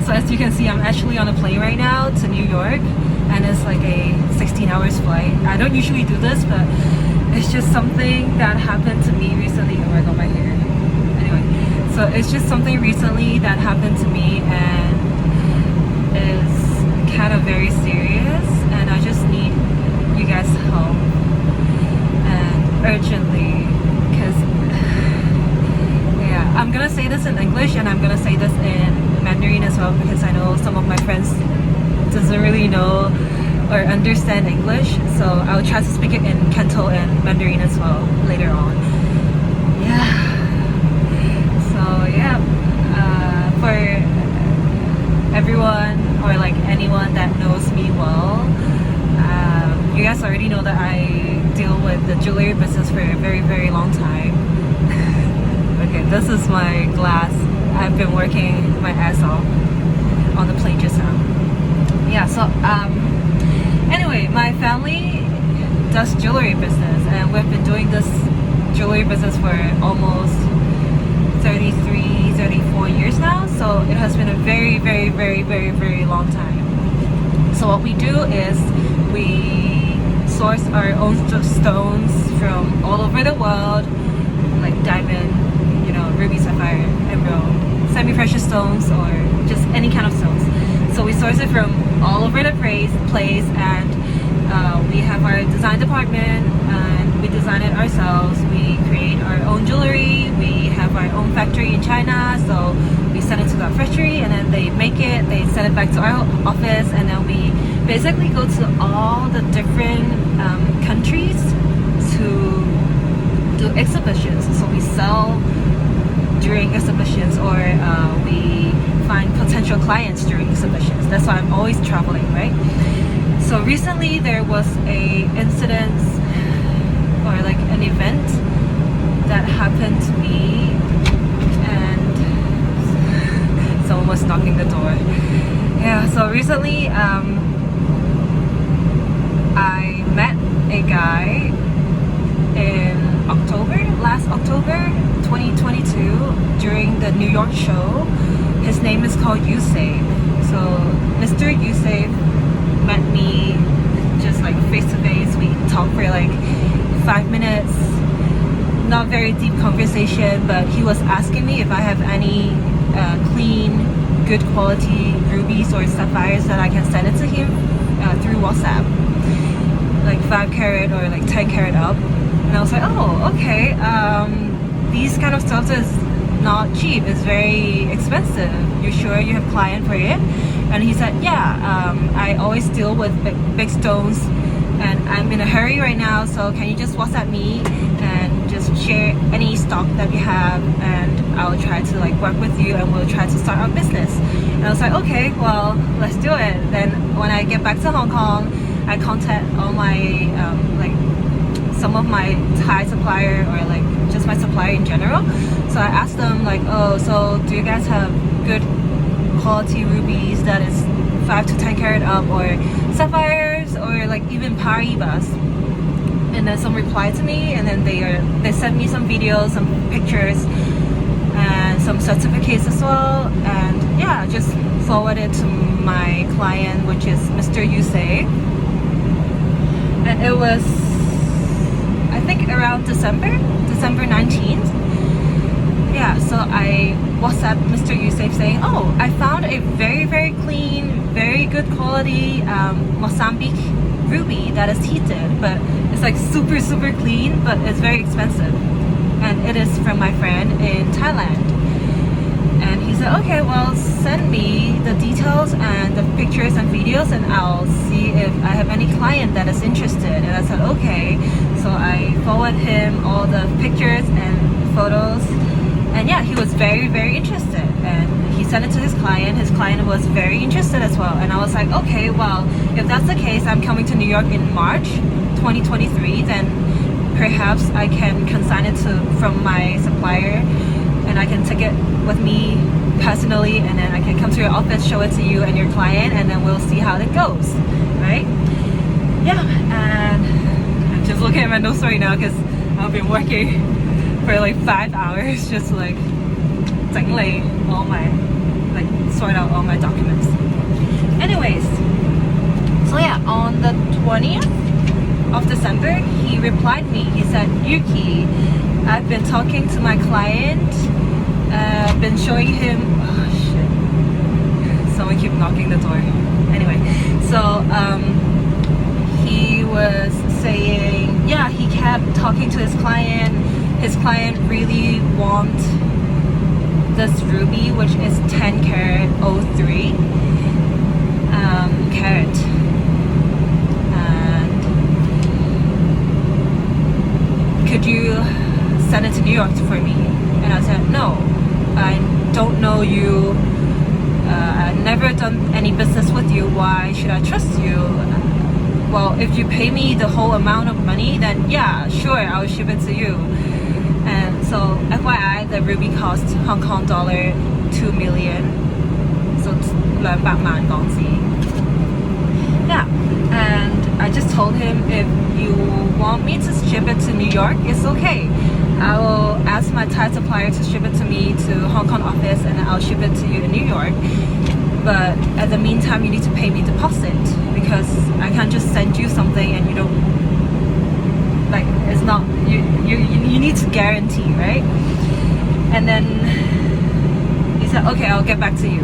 So as you can see, I'm actually on a plane right now to New York, and it's like a 16 hours flight. I don't usually do this, but it's just something that happened to me recently. Oh, I got my hair. Anyway, so it's just something recently that happened to me, and is kind of very serious, and I just need you guys' help, and urgently, because yeah, I'm gonna say this in English and I'm gonna say this in Mandarin as well, because I know some of my friends doesn't really know or understand English, so I'll try to speak it in Canto and Mandarin as well later on. Yeah. So yeah, for everyone or like anyone that knows me well, you guys already know that I deal with the jewelry business for a very, very long time. Okay, this is my glass. I've been working my ass off on the plane just now. Yeah, so anyway, my family does jewelry business, and we've been doing this jewelry business for almost 33, 34 years now. So it has been a very, very, very, very, very long time. So what we do is we source our own stones from all over the world, like diamond, ruby, sapphire, emerald, semi-precious stones, or just any kind of stones. So we source it from all over the place, and we have our design department, and we design it ourselves. We create our own jewelry. We have our own factory in China, so we send it to that factory, and then they make it, they send it back to our office, and then we basically go to all the different countries to do exhibitions. So we sell during exhibitions, or we find potential clients during exhibitions. That's why I'm always traveling, right? So recently there was a incident or like an event that happened to me, and someone was knocking the door. Yeah, so recently I met a guy in last October 2022 during the New York show. His name is called Yousaf. So Mr. Yousaf met me just like face to face. We talked for like 5 minutes, not very deep conversation, but he was asking me if I have any clean, good quality rubies or sapphires that I can send it to him through WhatsApp, like 5 carat or like 10 carat up. And I was like, oh, okay, these kind of stuff is not cheap, it's very expensive. You sure you have client for it? And he said, yeah, I always deal with big stones, and I'm in a hurry right now, so can you just WhatsApp me and just share any stock that you have, and I'll try to like work with you, and we'll try to start our business. And I was like, okay, well, let's do it. Then when I get back to Hong Kong, I contact all my some of my Thai supplier, or like just my supplier in general. So I asked them like, oh, so do you guys have good quality rubies that is 5 to 10 carat up, or sapphires, or like even paribas? And then some replied to me, and then they sent me some videos, some pictures, and some certificates as well. And yeah, just forwarded to my client, which is Mr. Yousaf. And it was, I think, around December 19th. Yeah, so I WhatsApped Mr. Yousaf saying, oh, I found a very, very clean, very good quality Mozambique ruby that is heated, but it's like super, super clean, but it's very expensive. And it is from my friend in Thailand. And he said, okay, well, send me the details and the pictures and videos, and I'll see if I have any client that is interested. And I said, okay. So I forward him all the pictures and photos, and yeah, he was very, very interested, and he sent it to his client. His client was very interested as well, and I was like, okay, well, if that's the case, I'm coming to New York in March 2023, then perhaps I can consign it from my supplier, and I can take it with me personally, and then I can come to your office, show it to you and your client, and then we'll see how it goes, right? Yeah, and I'm just looking at my notes right now because I've been working for like 5 hours just to like 整理 all my like sort out all my documents. Anyways, so yeah, on the 20th of December, he replied me. He said, Yuki, I've been talking to my client, been showing him, oh shit, someone keep knocking the door. Anyway, so he was saying, yeah, he kept talking to his client. His client really wants this ruby, which is 10 karat 03 carat. And could you send it to New York for me? And I said, no, I don't know you. I've never done any business with you. Why should I trust you? Well, if you pay me the whole amount of money, then yeah, sure, I'll ship it to you. And so, FYI, the ruby cost Hong Kong dollar 2 million. So it's 200萬港紙. Yeah, and I just told him if you want me to ship it to New York, it's okay. I will ask my Thai supplier to ship it to me to Hong Kong office, and I'll ship it to you in New York. But at the meantime, you need to pay me deposit, because I can't just send you something and you don't, like, it's not, you need to guarantee, right? And then he said, okay, I'll get back to you.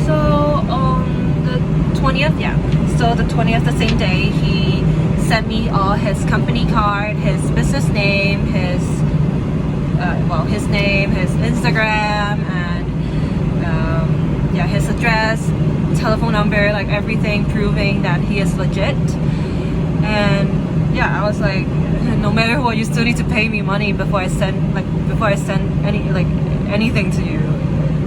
So on the 20th, yeah, so the 20th, the same day, he sent me all his company card, his business name, his name, his Instagram, and yeah, his address, telephone number, like everything proving that he is legit. And yeah, I was like, no matter what, you still need to pay me money before I send anything to you.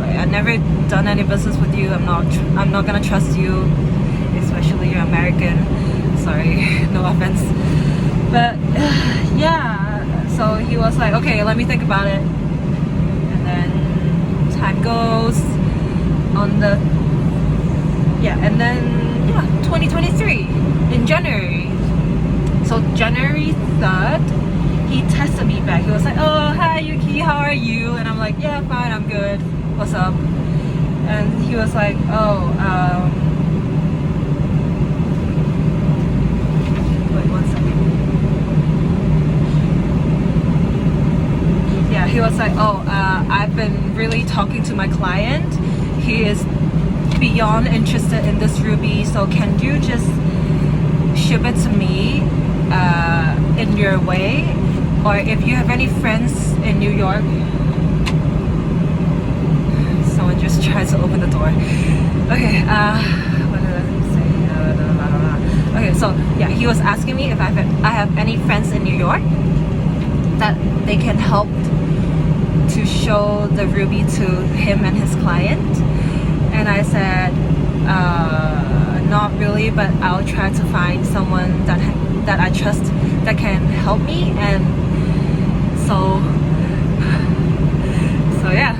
Like, I've never done any business with you. I'm not gonna trust you, especially you're American. Sorry, no offense. But yeah, so he was like, okay, let me think about it. And then time goes on the, yeah, and then, yeah, 2023 in January. So January 3rd, he texted me back. He was like, oh, hi Yuki, how are you? And I'm like, yeah, fine, I'm good. What's up? And he was like, oh, wait 1 second. Yeah, he was like, oh, I've been really talking to my client. He is beyond interested in this ruby, so can you just ship it to me in your way? Or if you have any friends in New York. Someone just tried to open the door. Okay, what did I say? Okay, so yeah, he was asking me if I have any friends in New York that they can help to show the ruby to him and his client. And I said, not really, but I'll try to find someone that I trust that can help me. And so yeah,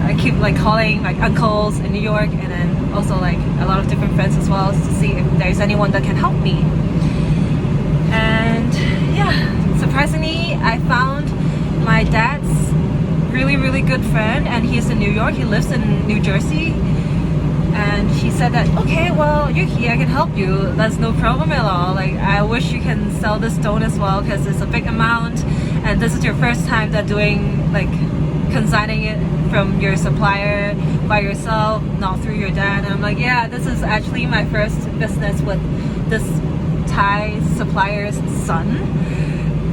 I keep like calling like uncles in New York, and then also like a lot of different friends as well, to see if there's anyone that can help me. And yeah, surprisingly, I found my dad's really good friend, and he's in New York. He lives in New Jersey. And he said that, okay, well, Yuki, I can help you. That's no problem at all. Like, I wish you can sell this stone as well, because it's a big amount, and this is your first time that doing, like, consigning it from your supplier by yourself, not through your dad. And I'm like, yeah, this is actually my first business with this Thai supplier's son.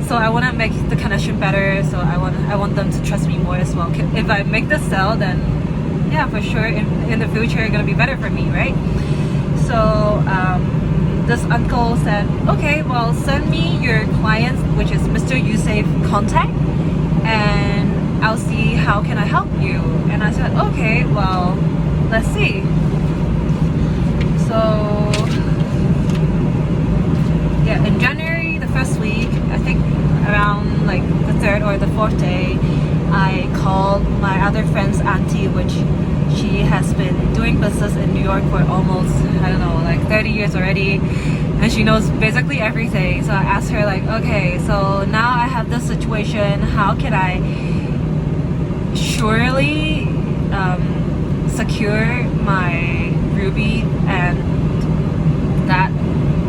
So I want to make the connection better. So I want them to trust me more as well. If I make the sale, then yeah, for sure, in the future, it's gonna be better for me, right? So this uncle said, okay, well, send me your client, which is Mr. Yousaf, contact, and I'll see how can I help you. And I said, okay, well, let's see. So yeah, in January, the first week, I think around like the 3rd or the 4th day, I called my other friend's auntie, which she has been doing business in New York for almost, I don't know, like 30 years already, and she knows basically everything. So I asked her like, okay, so now I have this situation, how can I surely secure my ruby and that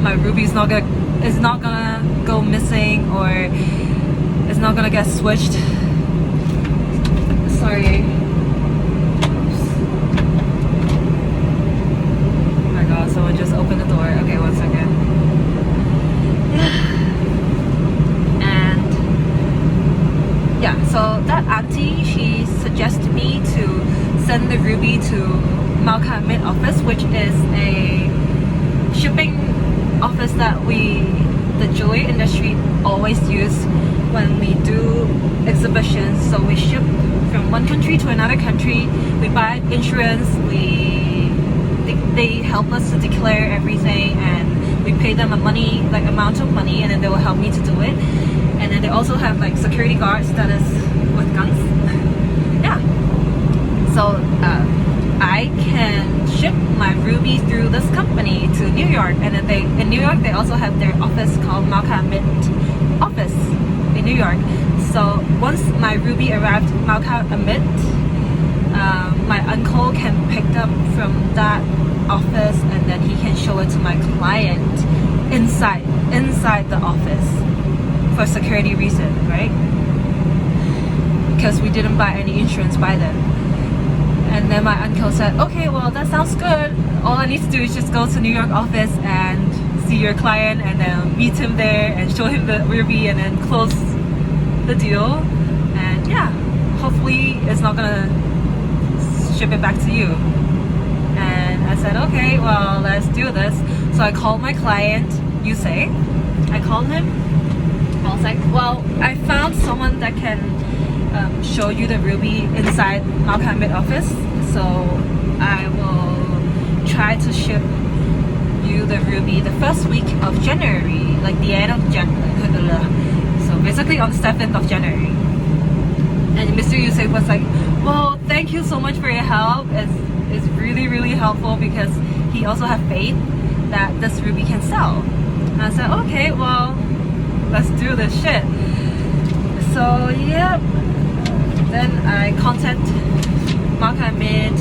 my ruby is not gonna go missing or it's not gonna get switched. Sorry. Oh my god, someone just opened the door. Okay, 1 second. And yeah, so that auntie, she suggested me to send the ruby to Malca Amit office, which is a shipping office that the jewelry industry always use when we do exhibitions. So we ship from one country to another country, we buy insurance, they help us to declare everything, and we pay them amount of money, and then they will help me to do it. And then they also have like security guards that is with guns. Yeah. So I can ship my ruby through this company to New York, and then in New York they also have their office called Malca Amit office in New York. So once my ruby arrived at Malca Amit, my uncle can pick up from that office, and then he can show it to my client inside the office for security reasons, right? Because we didn't buy any insurance by then. And then my uncle said, okay, well, that sounds good. All I need to do is just go to New York office and see your client, and then meet him there and show him the ruby, and then close the deal. And yeah, hopefully it's not gonna ship it back to you. And I said, okay, well, let's do this. So I called my client, Yuki. I called him. I was like, well, I found someone that can show you the ruby inside Malca Amit office. So I will try to ship you the ruby the first week of January, like the end of January. So basically on the 7th of January. And Mr. Yousaf was like, well, thank you so much for your help. It's really, really helpful, because he also has faith that this ruby can sell. And I said, okay, well, let's do this shit. So yeah, then I contact Malca Amit.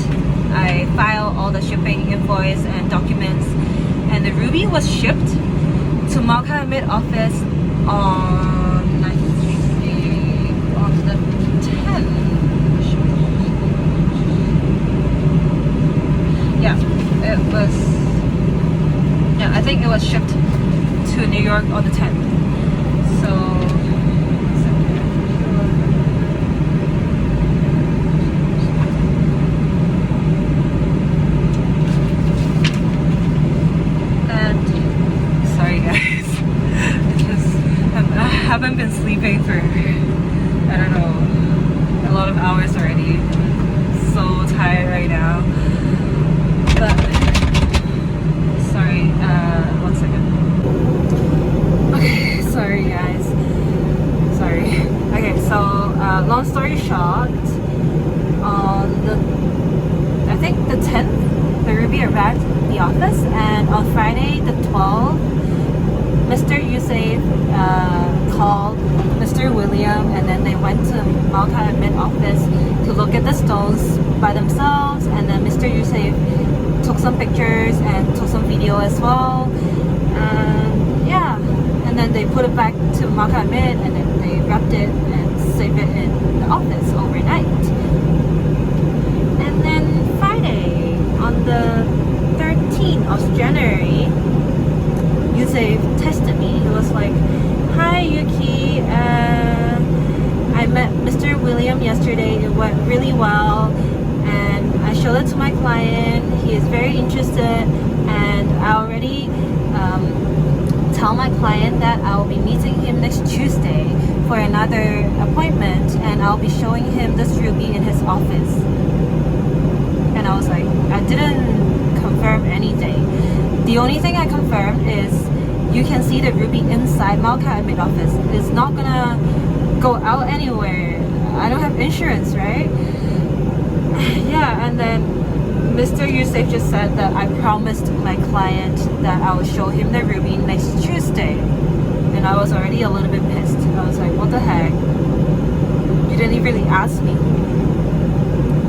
I file all the shipping invoice and documents, and the ruby was shipped to Malca Amit office on, I think, on the 10th. Yeah, I think it was shipped to New York on the 10th. So I haven't been sleeping for, I don't know, a lot of hours already. I'm so tired right now. But, sorry, 1 second. Okay, sorry guys. Sorry. Okay, so, long story short, on I think the 10th, the ruby arrived at the office, and on Friday the 12th, Mr. Yousaf called Mr. William, and then they went to Malca Amit office to look at the stones by themselves, and then Mr. Yousaf took some pictures and took some video as well. Yeah, and then they put it back to Malca Amit, and then they wrapped it and saved it in the office overnight. And then Friday, on the 13th of January, Yousaf texted me. He was like, hi Yuki, I met Mr. William yesterday. It went really well, and I showed it to my client. He is very interested, and I already tell my client that I will be meeting him next Tuesday for another appointment, and I'll be showing him this ruby in his office. And I was like, I didn't confirm anything. The only thing I confirmed is you can see the ruby inside Malca Amit office. It's not gonna go out anywhere. I don't have insurance, right? Yeah, and then Mr. Yousaf just said that I promised my client that I will show him the ruby next Tuesday. And I was already a little bit pissed. I was like, what the heck? You didn't really ask me.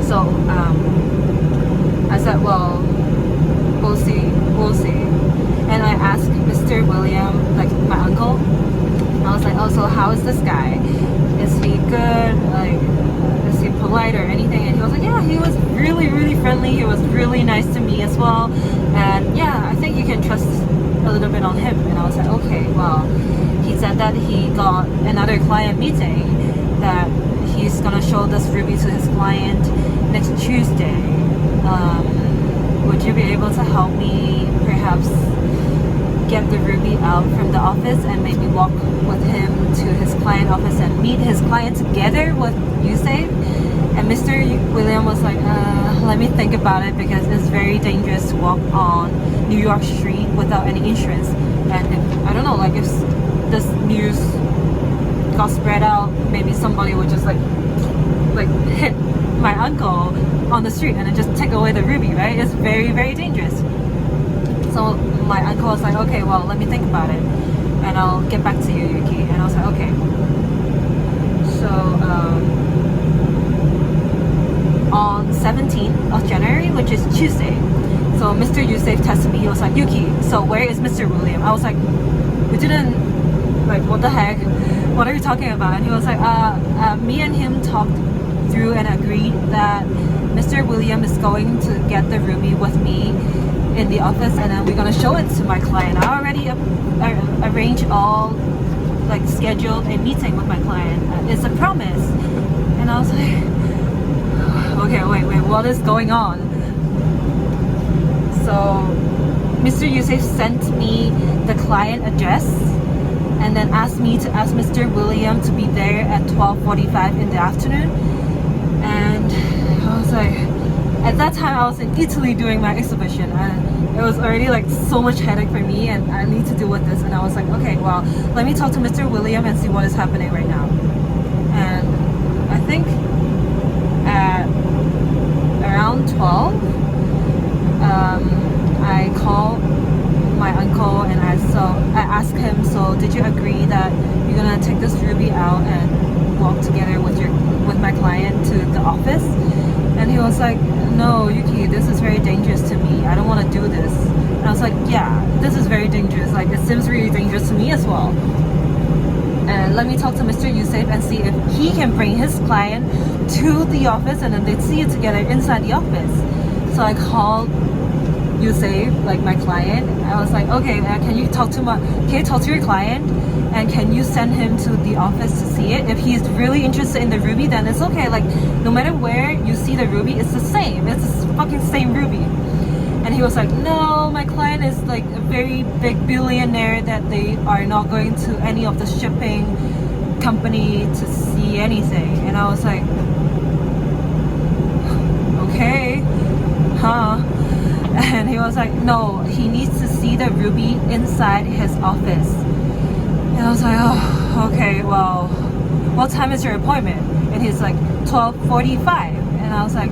So I said, well, we'll see. And I asked Mr. William, like my uncle, I was like, oh, so how is this guy? Is he good? Like, is he polite or anything? And he was like, yeah, he was really, really friendly. He was really nice to me as well. And yeah, I think you can trust a little bit on him. And I was like, okay, well, he said that he got another client meeting, that he's gonna show this ruby to his client next Tuesday. Would you be able to help me perhaps get the ruby out from the office and maybe walk with him to his client office and meet his client together with Yousaf? And Mr. William was like, let me think about it, because it's very dangerous to walk on New York Street without any insurance. And if, I don't know, like if this news got spread out, maybe somebody would just like hit my uncle on the street and then just take away the ruby, right? It's very, very dangerous. So my uncle was like, okay, well, let me think about it and I'll get back to you, Yuki. And I was like, okay. So on 17th of January, which is Tuesday, so Mr. Yousaf texted me. He was like, Yuki, so where is Mr. William? I was like, we didn't, like, what the heck? What are you talking about? And he was like, me and him talked through and agreed that Mr. William is going to get the ruby with me in the office, and then we're gonna show it to my client. I already arranged all, like, scheduled a meeting with my client. It's a promise. And I was like, okay, wait, what is going on? So Mr. Yousaf sent me the client address and then asked me to ask Mr. William to be there at 12:45 in the afternoon. And I was like, at that time I was in Italy doing my exhibition, and it was already like so much headache for me, and I need to deal with this. And I was like, okay, well, let me talk to Mr. William and see what is happening right now. And I think at around 12, I called my uncle and I asked him, so did you agree that you're gonna take this ruby out and walk together with my client to the office? And he was like, no, Yuki, this is very dangerous to me. I don't want to do this. And I was like, yeah, this is very dangerous. Like, it seems really dangerous to me as well. And let me talk to Mr. Yousaf and see if he can bring his client to the office, and then they'd see it together inside the office. So I called Yousaf, like my client. I was like, okay, can you talk to your client, and can you send him to the office to see it? If he's really interested in the ruby, then it's okay. Like, no matter where you see the ruby, it's the same. It's the fucking same ruby. And he was like, no, my client is like a very big billionaire that they are not going to any of the shipping company to see anything. And I was like, okay, huh? And he was like, no, he needs to see the ruby inside his office. And I was like, oh, okay, well, what time is your appointment? And he's like, 12:45. And I was like,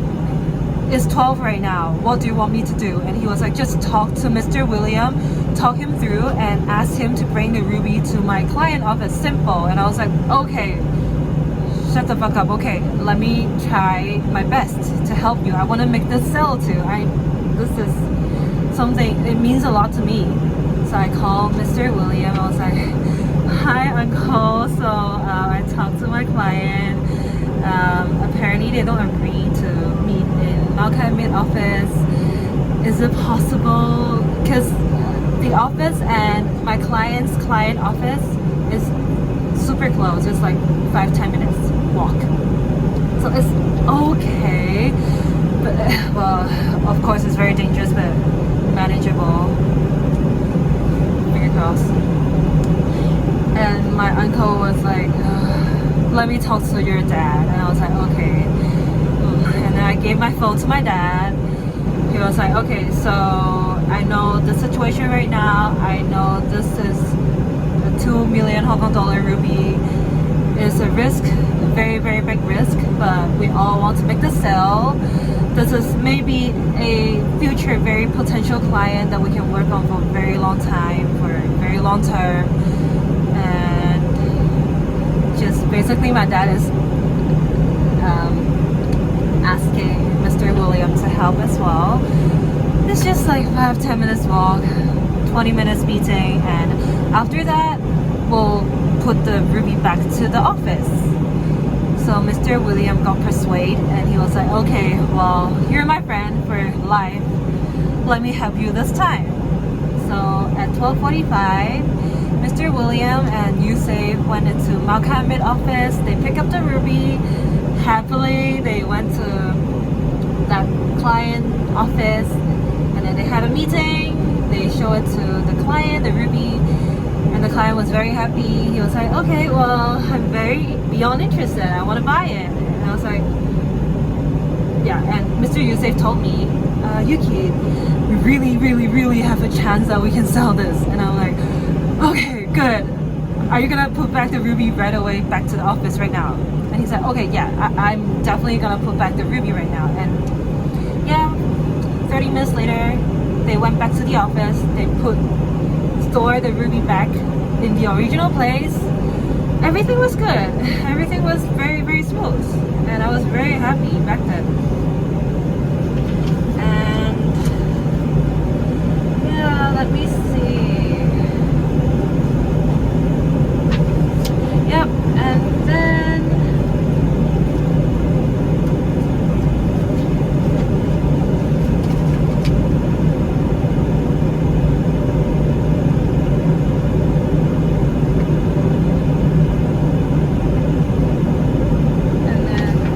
it's 12 right now. What do you want me to do? And he was like, just talk to Mr. William, talk him through, and ask him to bring the ruby to my client office. Simple. And I was like, okay, shut the fuck up. Okay, let me try my best to help you. I want to make this sale too. This is something, it means a lot to me. So I called Mr. William. I was like, hi uncle, so I talked to my client. Apparently they don't agree to meet in Malca Amit office. Is it possible? Because the office and my client's client office is super close. It's like 5-10 minutes walk. So it's okay. But, well, of course it's very dangerous, but manageable. Finger crossed. And my uncle was like, let me talk to your dad. And I was like, okay. And then I gave my phone to my dad. He was like, okay, so I know the situation right now. I know this is a 2 million Hong Kong dollar ruby. It's a risk, a very, very big risk, but we all want to make the sale. This is maybe a future very potential client that we can work on for a very long time, for a very long term. And just basically my dad is asking up as well. It's just like 5-10 minutes walk, 20 minutes meeting, and after that we'll put the ruby back to the office. So Mr. William got persuaded and he was like, okay, well, you're my friend for life, let me help you this time. So at 12:45, Mr. William and Yousaf went into Malca Amit office. They picked up the ruby. Happily, they went to that client office and then they had a meeting. They showed it to the client, the ruby, and the client was very happy. He was like, okay, well, I'm very beyond interested. I want to buy it. And I was like, yeah. And Mr. Yousaf told me, Yuki, we really have a chance that we can sell this. And I'm like, okay, good. Are you gonna put back the ruby right away back to the office right now? And he said, okay, yeah, I'm definitely gonna put back the ruby right now. And yeah, 30 minutes later, they went back to the office. They store the ruby back in the original place. Everything was good. Everything was very smooth. And I was very happy back then. And yeah, let me see. Yep, and then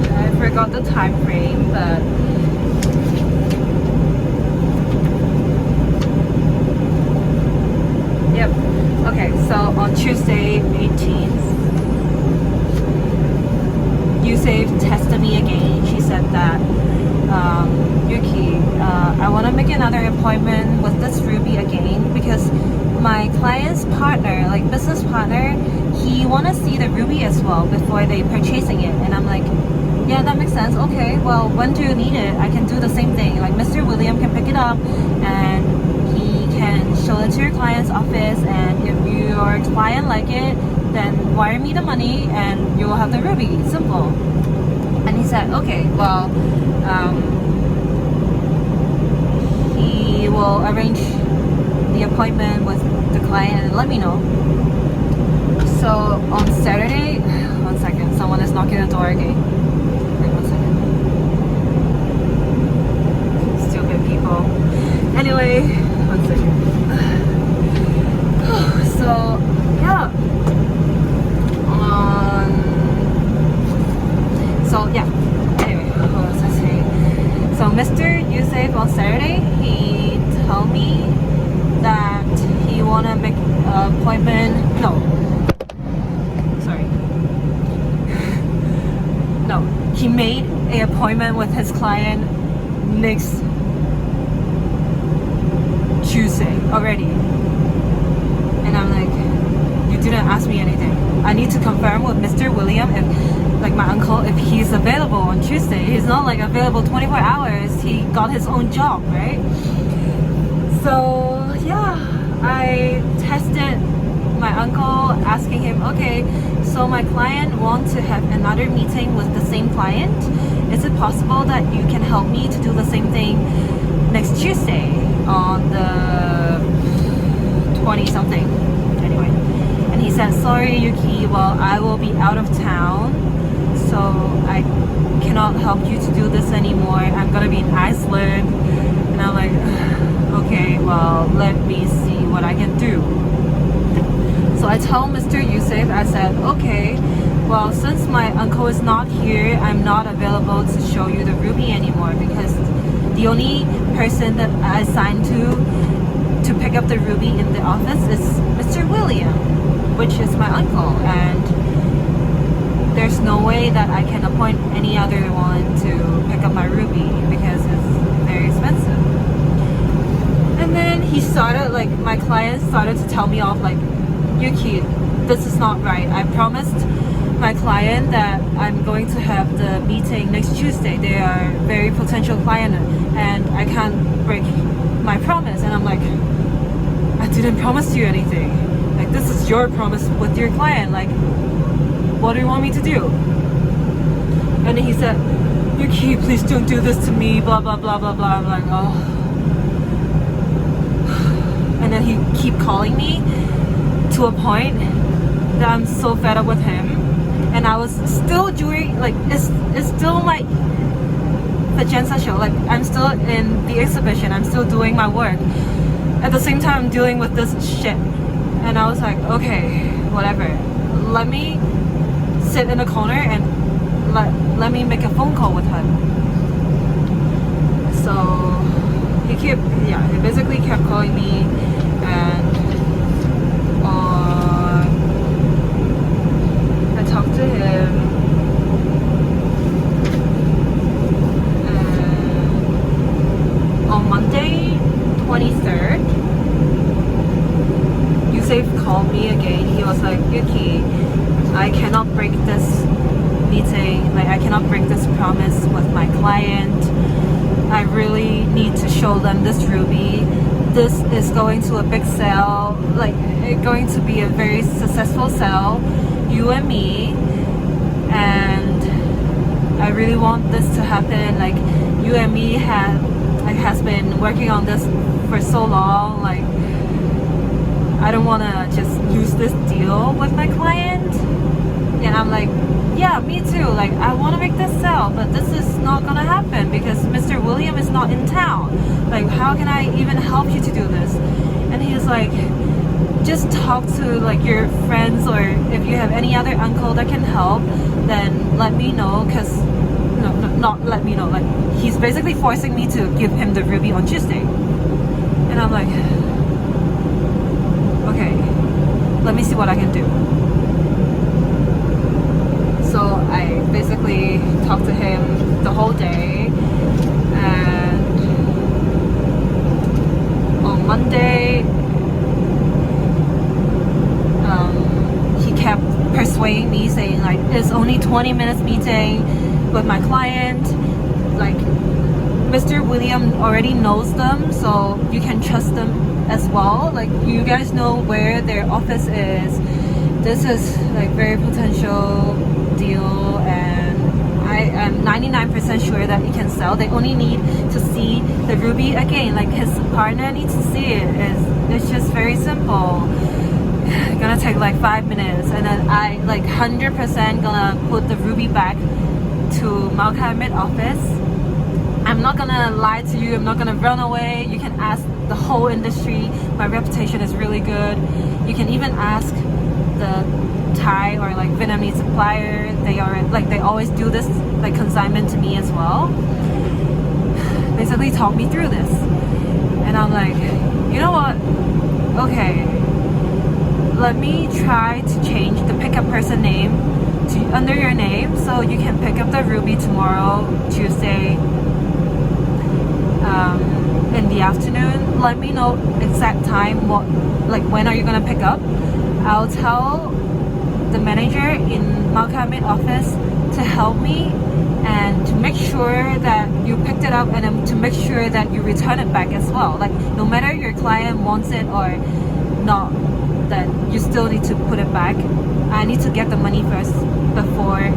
I forgot the time frame, but yep. Okay, so on Tuesday 18th, Yousaf texted me again. She said that, Yuki, I want to make another appointment with this ruby again because my client's partner, like business partner, he want to see the ruby as well before they purchasing it. And I'm like, yeah, that makes sense. Okay, well, when do you need it? I can do the same thing. Like Mr. William can pick it up and he can show it to your client's office, and if your client like it, then wire me the money and you will have the ruby. Simple. And he said, okay, well, he will arrange the appointment with the client and let me know. So on Saturday, one second, someone is knocking the door again. Wait 1 second. Stupid people. Anyway, 1 second. So yeah. Anyway, what was I saying? So Mr. Yousaf on Saturday, he told me that he wanna make an appointment. No, he made an appointment with his client next Tuesday already. And I'm like, you didn't ask me anything. I need to confirm with Mr. William, if, like my uncle, if he's available on Tuesday. He's not like available 24 hours. He got his own job, right? So yeah, I tested my uncle, asking him, okay, so my client wants to have another meeting with the same client. Is it possible that you can help me to do the same thing next Tuesday on the 20-something? Anyway, and he said, sorry Yuki, well, I will be out of town, so I cannot help you to do this anymore. I'm gonna be in Iceland. And I'm like, okay, well, let me see what I can do. So I told Mr. Yousaf, I said, okay, well, since my uncle is not here, I'm not available to show you the ruby anymore, because the only person that I assigned to pick up the ruby in the office is Mr. William, which is my uncle, and there's no way that I can appoint any other one to pick up my ruby because it's very expensive. And then he started, like, my client started to tell me off, like, Yuki, this is not right. I promised my client that I'm going to have the meeting next Tuesday. They are very potential client and I can't break my promise. And I'm like, I didn't promise you anything. Like, this is your promise with your client. Like, what do you want me to do? And then he said, Yuki, please don't do this to me, blah blah blah blah blah. I'm like, oh. And then he keep calling me to a point that I'm so fed up with him. And I was still doing, like, it's still like Fajenza show, like I'm still in the exhibition, I'm still doing my work. At the same time I'm dealing with this shit. And I was like, okay, whatever. Let me sit in a corner and let me make a phone call with her. So he basically kept calling me, and I talked to him, and on Monday 23rd, Yousaf called me again. He was like, Yuki, I cannot break this meeting, like I cannot break this promise with my client. I really need to show them this ruby. This is going to a big sale, like it's going to be a very successful sale, you and me, and I really want this to happen. Like you and me has been working on this for so long, like I don't want to just lose this deal with my client. And I'm like, yeah, me too, like I want to make this sell, but this is not gonna happen because Mr. William is not in town. Like how can I even help you to do this? And he was like, just talk to like your friends, or if you have any other uncle that can help, then let me know. Because no, not let me know, like he's basically forcing me to give him the ruby on Tuesday. And I'm like, okay, let me see what I can do. So I basically talked to him the whole day, and on Monday he kept persuading me, saying like it's only 20 minutes meeting with my client, like Mr. William already knows them, so you can trust them as well, like you guys know where their office is. This is like very potential deal, and I am 99% sure that it can sell. They only need to see the ruby again, like his partner needs to see it. It's just very simple. It's gonna take like 5 minutes, and then I like 100% gonna put the ruby back to Malca Amit office. I'm not gonna lie to you, I'm not gonna run away. You can ask the whole industry, my reputation is really good. You can even ask the Thai or like Vietnamese supplier. They always do this like consignment to me as well. Basically talk me through this, and I'm like, you know what, okay, let me try to change the pickup person name to under your name, so you can pick up the ruby tomorrow, Tuesday, in the afternoon. Let me know exact time, when are you gonna pick up. I'll tell the manager in Malca Amit office to help me and to make sure that you picked it up, and then to make sure that you return it back as well. Like no matter your client wants it or not, that you still need to put it back. I need to get the money first before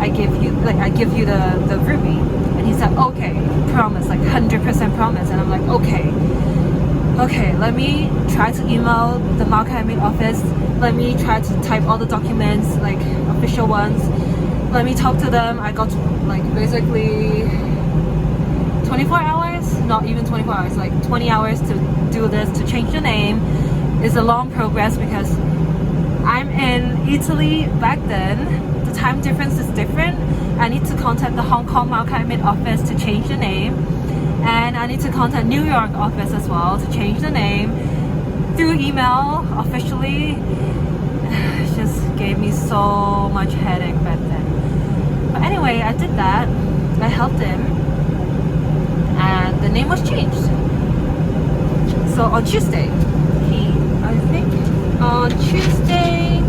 I give you the ruby. And he said, okay, promise, like 100% promise. And I'm like, okay, let me try to email the Malca Amit office. Let me try to type all the documents, like official ones. Let me talk to them. I got like basically 24 hours, not even 24 hours, like 20 hours to do this, to change the name. It's a long progress because I'm in Italy back then. The time difference is different. I need to contact the Hong Kong Malca Amit office to change the name. And I need to contact New York office as well to change the name through email officially. It just gave me so much headache back then. But anyway, I did that. I helped him, and the name was changed. So on Tuesday, on Tuesday,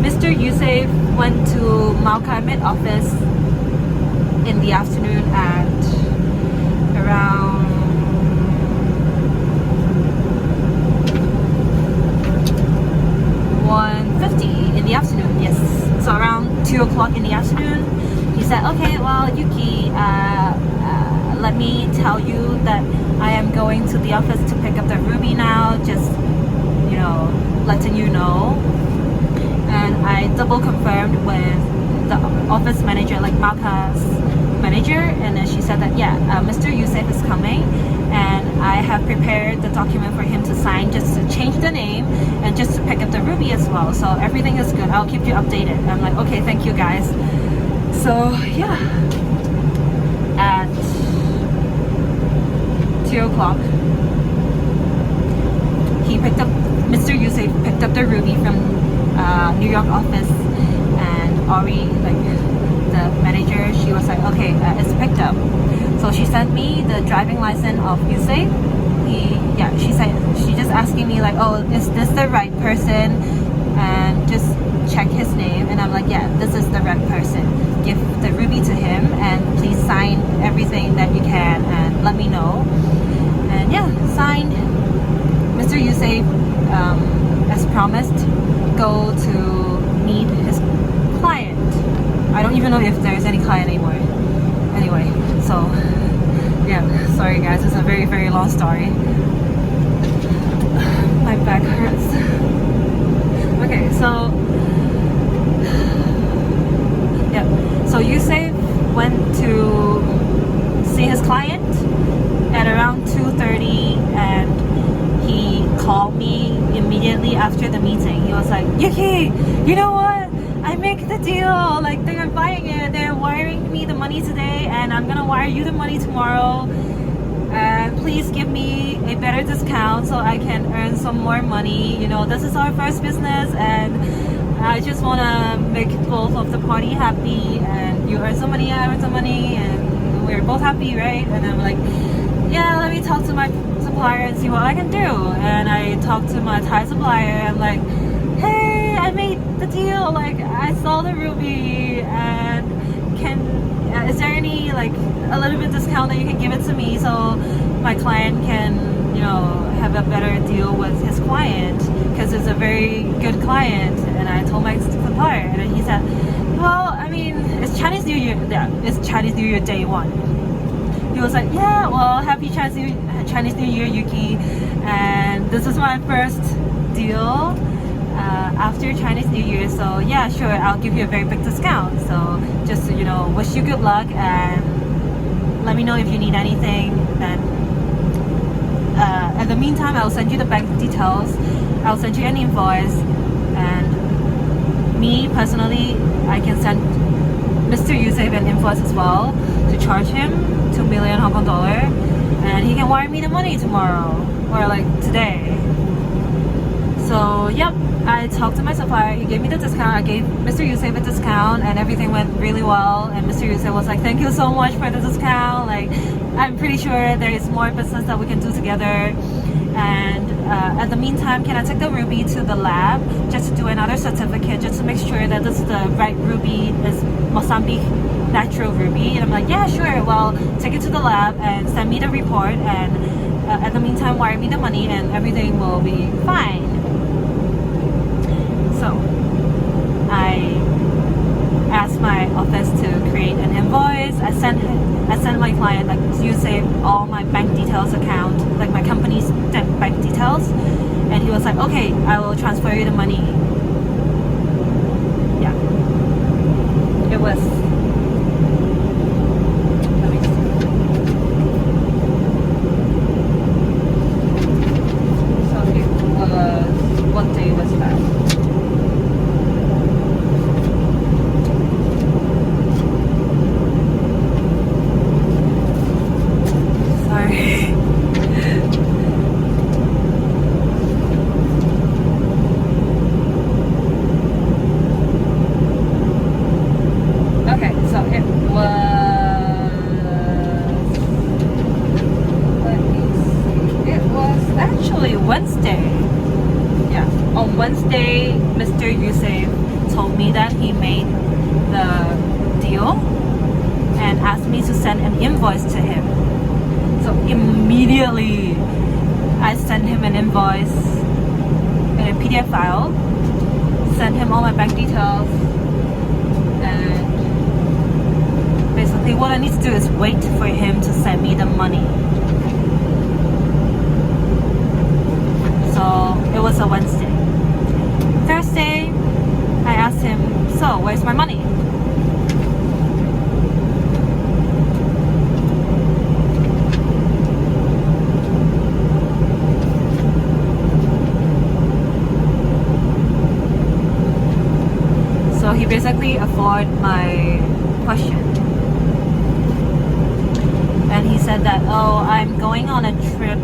Mr. Yousaf went to Malca Amit office in the afternoon at around 1:50 in the afternoon. Yes, so around 2 o'clock in the afternoon. He said, okay, well, well, Yuki, let me tell you that I am going to the office to pick up the ruby now, just, letting you know. And I double confirmed with the office manager, like Malca's manager, and then she said that, yeah, Mr. Yousaf is coming, and I have prepared the document for him to sign, just to change the name and just to pick up the ruby as well. So everything is good. I'll keep you updated. I'm like, okay, thank you guys. So yeah, at 2 o'clock, Mr. Yousaf picked up the ruby from New York office, and Ari, like the manager, she was like, okay, it's picked up. So she sent me the driving license of Yousaf. She just asking me like, oh, is this the right person? And just check his name. And I'm like, yeah, this is the right person. Give the ruby to him, and please sign everything that you can and let me know. And yeah, signed. Mr. Yousaf, as promised, go to meet his client. I don't even know if there's any client anymore. Anyway, so yeah, sorry guys, it's a very, very long story. My back hurts. Okay, so yeah, so Yousaf went to see his client at around 2:30, and he called me immediately after the meeting. He was like, Yuki, you know what? I make the deal. Like, they're buying it. They're wiring me the money today, and I'm gonna wire you the money tomorrow. Please give me a better discount so I can earn some more money. This is our first business, and I just wanna make both of the party happy. And you earn some money, I earn some money, and we're both happy, right? And I'm like, yeah, let me talk to my supplier and see what I can do. And I talked to my Thai supplier. I'm like, hey, I made the deal. Like, I saw the ruby, and is there any like a little bit discount that you can give it to me so my client can have a better deal with his client, because it's a very good client. And I told my supplier, and then he said, well, I mean, it's Chinese New Year. Yeah, it's Chinese New Year day one. He was like, yeah, well, happy Chinese New Year, Yuki, and this is my first deal after Chinese New Year, so yeah, sure, I'll give you a very big discount. So just wish you good luck, and let me know if you need anything. And in the meantime, I'll send you the bank details, I'll send you an invoice, and me personally, I can send Mr. Yousaf an invoice as well to charge him 2 million Hong Kong dollar, and he can wire me the money tomorrow or like today. So yep, I talked to my supplier, he gave me the discount, I gave Mr. Yousaf a discount, and everything went really well. And Mr. Yousaf was like, thank you so much for the discount, like I'm pretty sure there is more business that we can do together. And at the meantime, can I take the ruby to the lab just to do another certificate, just to make sure that this is the right ruby, is Mozambique natural ruby? And I'm like, yeah, sure, well, take it to the lab and send me the report, and at the meantime, wire me the money, and everything will be fine. So I asked my office to create an invoice. I sent my client, like, Yousaf, all my bank details account, like my company's bank details, and he was like, okay, I will transfer you the money. Yeah, it was, let me see. So it was, what day was that? Wednesday. Yeah, on Wednesday, Mr. Yousaf told me that he made the deal and asked me to send an invoice to him. So immediately I sent him an invoice in a PDF file, sent him all my bank details, and basically basically what I need to do is wait for him to send me the money. So it was a Wednesday. Thursday, I asked him, so where's my money? So he basically avoided my question. And he said that, oh, I'm going on a trip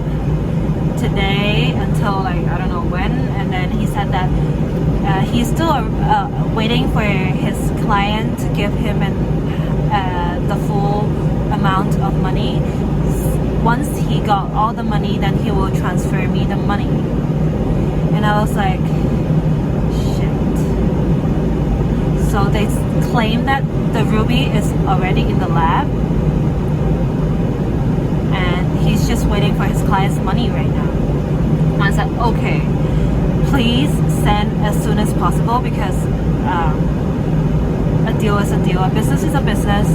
today until like, I don't know when. And then he said that he's still waiting for his client to give him the full amount of money. Once he got all the money, then he will transfer me the money. And I was like, so they claim that the ruby is already in the lab and he's just waiting for his client's money right now. And I said, okay, please send as soon as possible because a deal is a deal, a business is a business.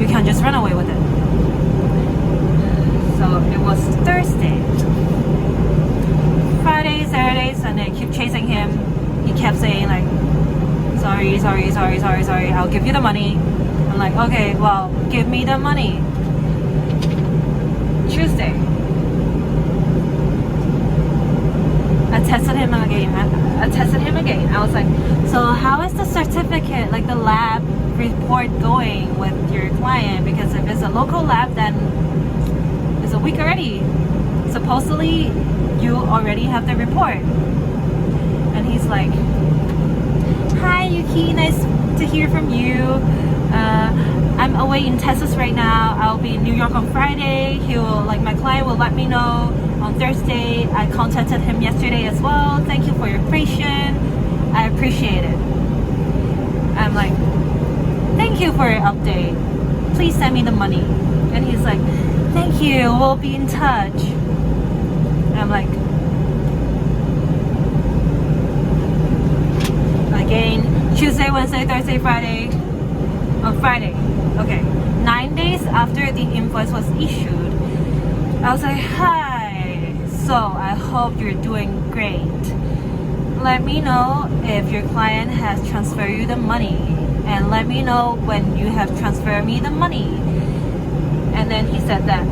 You can't just run away with it. So it was Thursday. Friday, Saturday, Sunday, I keep chasing him. He kept saying like, sorry, I'll give you the money. I'm like, okay, well, give me the money. Tuesday, I tested him again. I was like, so how is the certificate, like the lab report going with your client? Because if it's a local lab, then it's a week already. Supposedly, you already have the report. And he's like, hi Yuki, nice to hear from you. I'm away in Texas right now. I'll be in New York on Friday. My client will let me know on Thursday. I contacted him yesterday as well. Thank you for your patience. I appreciate it. I'm like, thank you for your update. Please send me the money. And he's like, thank you, we'll be in touch. And I'm like, again, Tuesday, Wednesday, Thursday, Friday. On Friday, okay, 9 days after the invoice was issued, I was like, hi, so I hope you're doing great. Let me know if your client has transferred you the money and let me know when you have transferred me the money. And then he said that,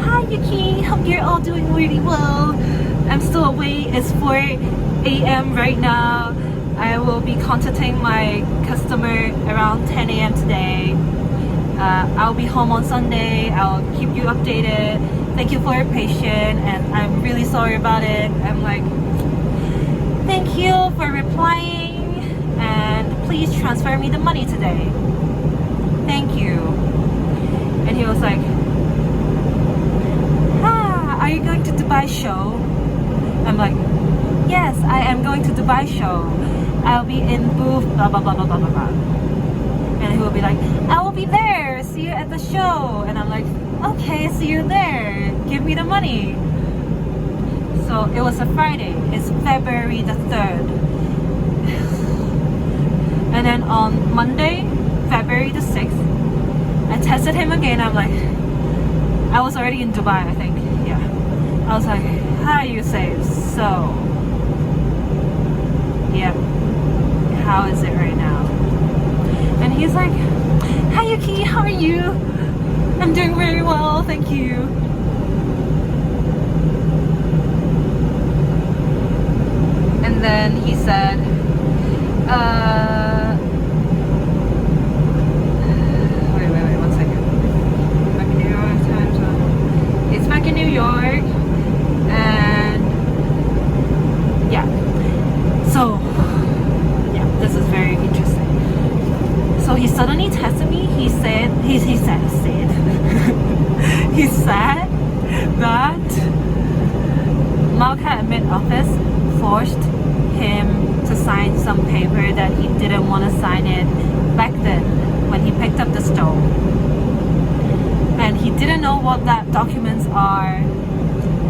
hi Yuki, hope you're all doing really well. I'm still awake, it's 4 a.m. right now. I will be contacting my customer around 10 a.m. today. I'll be home on Sunday. I'll keep you updated. Thank you for your patience and I'm really sorry about it. I'm like, thank you for replying and please transfer me the money today. Thank you. And he was like, are you going to Dubai show? I'm like, yes, I am going to Dubai show. I'll be in booth blah blah blah blah blah blah. And he will be like, I will be there, see you at the show. And I'm like, okay, see you there, give me the money. So it was a Friday, it's February the 3rd. And then on Monday, February the 6th, I texted him again. I'm like, I was already in Dubai, I think, yeah. I was like, hi Yousaf, so yeah, how is it right now? And he's like, hi Yuki, how are you? I'm doing very well, thank you. And then he said, wait, 1 second. Back in New York, time zone. It's back in New York, and yeah. So, yeah, this is very interesting. So he suddenly texted me. He said that Malca Amit office forced him to sign some paper that he didn't want to sign it back then when he picked up the stone. And he didn't know what that documents are,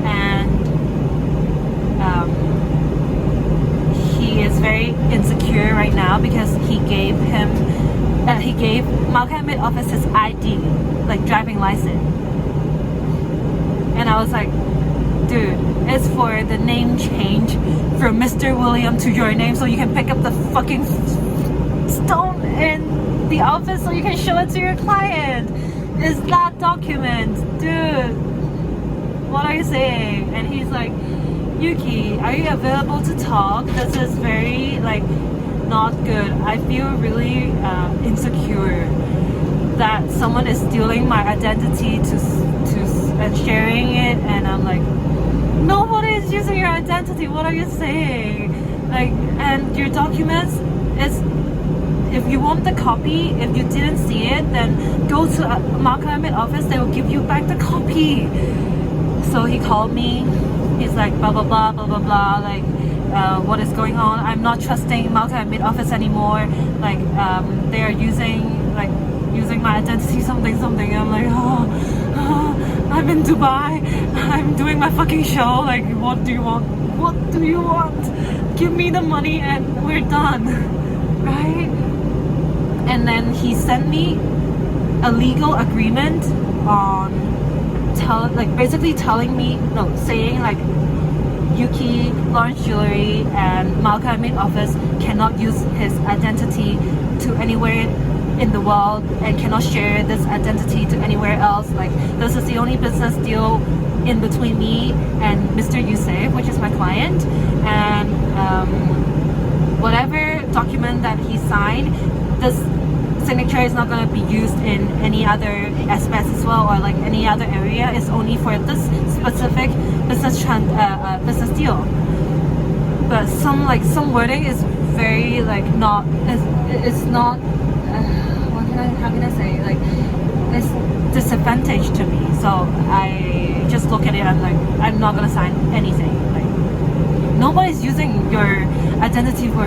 and he is very insecure right now because he gave him he gave Malca Amit office his ID, like driving license. And I was like, dude, it's for the name change from Mr. William to your name so you can pick up the fucking stone in the office so you can show it to your client. It's that document, dude. What are you saying? And he's like, Yuki, are you available to talk? This is very like not good. I feel really insecure that someone is stealing my identity and sharing it, and I'm like, nobody is using your identity. What are you saying? Like, and your documents is, if you want the copy, if you didn't see it, then go to Malca Amit office. They will give you back the copy. So he called me. He's like, blah blah blah blah blah blah. Like, what is going on? I'm not trusting Malca Amit office anymore. Like, they are using my identity, something. I'm like, I'm in Dubai. I'm doing my fucking show. Like, what do you want? What do you want? Give me the money and we're done, right? And then he sent me a legal agreement on saying like Yuki, Lawrence Jewellery, and Malca Amit office cannot use his identity to anywhere in the world and cannot share this identity to anywhere else. Like, this is the only business deal in between me and Mr. Yousaf, which is my client, and whatever document that he signed, this signature is not going to be used in any other aspects as well, or like any other area. It's only for this specific business deal. But some wording is very like not, it's not how can I say, like, it's disadvantage to me. So I just look at it and like, I'm not gonna sign anything. Like, nobody's using your identity for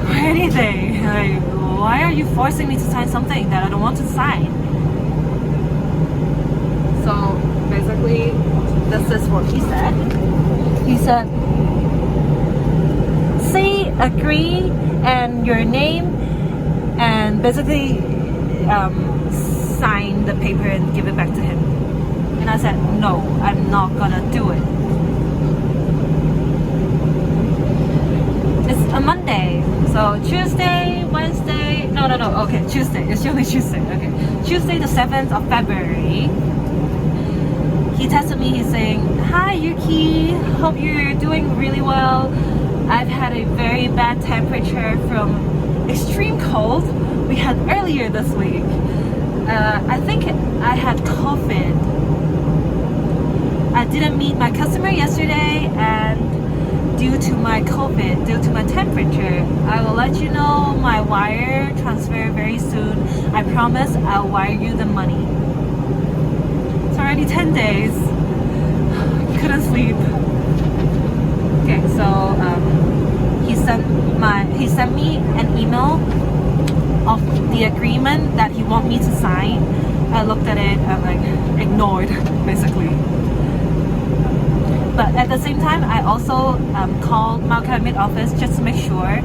anything. Like, why are you forcing me to sign something that I don't want to sign? So basically, this is what he said. He said, say agree and your name, and basically sign the paper and give it back to him. And I said, no, I'm not gonna do it. It's a Monday, so Tuesday, Wednesday, no, okay, Tuesday, it's usually Tuesday, okay. Tuesday the 7th of February, he texted me, he's saying, hi Yuki, hope you're doing really well. I've had a very bad temperature from extreme cold we had earlier this week. I think I had COVID. I didn't meet my customer yesterday, and due to my COVID, due to my temperature, I will let you know my wire transfer very soon. I promise I'll wire you the money. It's already 10 days. Couldn't sleep. Okay, so he sent me an email of the agreement that he want me to sign. I looked at it, I'm like, ignored, basically. But at the same time, I also called Malca Amit office just to make sure.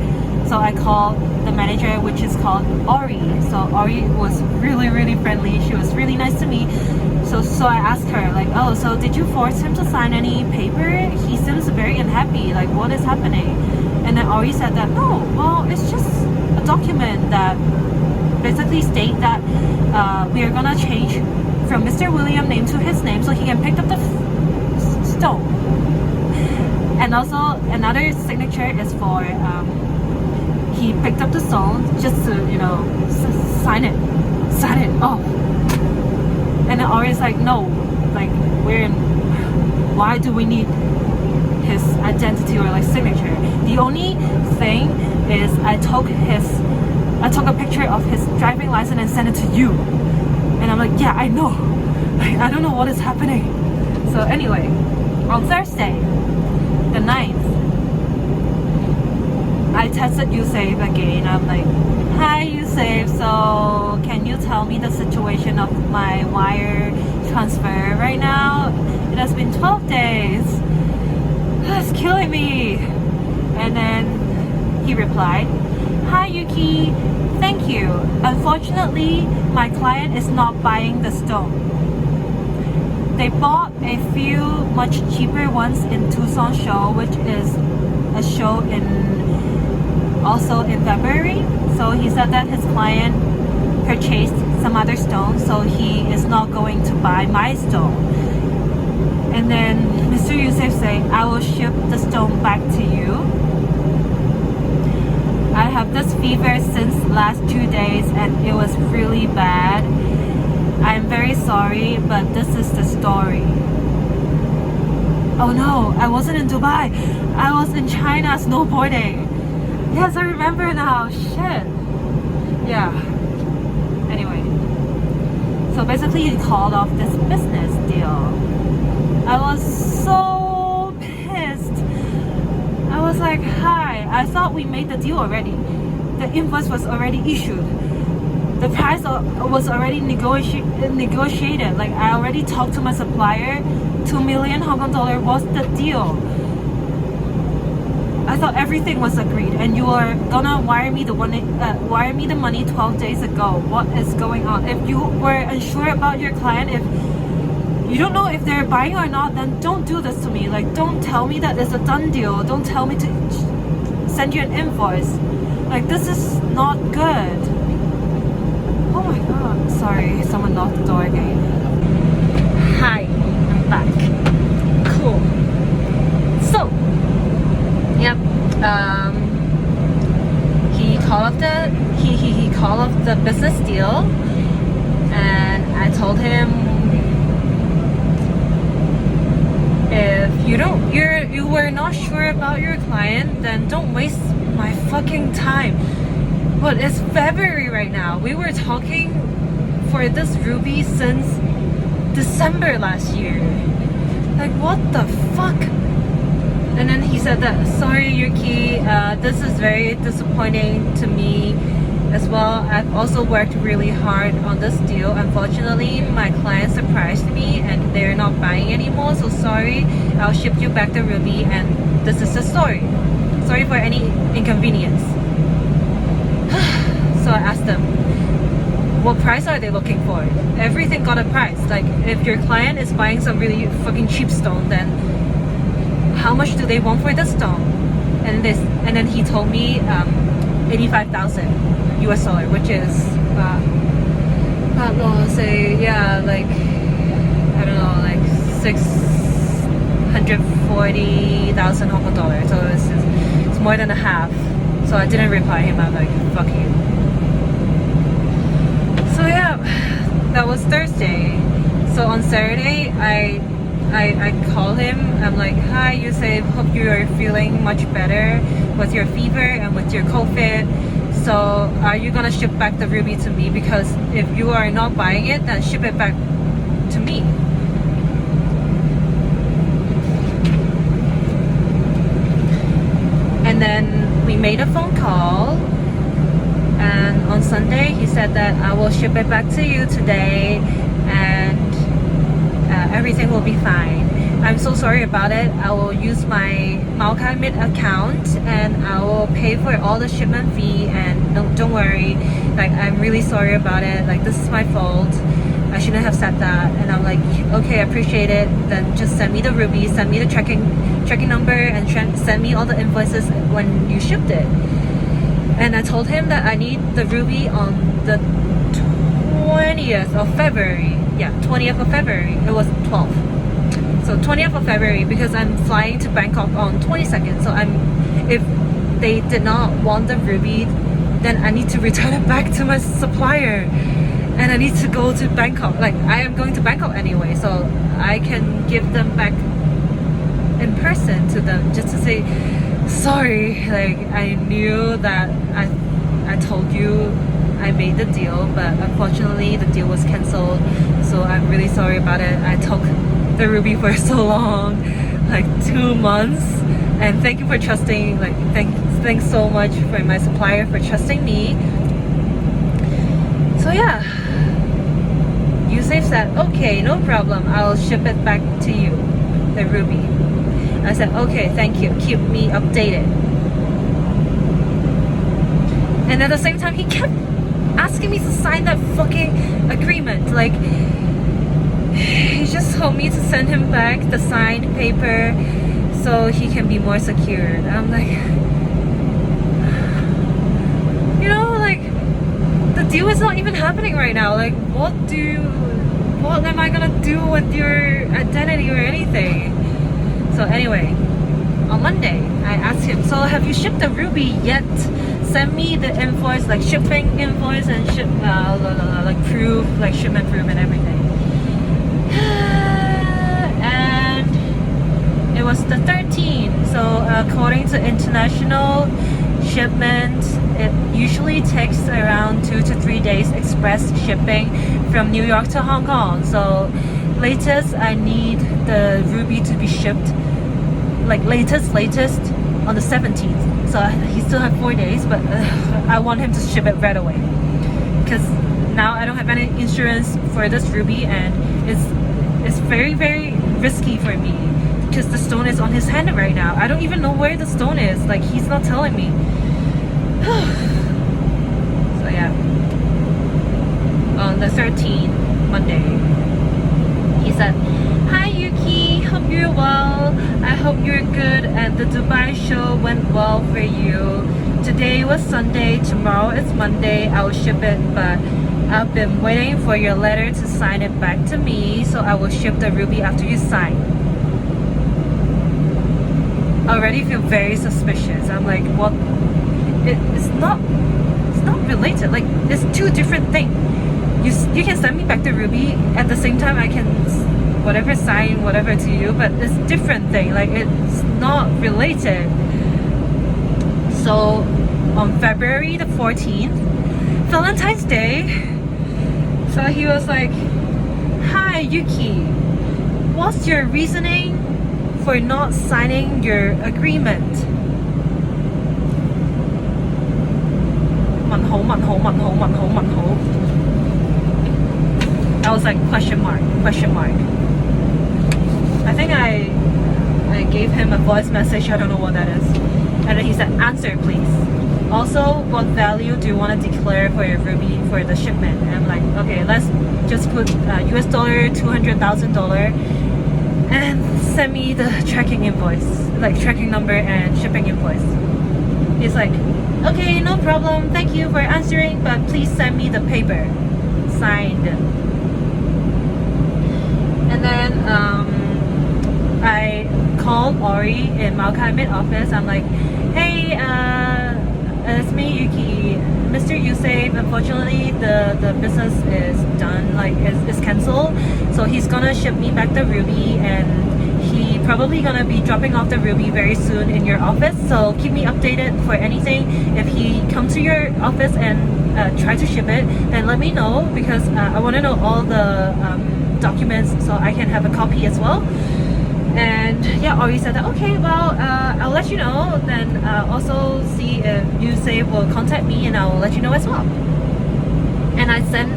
So I called the manager, which is called Ori. So Ori was really, really friendly. She was really nice to me. So I asked her, like, oh, so did you force him to sign any paper? He seems very unhappy. Like, what is happening? And then Ori said that, no, well, it's just a document that basically state that we are gonna change from Mr. William name to his name so he can pick up the stone. And also another signature is for he picked up the stone just to, you know, sign it off. And then Ori's like, no, like, why do we need his identity or like signature? The only thing is I took a picture of his driving license and sent it to you. And I'm like, yeah, I know. Like, I don't know what is happening. So anyway, on Thursday, the 9th, I texted Yousaf again. I'm like, hi Yousaf, so can you tell me the situation of my wire transfer right now? It has been 12 days. It's killing me. And then he replied, "Hi Yuki, thank you. Unfortunately, my client is not buying the stone. They bought a few much cheaper ones in Tucson show, which is a show also in February. So he said that his client purchased some other stone, so he is not going to buy my stone." And then Mr. Yousaf saying, "I will ship the stone back to you. I have this fever since last 2 days and it was really bad. I'm very sorry, but this is the story." Oh no, I wasn't in Dubai. I was in China snowboarding. Yes, I remember now. Shit. Yeah. Anyway. So basically he called off this business deal. I was so pissed. I was like, "Hi, I thought we made the deal already. The invoice was already issued. The price was already negotiated. Like I already talked to my supplier. 2 million Hong Kong dollar was the deal. I thought everything was agreed, and you are gonna wire me the money 12 days ago. What is going on? If you were unsure about your client, if you don't know if they're buying or not, then don't do this to me. Like, don't tell me that it's a done deal. Don't tell me to send you an invoice. Like, this is not good." Oh my god. Sorry, someone knocked the door again. Hi, I'm back. Cool. So, yep. He called off the business deal, and I told him, if you were not sure about your client, then don't waste my fucking time. But it's February right now. We were talking for this ruby since December last year. Like, what the fuck? And then he said that, "Sorry Yuki, this is very disappointing to me as well. I've also worked really hard on this deal. Unfortunately, my client surprised me and they're not buying anymore. So sorry, I'll ship you back the ruby and this is the story. Sorry for any inconvenience." So I asked them, what price are they looking for? Everything got a price. Like, if your client is buying some really fucking cheap stone, then how much do they want for this stone? And then he told me 85,000 US dollar, which is say, yeah, like, I don't know, like 640,000 Hong Kong dollars. So it's more than a half. So I didn't reply him. I'm like, fuck you. So yeah, that was Thursday. So on Saturday, I call him. I'm like, "Hi Yousaf, hope you are feeling much better with your fever and with your COVID. So are you gonna ship back the ruby to me? Because if you are not buying it, then ship it back to me." And then we made a phone call, and on Sunday he said that, "I will ship it back to you today and everything will be fine. I'm so sorry about it. I will use my Malca Amit account and I will pay for all the shipment fee, and no, don't worry, like, I'm really sorry about it. Like, this is my fault. I shouldn't have said that." And I'm like, "Okay, I appreciate it. Then just send me the ruby, send me the tracking number, and send me all the invoices when you shipped it." And I told him that I need the ruby on the 20th of February. Yeah, 20th of February. It was 12th. So 20th of February, because I'm flying to Bangkok on 22nd. So if they did not want the ruby, then I need to return it back to my supplier. And I need to go to Bangkok. Like, I am going to Bangkok anyway, so I can give them back in person to them, just to say, "Sorry, like, I knew that I told you I made the deal, but unfortunately the deal was cancelled. So I'm really sorry about it. I took the ruby for so long, like 2 months. And thank you for trusting, like, thanks so much for my supplier for trusting me." So yeah, Yousaf said, "Okay, no problem. I'll ship it back to you, the ruby." I said, "Okay, thank you. Keep me updated." And at the same time, he kept asking me to sign that fucking agreement. Like, he just told me to send him back the signed paper so he can be more secured. And I'm like, you know, like, the deal is not even happening right now. Like, what am I gonna do with your identity or anything? So anyway, on Monday, I asked him, so have you shipped the ruby yet? Send me the invoice, like shipping invoice and like proof, like shipment proof and everything. And it was the 13th. So according to international shipment, it usually takes around 2 to 3 days express shipping from New York to Hong Kong. So latest, I need the ruby to be shipped, like latest on the 17th. So he still have 4 days, but I want him to ship it right away, because now I don't have any insurance for this ruby, and it's very, very risky for me because the stone is on his hand right now. I don't even know where the stone is. Like, he's not telling me. So yeah, on the 13th, Monday, he said, "Hi Yuki, hope you're well. I hope you're good and the Dubai show went well for you. Today was Sunday, tomorrow is Monday. I will ship it, but I've been waiting for your letter to sign it back to me, so I will ship the ruby after you sign." I already feel very suspicious. I'm like, what? It's not related. Like, it's two different things. You can send me back the ruby, at the same time I can whatever sign whatever to you, but it's different thing. Like, it's not related. So on February the 14th, Valentine's Day, so he was like, "Hi Yuki, what's your reasoning for not signing your agreement?" I was like, question mark. I think I gave him a voice message, I don't know what that is. And then he said, "Answer please. Also, what value do you want to declare for your ruby for the shipment?" And I'm like, okay, let's just put US dollar $200,000 and send me the tracking invoice, like tracking number and shipping invoice. He's like, "Okay, no problem, thank you for answering, but please send me the paper signed." And then I called Ori in Malca Amit office. I'm like, "Hey, it's me, Yuki. Mr. Yousaf, unfortunately the business is done, like it's cancelled. So he's gonna ship me back the ruby, and he probably gonna be dropping off the ruby very soon in your office. So keep me updated for anything. If he comes to your office and try to ship it, then let me know, because I want to know all the documents so I can have a copy as well." And yeah, Ori said that, "Okay, well, I'll let you know. Then also see if Yousaf will contact me, and I'll let you know as well." And I sent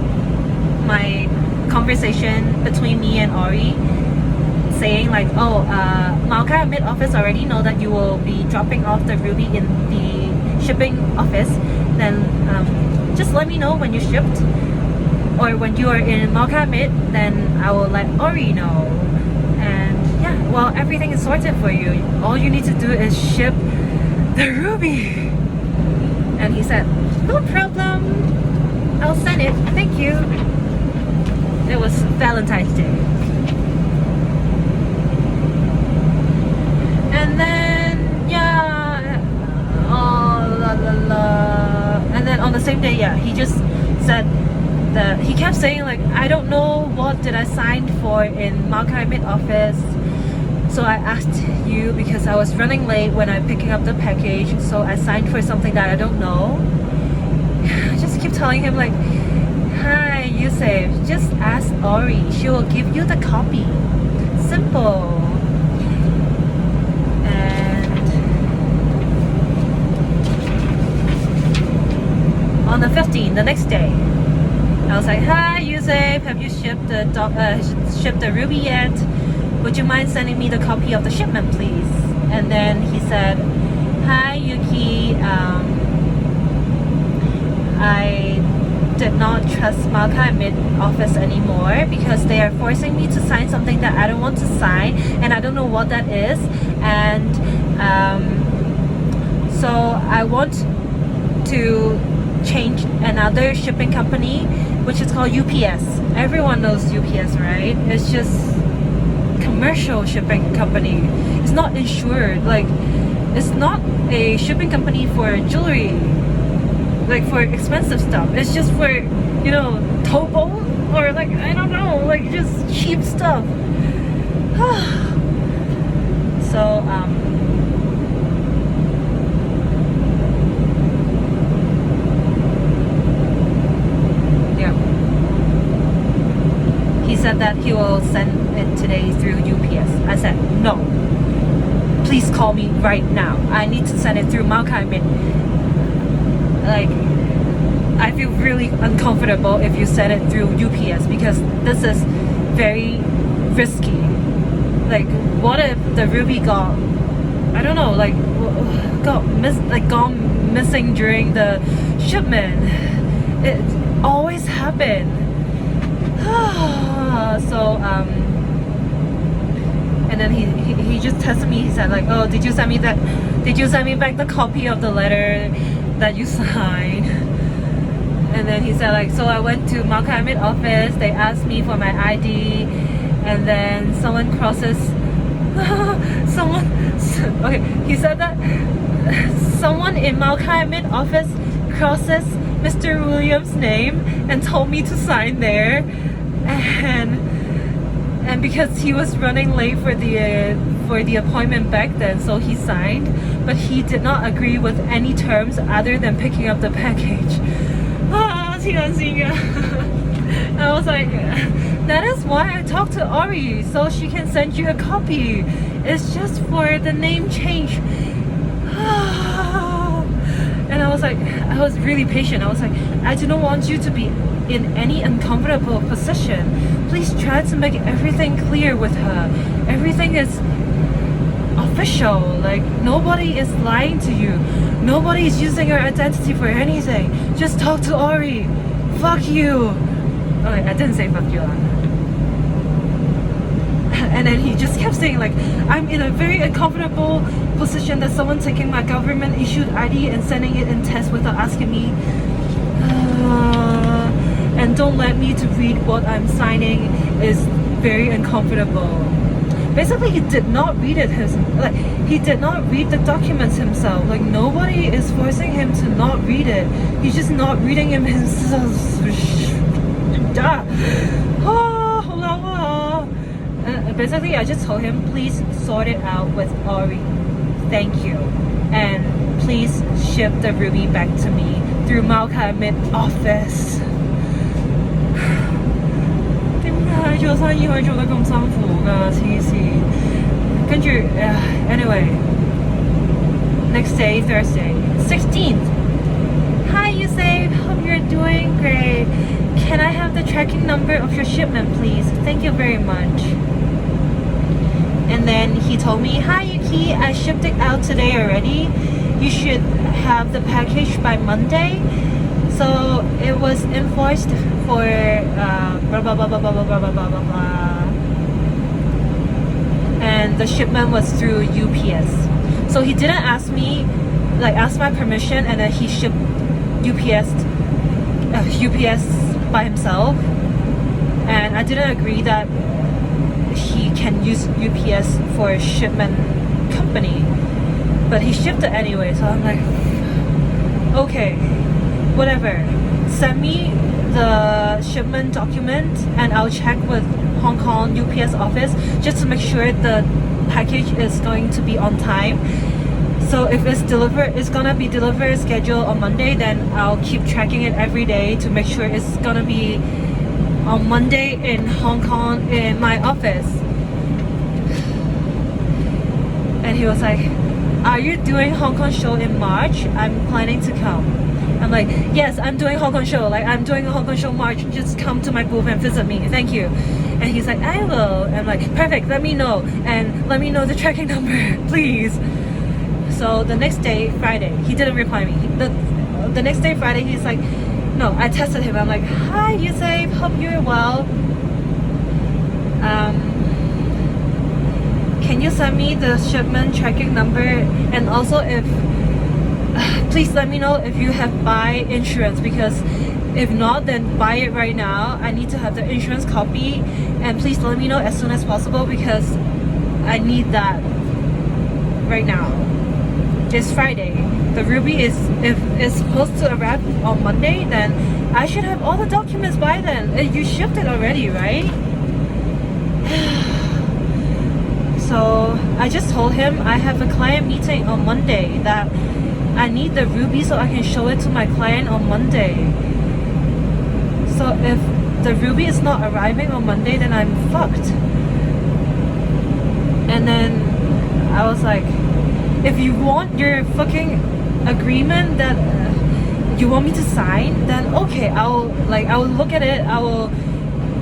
my conversation between me and Ori, saying like, "Oh, Malca Amit office already know that you will be dropping off the ruby in the shipping office. Then just let me know when you shipped, or when you are in Malca Amit, then I will let Ori know. And yeah, well, everything is sorted for you. All you need to do is ship the ruby." And he said, "No problem, I'll send it, thank you." It was Valentine's Day. And then yeah, and then on the same day, yeah, he just said that he kept saying like, "I don't know what did I sign for in Malca Amit office. So I asked you because I was running late when I'm picking up the package, so I signed for something that I don't know." I just keep telling him like, "Hi Yousaf, just ask Ori, she will give you the copy. Simple." On the 15th, the next day, I was like, "Hi Yousaf, have you shipped the ruby yet? Would you mind sending me the copy of the shipment, please?" And then he said, "Hi Yuki, I did not trust Malca Amit office anymore because they are forcing me to sign something that I don't want to sign, and I don't know what that is. And so I want to change another shipping company, which is called UPS. Everyone knows UPS, right? It's just commercial shipping company. It's not insured. Like, it's not a shipping company for jewelry, like for expensive stuff. It's just for, you know, topo, or like, I don't know, like just cheap stuff. So yeah, he said that he will send it today through UPS. I said no, please call me right now. I need to send it through Malca Amit. Like, I feel really uncomfortable if you send it through UPS because this is very risky. Like, what if the ruby got, I don't know, like gone missing during the shipment? It always happens. So and then he just texted me. He said like, oh, did you send me back the copy of the letter that you signed? And then he said like, so I went to Malca Amit office, they asked me for my ID, and then someone crosses okay, he said that someone in Malca Amit office crosses Mr. Williams' name and told me to sign there, and because he was running late for the appointment back then, so he signed, but he did not agree with any terms other than picking up the package. I was like, that is why I talked to Ori, so she can send you a copy. It's just for the name change. And I was like, I was really patient. I was like, I do not want you to be in any uncomfortable position. Please try to make everything clear with her. Everything is official. Like, nobody is lying to you. Nobody is using your identity for anything. Just talk to Ori. Fuck you. Okay, I didn't say fuck you. And then he just kept saying like, I'm in a very uncomfortable position that someone taking my government issued ID and sending it in test without asking me, and don't let me to read what I'm signing is very uncomfortable. Basically, he did not read it he did not read the documents himself. Like, nobody is forcing him to not read it. He's just not reading him himself. Basically, I just told him, please sort it out with Ori. Thank you. And please ship the ruby back to me through Malca Amit office. 點解做生意可以做得咁辛苦㗎？黐線。跟住anyway, next day, Thursday, 16th. Hi, Yousaf. Hope you're doing great. Can I have the tracking number of your shipment, please? Thank you very much. And then he told me, hi Yuki, I shipped it out today already. You should have the package by Monday. So it was invoiced for blah blah blah blah blah blah blah blah blah blah. And the shipment was through UPS. So he didn't ask me, like ask my permission, and then he shipped UPS by himself. And I didn't agree that he can use UPS for a shipment company, but he shipped it anyway. So I'm like, okay, whatever. Send me the shipment document and I'll check with Hong Kong UPS office just to make sure the package is going to be on time. So if it's gonna be delivered scheduled on Monday, then I'll keep tracking it every day to make sure it's gonna be on Monday in Hong Kong in my office. And he was like, are you doing Hong Kong show in March? I'm planning to come. I'm like, yes, I'm doing Hong Kong show. Like, I'm doing a Hong Kong show March. Just come to my booth and visit me. Thank you. And he's like, I will. And I'm like, perfect. Let me know. And let me know the tracking number, please. So the next day, Friday, he didn't reply me. The next day, Friday, he's like, No, I texted him. I'm like, hi, Yousaf, hope you're well. Can you send me the shipment tracking number? And also please let me know if you have buy insurance, because if not, then buy it right now. I need to have the insurance copy, and please let me know as soon as possible because I need that right now. It's Friday. The ruby is, if it's supposed to arrive on Monday, then I should have all the documents by then. You shipped it already, right? So I just told him I have a client meeting on Monday that I need the ruby so I can show it to my client on Monday. So if the ruby is not arriving on Monday, then I'm fucked. And then I was like, if you want your fucking agreement that you want me to sign, then okay, I'll look at it. I will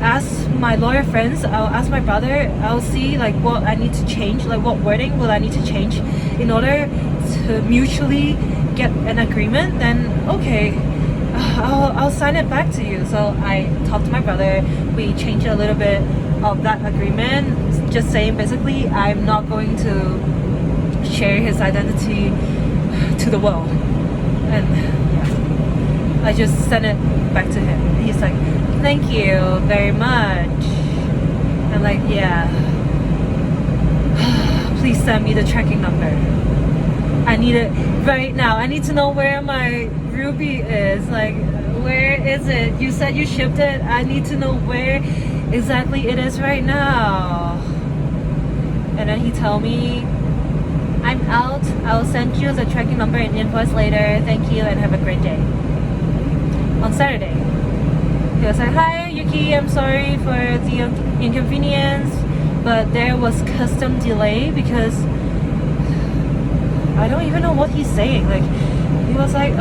ask my lawyer friends, I'll ask my brother, I'll see like what I need to change, like what wording will I need to change in order to mutually get an agreement. Then okay, I'll sign it back to you. So I talked to my brother, we changed a little bit of that agreement, just saying basically I'm not going to share his identity to the world. And yeah, I just sent it back to him. He's like, thank you very much. I'm like, yeah. Please send me the tracking number. I need it right now. I need to know where my ruby is. Like, where is it? You said you shipped it. I need to know where exactly it is right now. And then he told me, I'm out. I'll send you the tracking number and invoice later. Thank you and have a great day. On Saturday, he was like, hi Yuki, I'm sorry for the inconvenience, but there was custom delay because I don't even know what he's saying. Like, he was like,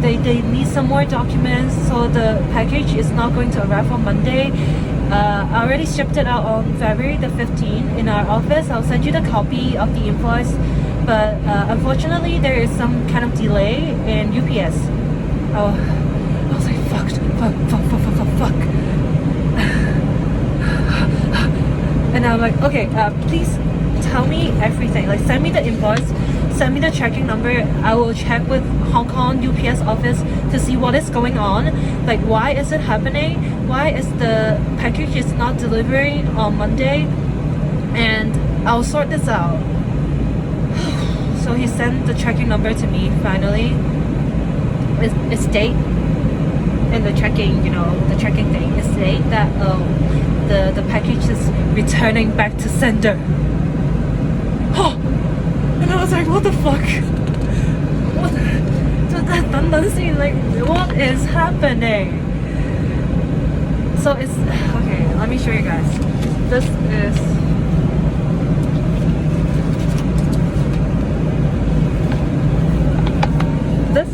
they need some more documents, so the package is not going to arrive on Monday. I already shipped it out on February the 15th in our office. I'll send you the copy of the invoice, but unfortunately there is some kind of delay in UPS. I was like, fuck. And I'm like, okay, please tell me everything. Like, send me the invoice, send me the tracking number. I will check with Hong Kong UPS office to see what is going on. Like, why is it happening? Why is the package is not delivering on Monday? And I'll sort this out. So he sent the tracking number to me finally. It's date in the tracking, the tracking thing. It's date that the package is returning back to sender. And I was like, what the fuck? Like, what is happening? So it's okay. Let me show you guys. This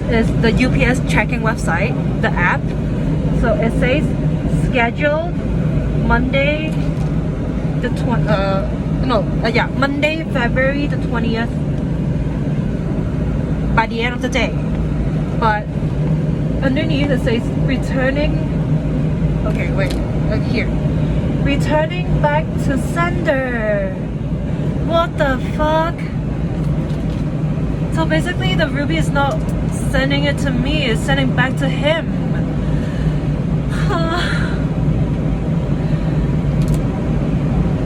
is the UPS tracking website, the app. So it says scheduled Monday the Monday February the 20th by the end of the day. But underneath it says returning. Okay, wait, here. Returning back to sender. What the fuck? So basically the ruby is not sending it to me, it's sending back to him.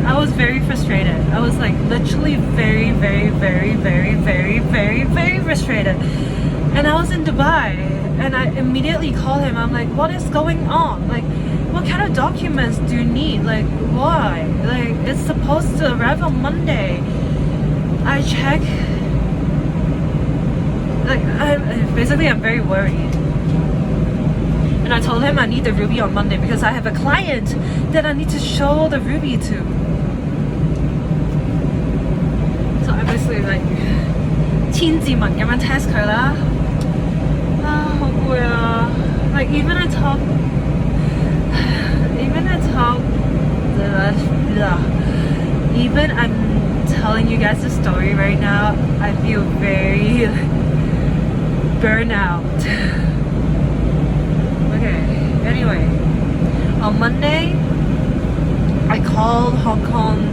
I was very frustrated. I was like literally very frustrated. And I was in Dubai and I immediately called him. I'm like, what is going on? Like, what kind of documents do you need? Like, why? Like, it's supposed to arrive on Monday. I check. Like, I'm very worried. And I told him I need the ruby on Monday because I have a client that I need to show the ruby to. So I'm basically like 千字文咁樣 test 佢啦。好攰啊。Like even I talk, even I'm telling you guys the story right now, I feel very burnout. Okay, anyway, on Monday, I called Hong Kong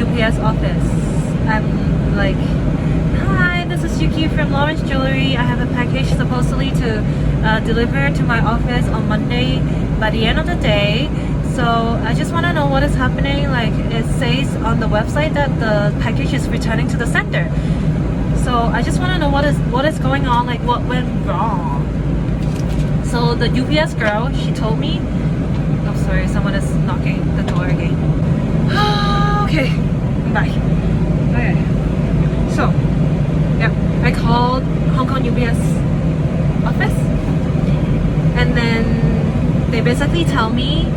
UPS office. I'm like, hi, this is Yuki from Lawrence Jewellery. I have a package supposedly to deliver to my office on Monday by the end of the day. So I just want to know what is happening. Like, it says on the website that the package is returning to the sender. So I just want to know what is going on, like what went wrong. So the UPS girl, she told me, oh sorry, someone is knocking the door again. Okay, I'm back. Okay, so yeah, I called Hong Kong UPS office, and then they basically tell me,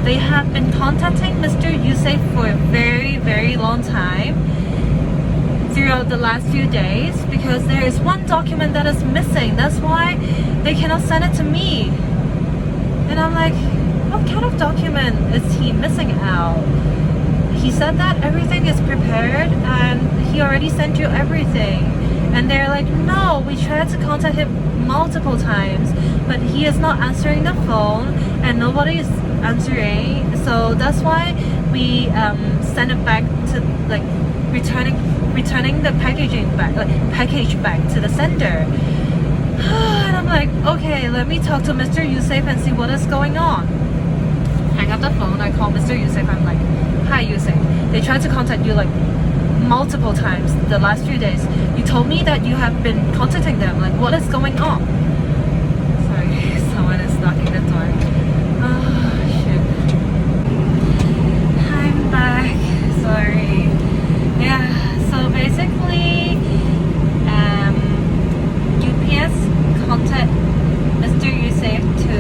they have been contacting Mr. Yousaf for a very, very long time throughout the last few days because there is one document that is missing. That's why they cannot send it to me. And I'm like, what kind of document is he missing out? He said that everything is prepared and he already sent you everything. And they're like, no, we tried to contact him multiple times, but he is not answering the phone and nobody is answering. So that's why we send it back to, like, returning the package back to the sender. And I'm like, okay, let me talk to Mr. Yousaf and see what is going on. Hang up the phone, I call Mr. Yousaf. I'm like, hi Yousaf, they tried to contact you like multiple times the last few days. You told me that you have been contacting them. Like, what is going on? Sorry, someone is knocking the door. Oh shit. I'm back. Sorry. Yeah, so basically UPS contact Mr. Yousaf to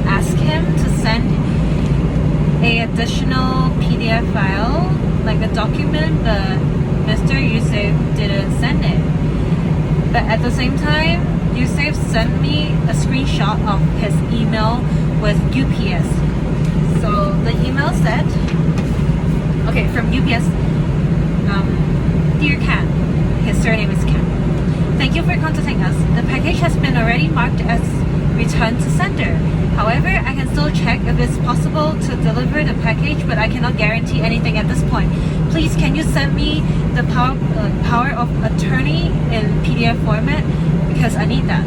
ask him to send a additional PDF file, like a document, but Mr. Yousaf didn't send it. But at the same time, Yousaf sent me a screenshot of his email with UPS. So the email said, okay, from UPS, Dear Khan, his surname is Khan. Thank you for contacting us. The package has been already marked as returned to sender. However, I can still check if it's possible to deliver the package, but I cannot guarantee anything at this point. Please, can you send me the power of attorney in PDF format? Because I need that.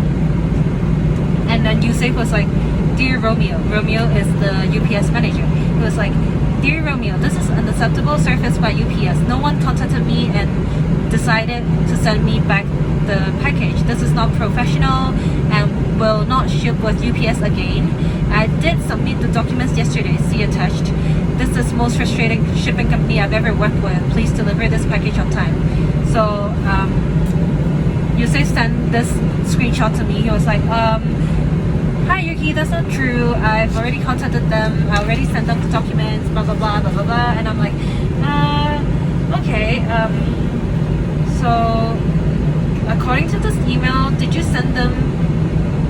And then Yousaf was like, Dear Romeo. Romeo is the UPS manager. He was like, Dear Romeo, this is unacceptable service by UPS. No one contacted me and decided to send me back the package. This is not professional and will not ship with UPS again. I did submit the documents yesterday. See attached. This is the most frustrating shipping company I've ever worked with. Please deliver this package on time. So Yousaf sent this screenshot to me. He was like, hi Yuki, that's not true. I've already contacted them. I already sent them the documents, blah blah blah blah blah blah. And I'm like, okay. So according to this email, did you send them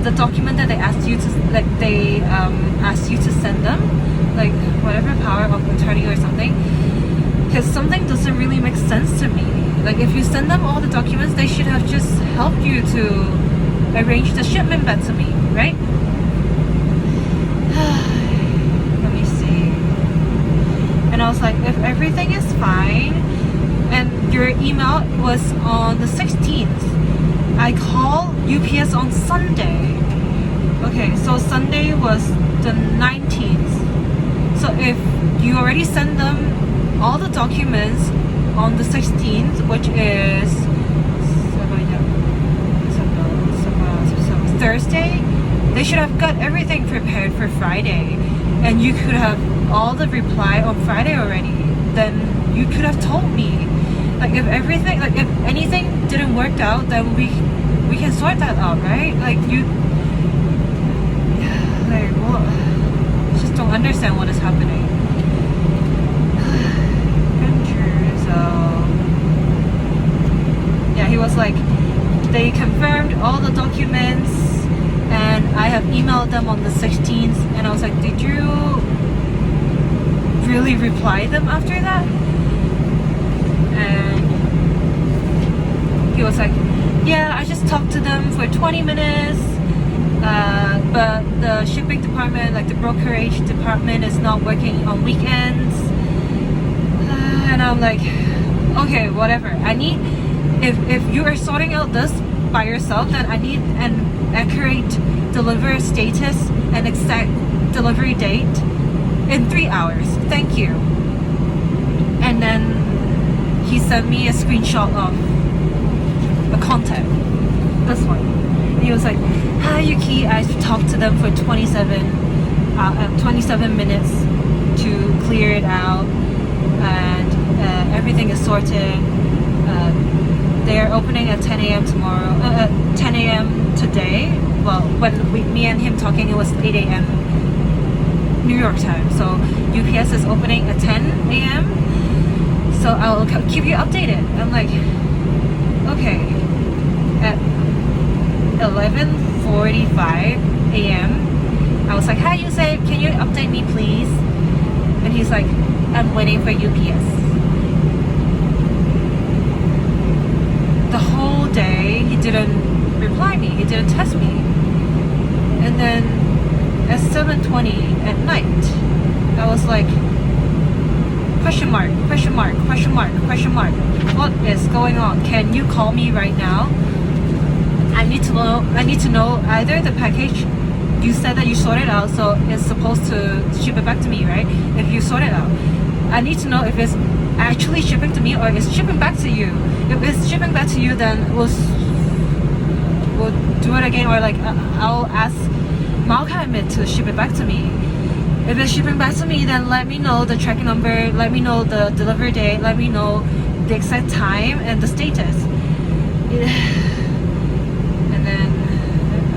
the document that they asked you to, like, they asked you to send them, like whatever power of attorney or something? Because something doesn't really make sense to me. Like, if you send them all the documents, they should have just helped you to arrange the shipment back to me, right? Let me see. And I was like, if everything is fine, and your email was on the 16th, I called UPS on Sunday. Okay, so Sunday was the 19th. So if you already sent them all the documents on the 16th, which is Thursday, they should have got everything prepared for Friday. And you could have all the reply on Friday already. Then you could have told me. Like, if everything, like, if anything didn't work out, then we can sort that out, right? Like, you, like, well, I just don't understand what is happening. So yeah, he was like, they confirmed all the documents and I have emailed them on the 16th. And I was like, did you really reply them after that? And he was like, yeah, I just talked to them for 20 minutes. But the shipping department, like the brokerage department, is not working on weekends. And I'm like, okay, whatever. I need, if you are sorting out this by yourself, then I need an accurate delivery status and exact delivery date in 3 hours. Thank you. And then he sent me a screenshot of a contact. This one. He was like, hi Yuki, I talked to them for 27 minutes to clear it out, and everything is sorted. They're opening at 10 a.m. tomorrow, 10 a.m. today. Well, when me and him talking, it was 8 a.m. New York time. So UPS is opening at 10 a.m. So I'll keep you updated. I'm like, okay. At 11:45 a.m. I was like, hi Yousaf, can you update me please? And he's like, I'm waiting for UPS. The whole day he didn't reply me, he didn't text me. And then at 7:20 at night, I was like, question mark, question mark, question mark, question mark. What is going on? Can you call me right now? I need to know either the package you said that you sorted out, so it's supposed to ship it back to me, right? If you sort it out, I need to know if it's actually shipping to me or it's shipping back to you. If it's shipping back to you, then we'll do it again, or like I'll ask Malca Amit to ship it back to me. If it's shipping back to me, then let me know the tracking number, let me know the delivery date, let me know the exact time and the status. And then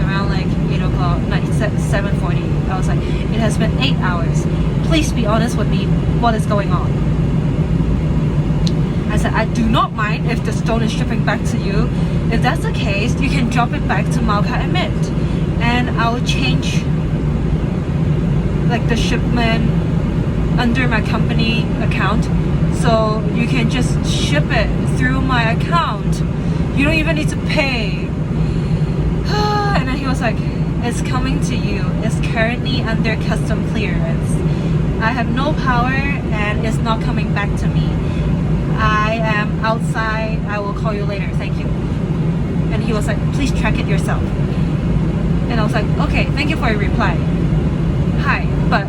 around like 8 o'clock, 7:40, I was like, it has been 8 hours. Please be honest with me. What is going on? I said, I do not mind if the stone is shipping back to you. If that's the case, you can drop it back to Malca Amit, and I'll change like the shipment under my company account, so you can just ship it through my account. You don't even need to pay. And then he was like, it's coming to you. It's currently under custom clearance. I have no power and it's not coming back to me. I am outside. I will call you later. Thank you. And he was like, please track it yourself. And I was like, okay, thank you for your reply. Hi, but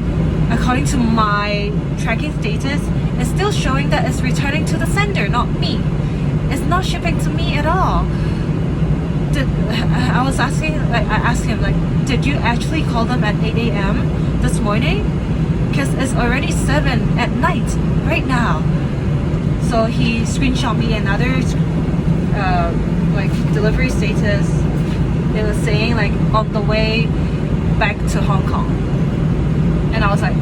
according to my tracking status, it's still showing that it's returning to the sender, not me. It's not shipping to me at all. I asked him, like, did you actually call them at 8 a.m. this morning? Because it's already 7 at night right now. So he screenshot me another like delivery status. It was saying like on the way back to Hong Kong. And I was like,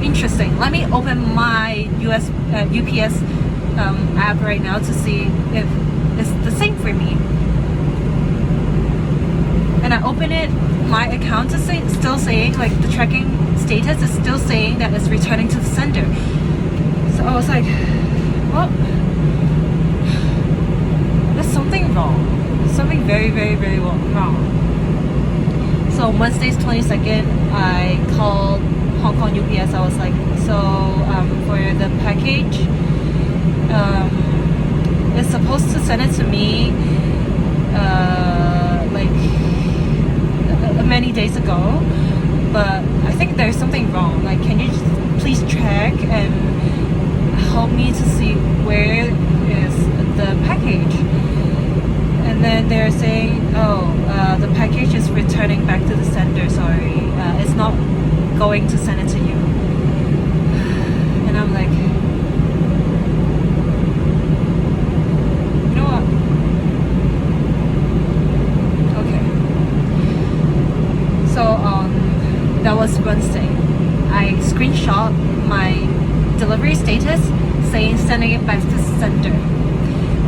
interesting. Let me open my UPS app right now to see if it's the same for me. And I open it, my account is still saying, like the tracking status is still saying that it's returning to the sender. So I was like, well, there's something wrong. Something very, very, very wrong. So Wednesday's 22nd, I called Hong Kong UPS. I was like, so for the package, it's supposed to send it to me like many days ago, but I think there's something wrong. Like, can you just please track and help me to see where is the package? And then they're saying, the package is returning back to the sender. Sorry, it's not going to send it to you. And I'm like, you know what? Okay. So that was Wednesday. I screenshot my delivery status saying sending it back to the sender.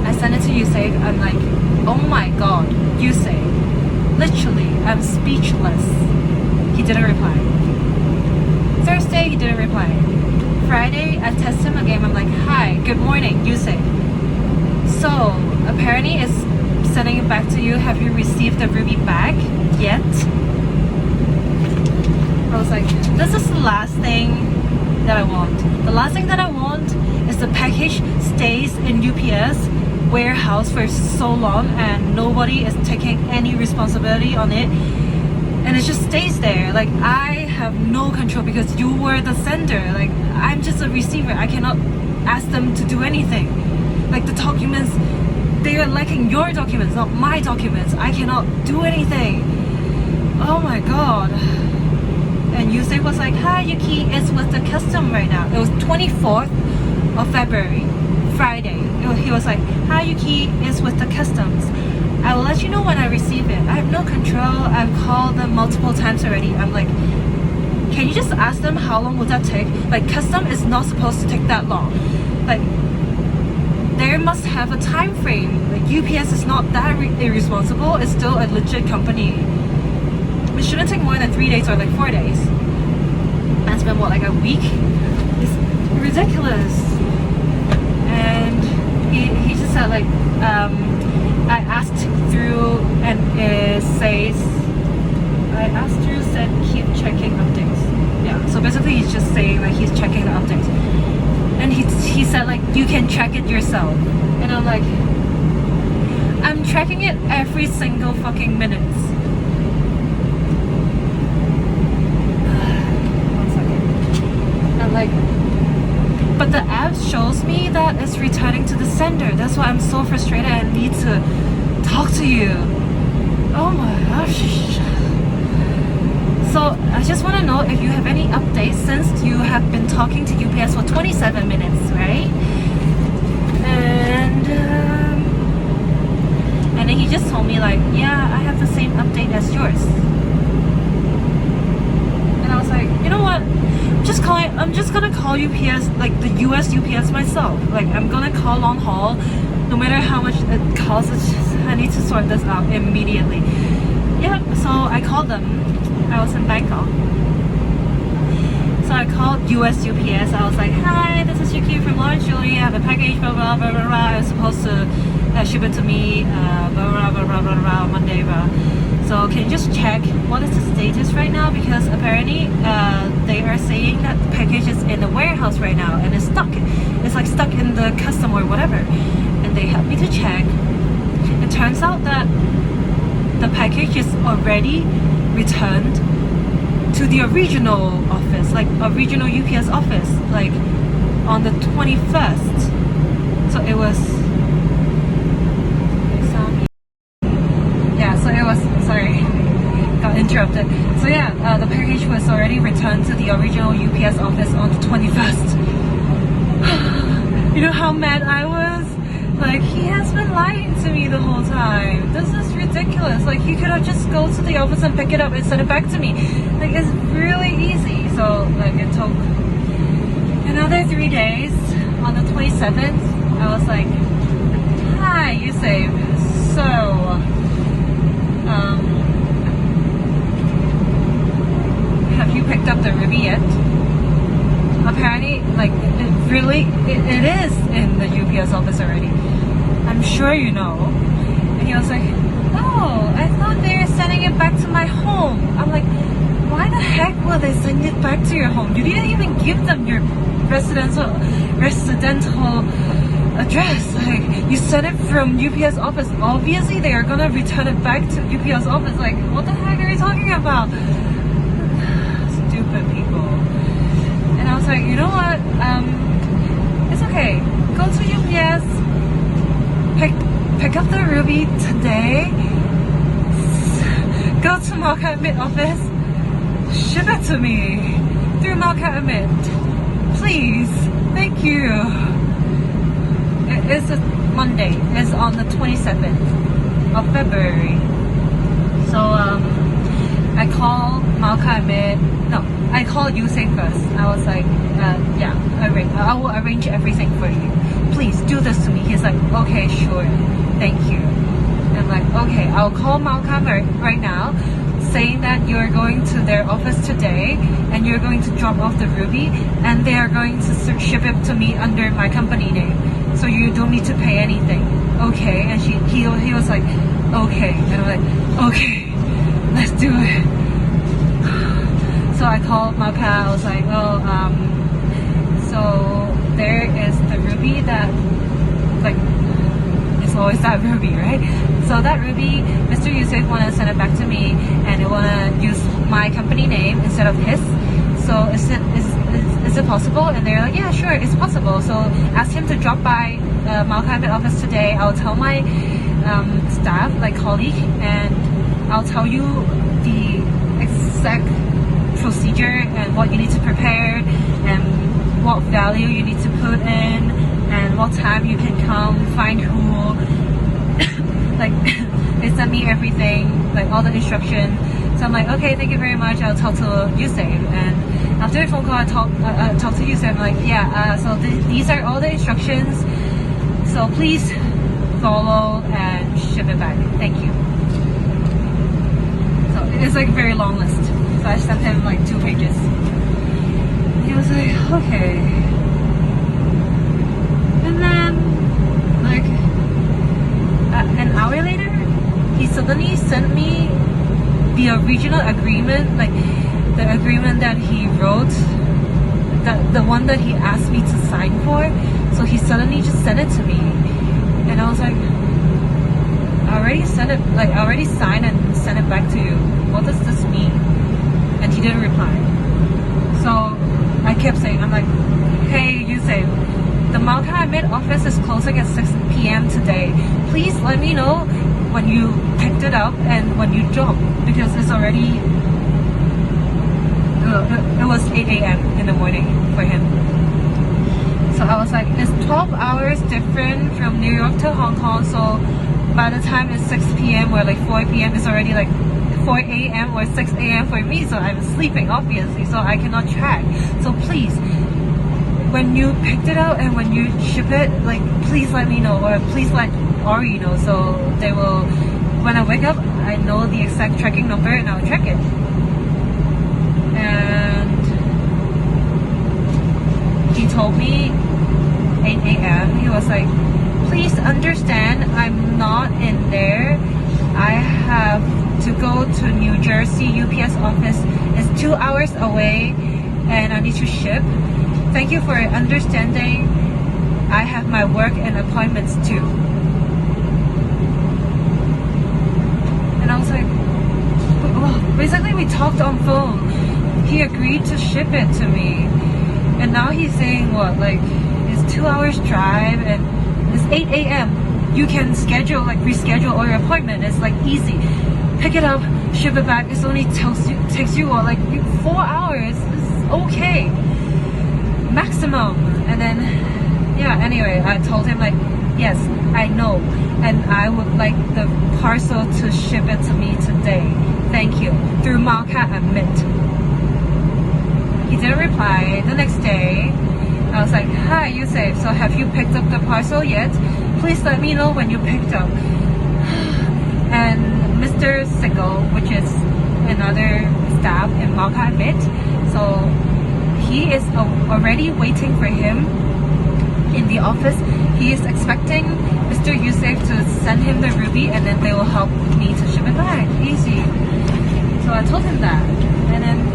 I sent it to Yousaf. I'm like, oh my god, Yousaf. Literally, I'm speechless. He didn't reply. Thursday, he didn't reply. Friday, I text him again. I'm like, hi, good morning, Yousaf. So, apparently it's sending it back to you. Have you received the ruby back yet? I was like, this is the last thing that I want. The last thing that I want is the package stays in UPS warehouse for so long and nobody is taking any responsibility on it, and it just stays there. Like, I have no control because you were the sender. Like, I'm just a receiver. I cannot ask them to do anything. Like, the documents, they are lacking your documents, not my documents. I cannot do anything. Oh my god. And Yousaf was like, hi Yuki, it's with the custom right now. It was 24th of February, Friday. He was like, hi Yuki, it's with the customs. I will let you know when I receive it. I have no control. I've called them multiple times already. I'm like, can you just ask them how long would that take? Like, custom is not supposed to take that long. Like, they must have a time frame. Like, UPS is not that irresponsible. It's still a legit company. It shouldn't take more than 3 days or like 4 days. And it's been what, like a week? It's ridiculous. And he just said like, I asked through and it says, I asked through said keep checking updates. Yeah, so basically he's just saying like he's checking the updates. And he said like, you can check it yourself. And I'm like, I'm tracking it every single fucking minute. Like, but the app shows me that it's returning to the sender. That's why I'm so frustrated and need to talk to you. Oh my gosh. So I just want to know if you have any updates since you have been talking to UPS for 27 minutes, right? And then he just told me like, yeah, I have the same update as yours. And I was like, you know what? I'm just gonna call UPS, like the US UPS myself. Like, I'm gonna call long haul, no matter how much it costs. I need to sort this out immediately. Yeah, so I called them. I was in Bangkok. So I called US UPS. I was like, hi, this is Yuki from Lawrence Jewellery. I have a package, blah, blah, blah, blah, blah. I was supposed to ship it to me, blah, blah, blah, blah, blah, blah, Monday, blah. So can you just check what is the status right now? Because apparently they are saying that the package is in the warehouse right now and it's stuck. It's like stuck in the custom or whatever. And they helped me to check. It turns out that the package is already returned to the original office, like a regional UPS office, like on the 21st. So it was... sorry, got interrupted. So yeah, the package was already returned to the original UPS office on the 21st. You know how mad I was? Like, he has been lying to me the whole time. This is ridiculous. Like, he could have just go to the office and pick it up and send it back to me. Like, it's really easy. So like, it took another 3 days. On the 27th, I was like, hi Yousaf, so have you picked up the ruby yet? Apparently, like, it is in the UPS office already. I'm sure you know. And he was like, oh, I thought they were sending it back to my home. I'm like, why the heck will they send it back to your home? You didn't even give them your residential address. Like, you sent it from UPS office. Obviously they are gonna return it back to UPS office. Like, what the heck are you talking about? Stupid people. And I was like, you know what, it's okay, go to UPS, pick up the ruby today, go to Malca Amit office, ship it to me through Malca Amit, please, thank you. It's a Monday. It's on the 27th of February. So I called Malca Amit. No, I called Yousaf first. I was like, yeah, I will arrange everything for you. Please do this to me. He's like, okay, sure, thank you. I'm like, okay, I'll call Malca right now, saying that you're going to their office today and you're going to drop off the ruby and they are going to ship it to me under my company name. So you don't need to pay anything. okay, and he was like, okay, and I'm like, okay, let's do it. So I called Malca. I was like, oh, so there is the ruby that, like, it's always that ruby, right? So that ruby, Mr. Yousaf wanna send it back to me, and they wanna use my company name instead of his. So is it possible? And they're like, yeah, sure, it's possible. So ask him to drop by Malca Amit office today. I'll tell my staff, like colleague, and I'll tell you the exact procedure and what you need to prepare and what value you need to put in and what time you can come, find who. Like, they sent me everything, like all the instructions. So I'm like, okay, thank you very much. I'll talk to Yousaf. And after the phone call, I talked to Yousaf. I'm like, yeah, so these are all the instructions. So please follow and ship it back. Thank you. So it's like a very long list. So I sent him like 2 pages. He was like, okay. And then, like, an hour later, he suddenly sent me the original agreement, like the agreement that he wrote, the one that he asked me to sign for. So he suddenly just sent it to me, and I was like, I already sent it, like I already signed and sent it back to you. What does this mean? And he didn't reply. So I kept saying, I'm like, hey Yousaf, the Malca Amit office is closing at 6 p.m. today. Please let me know when you picked it up and when you dropped, because it's already it was 8 a.m. in the morning for him. So I was like, it's 12 hours different from New York to Hong Kong, so by the time it's 6 p.m. or like 4 p.m. it's already like 4 a.m. or 6 a.m. for me, so I'm sleeping obviously, so I cannot track. So please, when you picked it up and when you ship it, like please let me know, or please let Ori know, so they will, when I wake up, I know the exact tracking number and I'll track it. And he told me 8 a.m. He was like, please understand, I'm not in there. I have to go to New Jersey UPS office. It's 2 hours away and I need to ship. Thank you for understanding. I have my work and appointments too. And I was like, oh, basically we talked on phone. He agreed to ship it to me. And now he's saying what, like, it's 2 hours drive and it's 8 a.m. You can schedule, like reschedule all your appointment. It's like easy. Pick it up, ship it back. It's only takes you what, like 4 hours. It's okay. Maximum. And then, yeah, anyway, I told him like, yes, I know. And I would like the parcel to ship it to me today. Thank you. Through Malca Amit. He didn't reply. The next day, I was like, hi Yousaf, so have you picked up the parcel yet? Please let me know when you picked up. And Mr. Sigel, which is another staff in Malca Amit, so he is already waiting for him in the office. He is expecting Mr. Yousaf to send him the ruby and then they will help me to ship it back. Easy. So I told him that. And then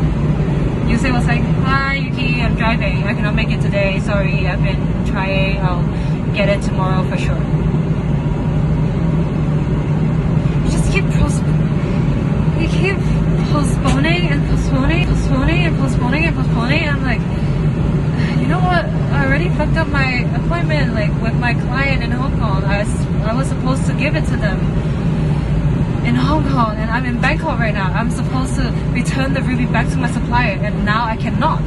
Yousaf was like, hi Yuki, I'm driving. I cannot make it today. Sorry, I've been trying. I'll get it tomorrow for sure. You just keep postponing and postponing and postponing and postponing. I'm like, you know what? I already fucked up my appointment, like with my client in Hong Kong. I was supposed to give it to them in Hong Kong, and I'm in Bangkok right now. I'm supposed to return the ruby back to my supplier, and now I cannot.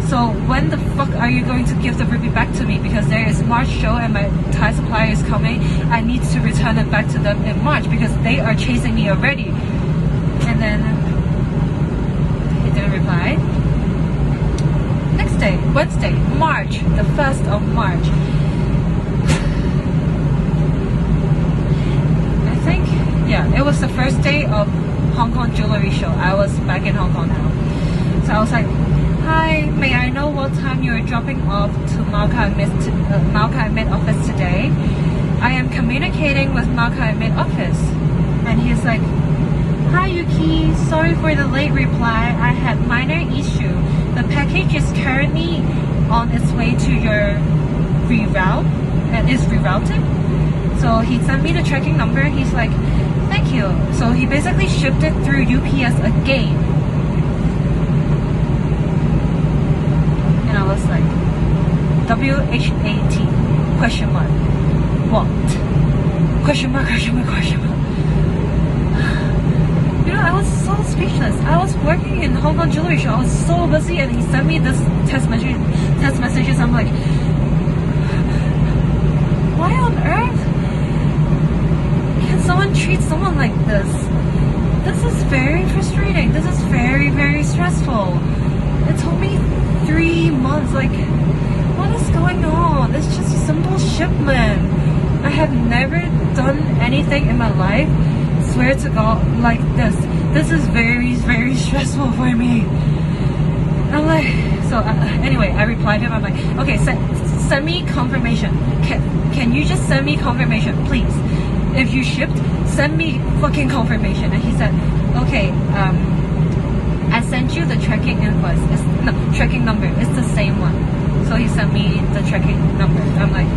So when the fuck are you going to give the ruby back to me? Because there is March show and my Thai supplier is coming. I need to return it back to them in March because they are chasing me already. And then he didn't reply. Next day, Wednesday, March, the 1st of March. I think, yeah, it was the first day of Hong Kong jewelry show. I was back in Hong Kong now. So I was like, hi, may I know what time you're dropping off to Malca Amit office today? I am communicating with Malca Amit office, and he's like, "Hi Yuki, sorry for the late reply. I had minor issue. The package is currently on its way to your reroute and is rerouted." So he sent me the tracking number. He's like, "Thank you." So he basically shipped it through UPS again. And I was like, WHAT question mark. What? Question mark, question mark, question mark. You know, I was so speechless. I was working in Hong Kong jewelry show. I was so busy, and he sent me this text messages. I'm like, why on earth can someone treat someone like this? This is very frustrating. This is very, very stressful. It took me 3 months. Like, what is going on? It's just a simple shipment. I have never done anything in my life, swear to God, like this. This is very, very stressful for me. I'm like, so anyway, I replied him. I'm like, okay, send me confirmation. Can you just send me confirmation, please? If you shipped, send me fucking confirmation. And he said, okay, I sent you the tracking invoice. Tracking number. It's the same one. So he sent me the tracking number. I'm like,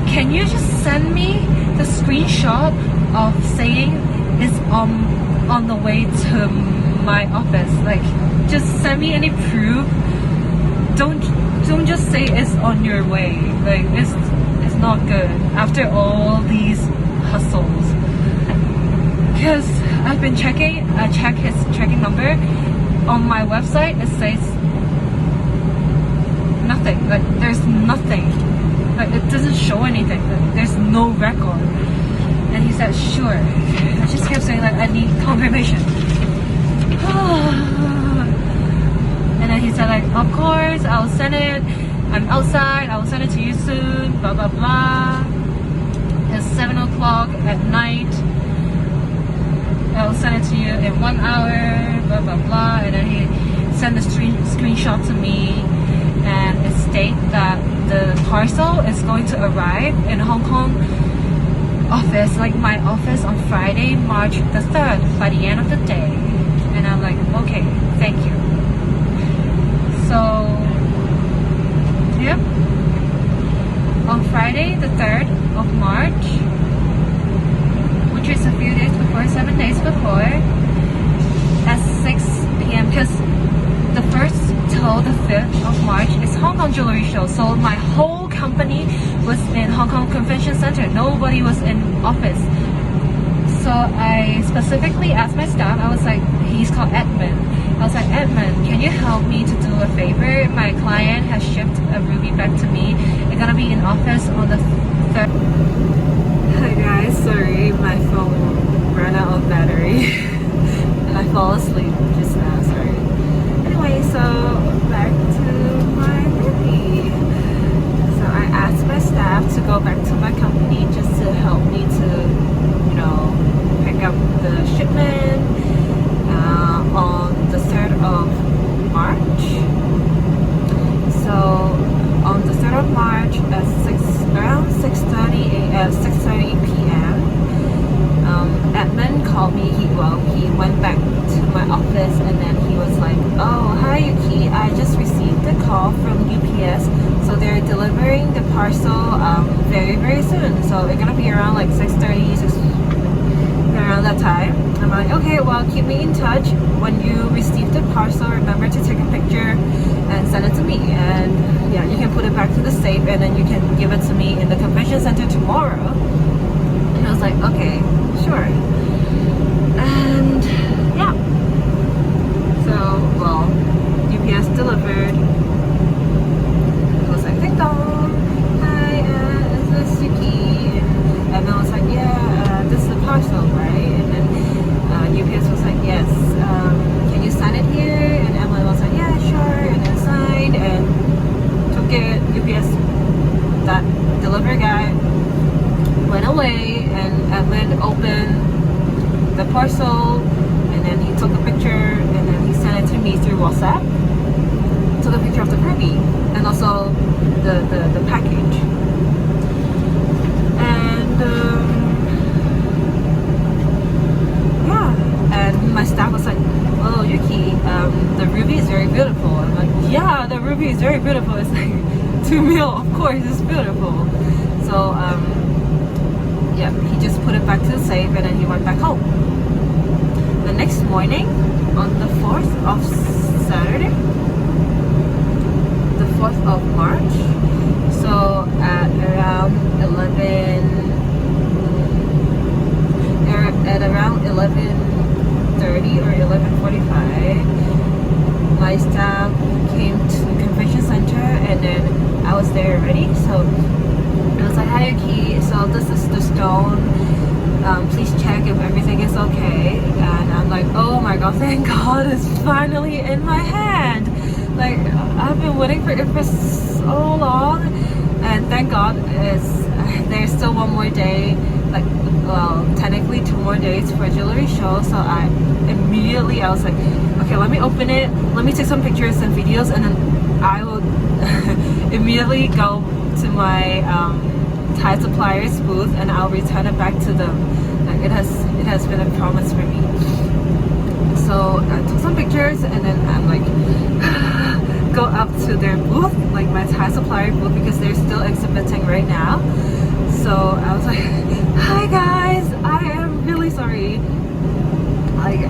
can you just send me the screenshot of saying it's on the way to my office? Like, just send me any proof. Don't just say it's on your way. Like, it's not good after all these hustles. Because I've been checking. I check his tracking number on my website. It says nothing. Like, there's nothing. Like, it doesn't show anything. Like, there's no record. And he said, sure. I just kept saying that I need confirmation. And then he said, like, of course, I'll send it. I'm outside. I will send it to you soon. Blah, blah, blah. It's 7 o'clock at night. I'll send it to you in 1 hour. Blah, blah, blah. And then he sent the screenshot to me. And it states that the parcel is going to arrive in Hong Kong office, like my office, on Friday, March the 3rd, by the end of the day. And I'm like, okay, thank you. So, yeah. On Friday the 3rd of March, which is a few days before, 7 days before, at 6 p.m. because the 1st till the 5th of March is Hong Kong Jewelry Show. So my whole company was in Hong Kong Convention Center. Nobody was in office. So I specifically asked my staff. I was like, he's called Edmund. I was like, Edmund, can you help me to do a favor? My client has shipped a ruby back to me. They're gonna be in office on the 3rd. Hi guys, sorry, my phone ran out of battery and I fell asleep just now, sorry. Anyway, so back to my ruby. So I asked my staff to go back to my company just to help me to, you know, pick up the shipment on the 3rd of March. So on the 3rd of March at around 6:30 p.m. Edmund called me. He went back to my office and then he was like, oh, hi Yuki, I just received a call from UPS. So they're delivering the parcel very, very soon. So it's gonna be around like 6:30, around that time. I'm like, okay, well, keep me in touch. When you receive the parcel, remember to take a picture and send it to me. And yeah, you can put it back to the safe and then you can give it to me in the convention center tomorrow. And I was like, okay, sure. And yeah. So, well, UPS delivered. It was like, ding dong. Hi, is this Yuki? And I was like, yeah, this is the parcel, right? And then UPS was like, yes. Can you sign it here? And Emily was like, yeah, sure. And then signed and took it. UPS, that delivery guy went away, and Edmund opened the parcel, and then he took a picture, and then he sent it to me through WhatsApp. Took a picture of the ruby and also the package. And my staff was like, "Oh, Yuki, the ruby is very beautiful." I'm like, "Yeah, the ruby is very beautiful." It's like 2 mil, of course, it's beautiful. So yeah, he just put it back to the safe and then he went back home. The next morning, on the 4th of Saturday, the 4th of March, so at around 11:30 or 11:45, my staff came to the convention center and then I was there already. So I was like, "Hi Yuki, so this is the stone. Please check if everything is okay." And I'm like, "Oh my god, thank God it's finally in my hand. Like, I've been waiting for it for so long." And thank God there's still one more day, like, well, technically 2 more days for a jewelry show. So I was like, okay, let me open it, let me take some pictures and videos, and then I will immediately go to my Thai supplier's booth and I'll return it back to them. Like, it has been a promise for me. So I took some pictures and then I'm like go up to their booth, like my Thai supplier booth, because they're still exhibiting right now. So I was like, "Hi guys, I am really sorry. Like,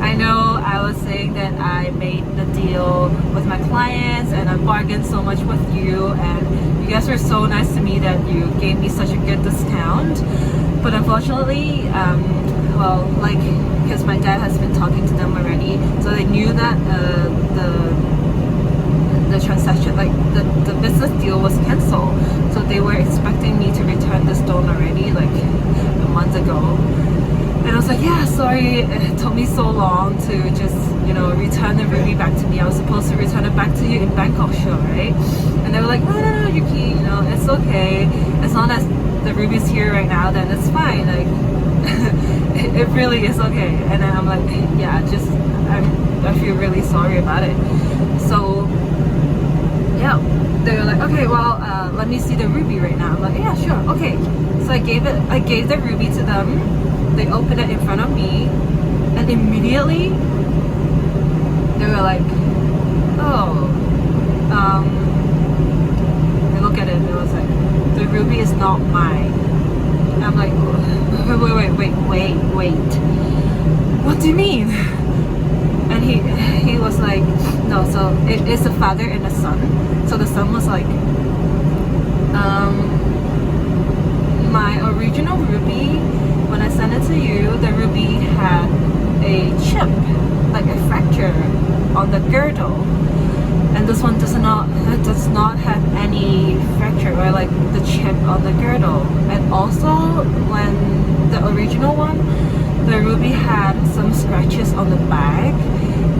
I know I was saying that I made the deal with my clients and I bargained so much with you, and you guys were so nice to me that you gave me such a good discount. But unfortunately, well, like, because my dad has been talking to them already, so they knew that the transaction, like the business deal was cancelled. So they were expecting me to return the stone already, like a month ago." And I was like, "Yeah, sorry, it took me so long to just, return the ruby back to me. I was supposed to return it back to you in Bangkok, sure, right?" And they were like, No, Yuki, it's okay. As long as the ruby's here right now, then it's fine. Like, it really is okay. And then I'm like, yeah, I feel really sorry about it. So yeah, they were like, "Okay, well, let me see the ruby right now." I'm like, "Yeah, sure, okay." So I gave the ruby to them. They opened it in front of me, and immediately they were like, "Oh," they look at it and it was like, "The ruby is not mine." And I'm like, wait, what do you mean? And he was like, "No, so it is a father and a son." So the son was like, "My original ruby, when I sent it to you, the ruby had a chip, like a fracture on the girdle, and this one does not have any fracture or like the chip on the girdle. And also, when the original one, the ruby had some scratches on the bag,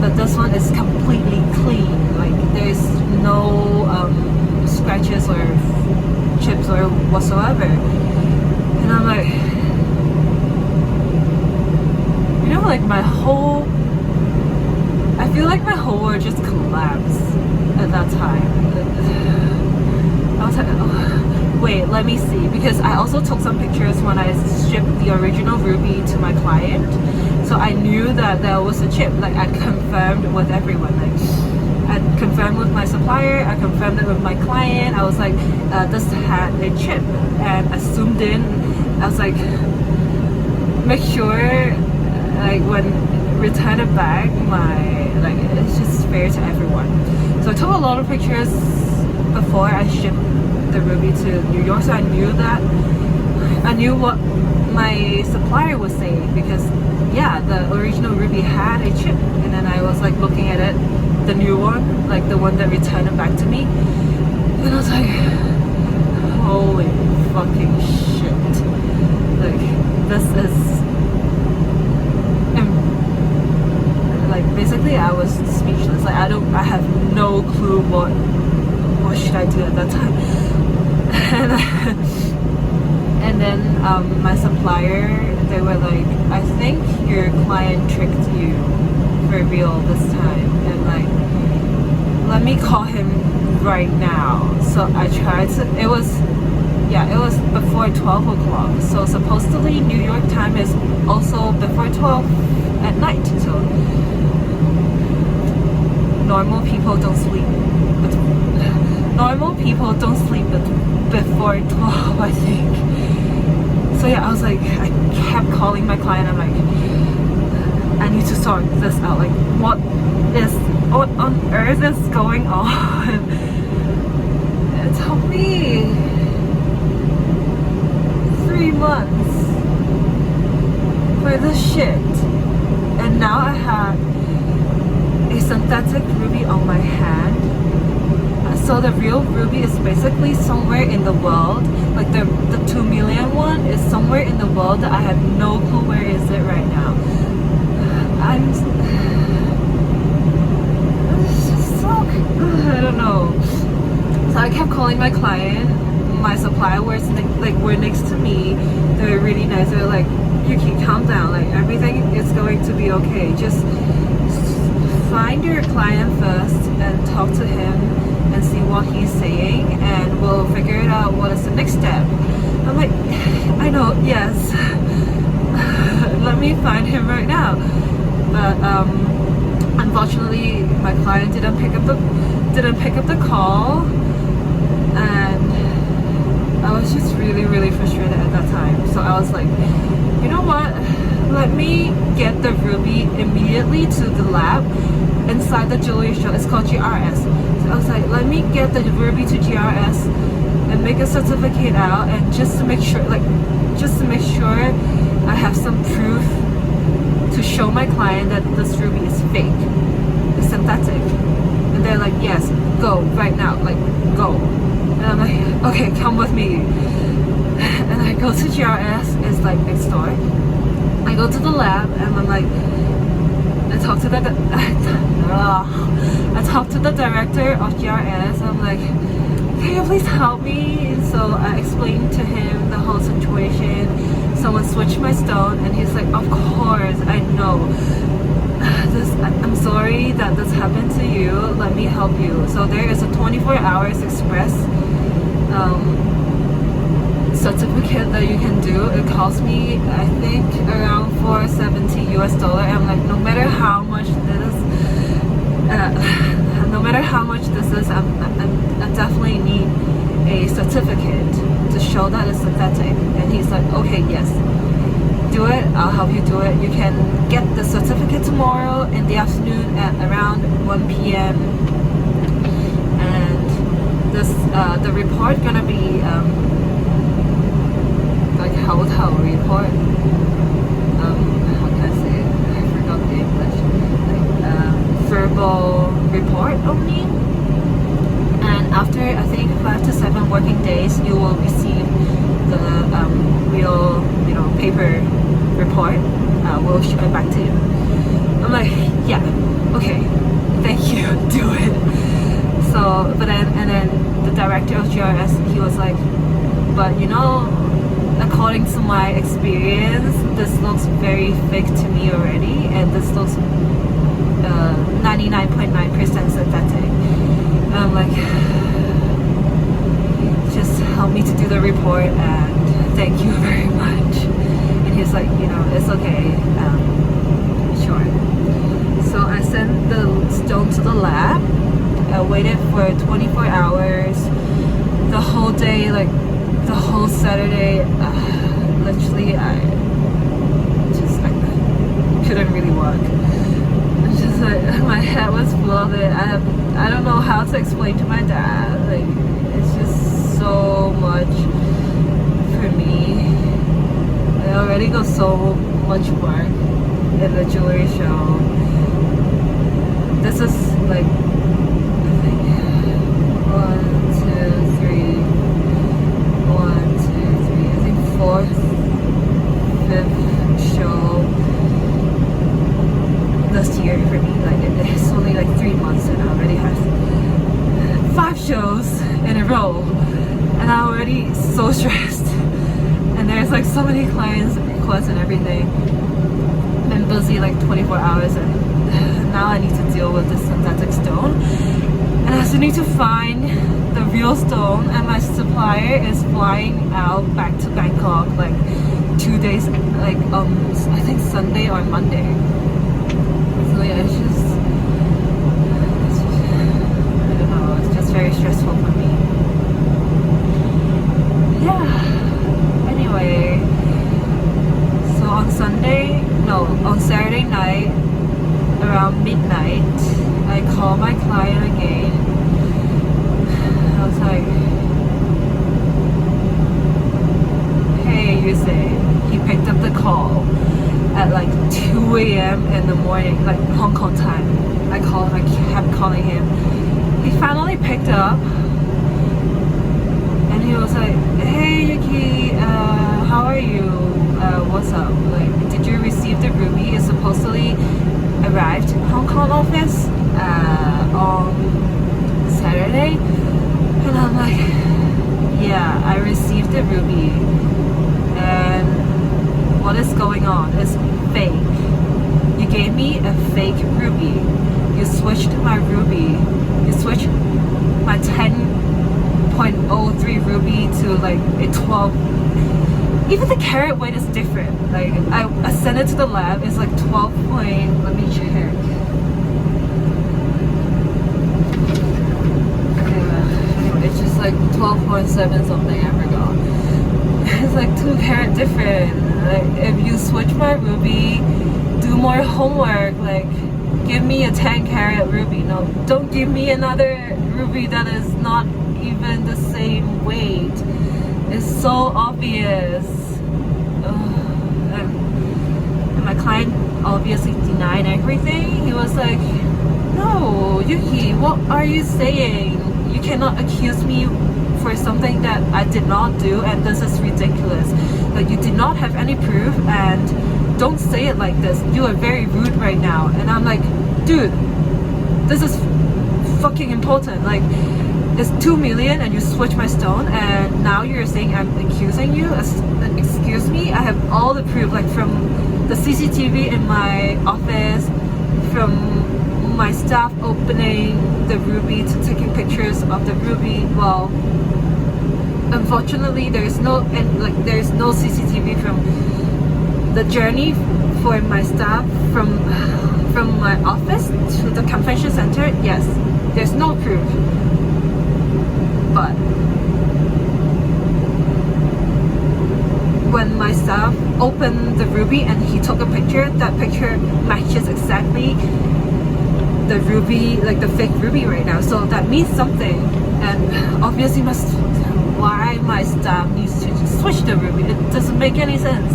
but this one is completely clean. Like, there's no scratches or chips or whatsoever." And I'm like, like I feel like my whole world just collapsed at that time. I was like, "Oh, wait, let me see," because I also took some pictures when I shipped the original ruby to my client. So I knew that there was a chip. Like, I confirmed with everyone. Like, I confirmed with my supplier, I confirmed it with my client. I was like, this had a chip, and I zoomed in. I was like, make sure, like, when return it back, it's just fair to everyone. So I took a lot of pictures before I shipped the ruby to New York, so I knew what my supplier was saying, because yeah, the original ruby had a chip. And then I was like looking at it, the new one, like the one that returned it back to me, and I was like, holy fucking shit, like, this is like, basically I was speechless. Like, I have no clue what should I do at that time. And then my supplier, they were like, "I think your client tricked you for real this time, and like, let me call him right now." So I tried to, it was before 12 o'clock. So supposedly New York time is also before 12 at night. So normal people don't sleep. Normal people don't sleep before 12, I think. So yeah, I was like, I kept calling my client. I'm like, I need to sort this out. Like, what on earth is going on? It took me 3 months for this shit, and now I have a synthetic ruby on my hand. So the real ruby is basically somewhere in the world. Like the 2 million one is somewhere in the world that I have no clue where is it right now. It's just so, I don't know. So I kept calling my client. My supplier were next to me. They were really nice. They were like, Yuki, calm down. Like, everything is going to be okay. Just find your client first and talk to him and see what he's saying, and we'll figure it out what is the next step. I'm like, I know, yes. Let me find him right now. But unfortunately, my client didn't pick up the call, and I was just really frustrated at that time. So I was like, you know what? Let me get the ruby immediately to the lab inside the jewelry show. It's called GRS. So I was like, let me get the ruby to GRS and make a certificate out, and just to make sure I have some proof to show my client that this ruby is fake, it's synthetic. And they're like, yes, go right now, like go. And I'm like, okay, come with me. And I go to GRS, it's like next door. I go to the lab and I'm like, I talk to the director of GRS. I'm like, can you please help me? So I explained to him the whole situation. Someone switched my stone, and he's like, of course, I know. I'm sorry that this happened to you. Let me help you. So there is a 24 hours express certificate that you can do. It cost me, I think, around $470 US. I'm like, no matter how much this is, I definitely need a certificate to show that it's synthetic. And he's like, okay, yes, do it. I'll help you do it. You can get the certificate tomorrow in the afternoon at around 1 p.m. And this the report gonna be like hotel report. How can I say it? I forgot the English. Like verbal report only. And after, I think, 5 to 7 working days, you will receive the real, paper report. We'll ship it back to you. I'm like, yeah, okay, thank you, do it. So, but then the director of GRS, he was like, but according to my experience, this looks very fake to me already, and this looks 99.9% synthetic. And I'm like, just help me to do the report, and thank you very much. And he's like, it's okay, sure. So I sent the stone to the lab. I waited for 24 hours, the whole day, like the whole Saturday. Literally, I couldn't really walk. Just like, my head was full of it. I don't know how to explain to my dad. Like, it's just so much for me. I already got so much work in the jewelry show. This is like, I think, 1, 2, 3. 1, 2, 3. I think 4th, 5th show this year for me. Like, it's only like 3 months, and I already have 5 shows in a row, and I'm already so stressed. And there's like so many clients requests and everything. I've been busy like 24 hours, and now I need to deal with this synthetic stone, and I still need to find the real stone. And my supplier is flying out back to Bangkok like 2 days, like I think Sunday or Monday. around midnight, I call my client again. I was like, hey, Yousaf. He picked up the call at like 2 a.m. in the morning, like Hong Kong time. I kept calling him. He finally picked up, and he was like, hey Yuki, how are you? What's up? Like, did you receive the ruby? It supposedly arrived in Hong Kong office on Saturday. And I'm like, yeah, I received the ruby. And what is going on? It's fake. You gave me a fake ruby. You switched my ruby. You switched my 10.03 ruby to like a 12. Even the carat weight is different. Like I sent it to the lab. It's like 12 point. Let me check. It's just like 12.7 something. I forgot. It's like 2 carat different. Like if you switch my ruby, do more homework. Like give me a 10 carat ruby. No, don't give me another ruby that is not even the same weight. It's so obvious. And my client obviously denied everything. He was like, no, Yuki, what are you saying? You cannot accuse me for something that I did not do, and this is ridiculous. Like, you did not have any proof, and don't say it like this. You are very rude right now. And I'm like, dude, this is fucking important. Like, it's 2 million and you switch my stone, and now you're saying I'm accusing you? Excuse me? I have all the proof, like from the CCTV in my office, from my staff opening the ruby to taking pictures of the ruby. Well, unfortunately there's no CCTV from the journey for my staff from my office to the convention center. Yes, there's no proof. But when my staff opened the ruby and he took a picture, that picture matches exactly the ruby, like the fake ruby right now. So that means something, and obviously why my staff needs to switch the ruby. It doesn't make any sense.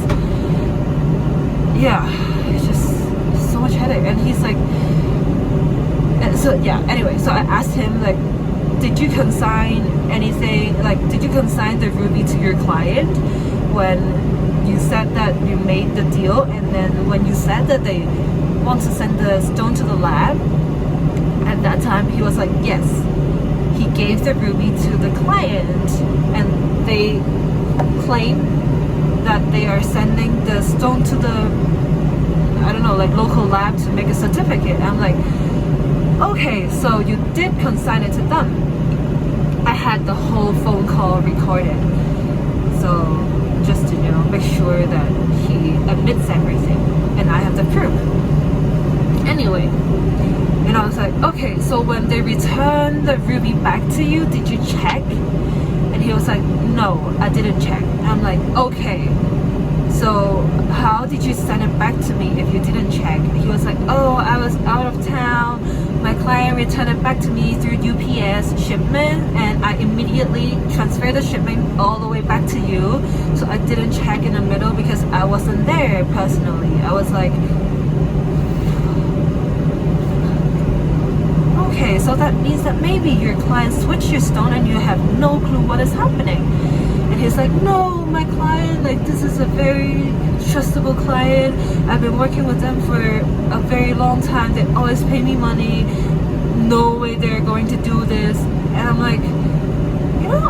Yeah, it's just so much headache. And he's like, and so yeah, anyway, so I asked him, like, did you consign anything, like did you consign the ruby to your client when you said that you made the deal, and then when you said that they want to send the stone to the lab? At that time he was like, yes, he gave the ruby to the client, and they claim that they are sending the stone to the, I don't know, like local lab to make a certificate. I'm like, okay, so you did consign it to them. I had the whole phone call recorded, so just to make sure that he admits everything, and I have the proof. Anyway, and I was like, okay, so when they returned the ruby back to you, did you check? And he was like, no, I didn't check. And I'm like, okay, so how did you send it back to me if you didn't check? He was like, oh, I was out of town. My client returned it back to me through UPS shipment, and I immediately transferred the shipment all the way back to you. So I didn't check in the middle because I wasn't there personally. I was like, okay, so that means that maybe your client switched your stone and you have no clue what is happening. And he's like, no, my client, like, this is a very trustable client. I've been working with them for a very long time. They always pay me money. No way they're going to do this. And I'm like,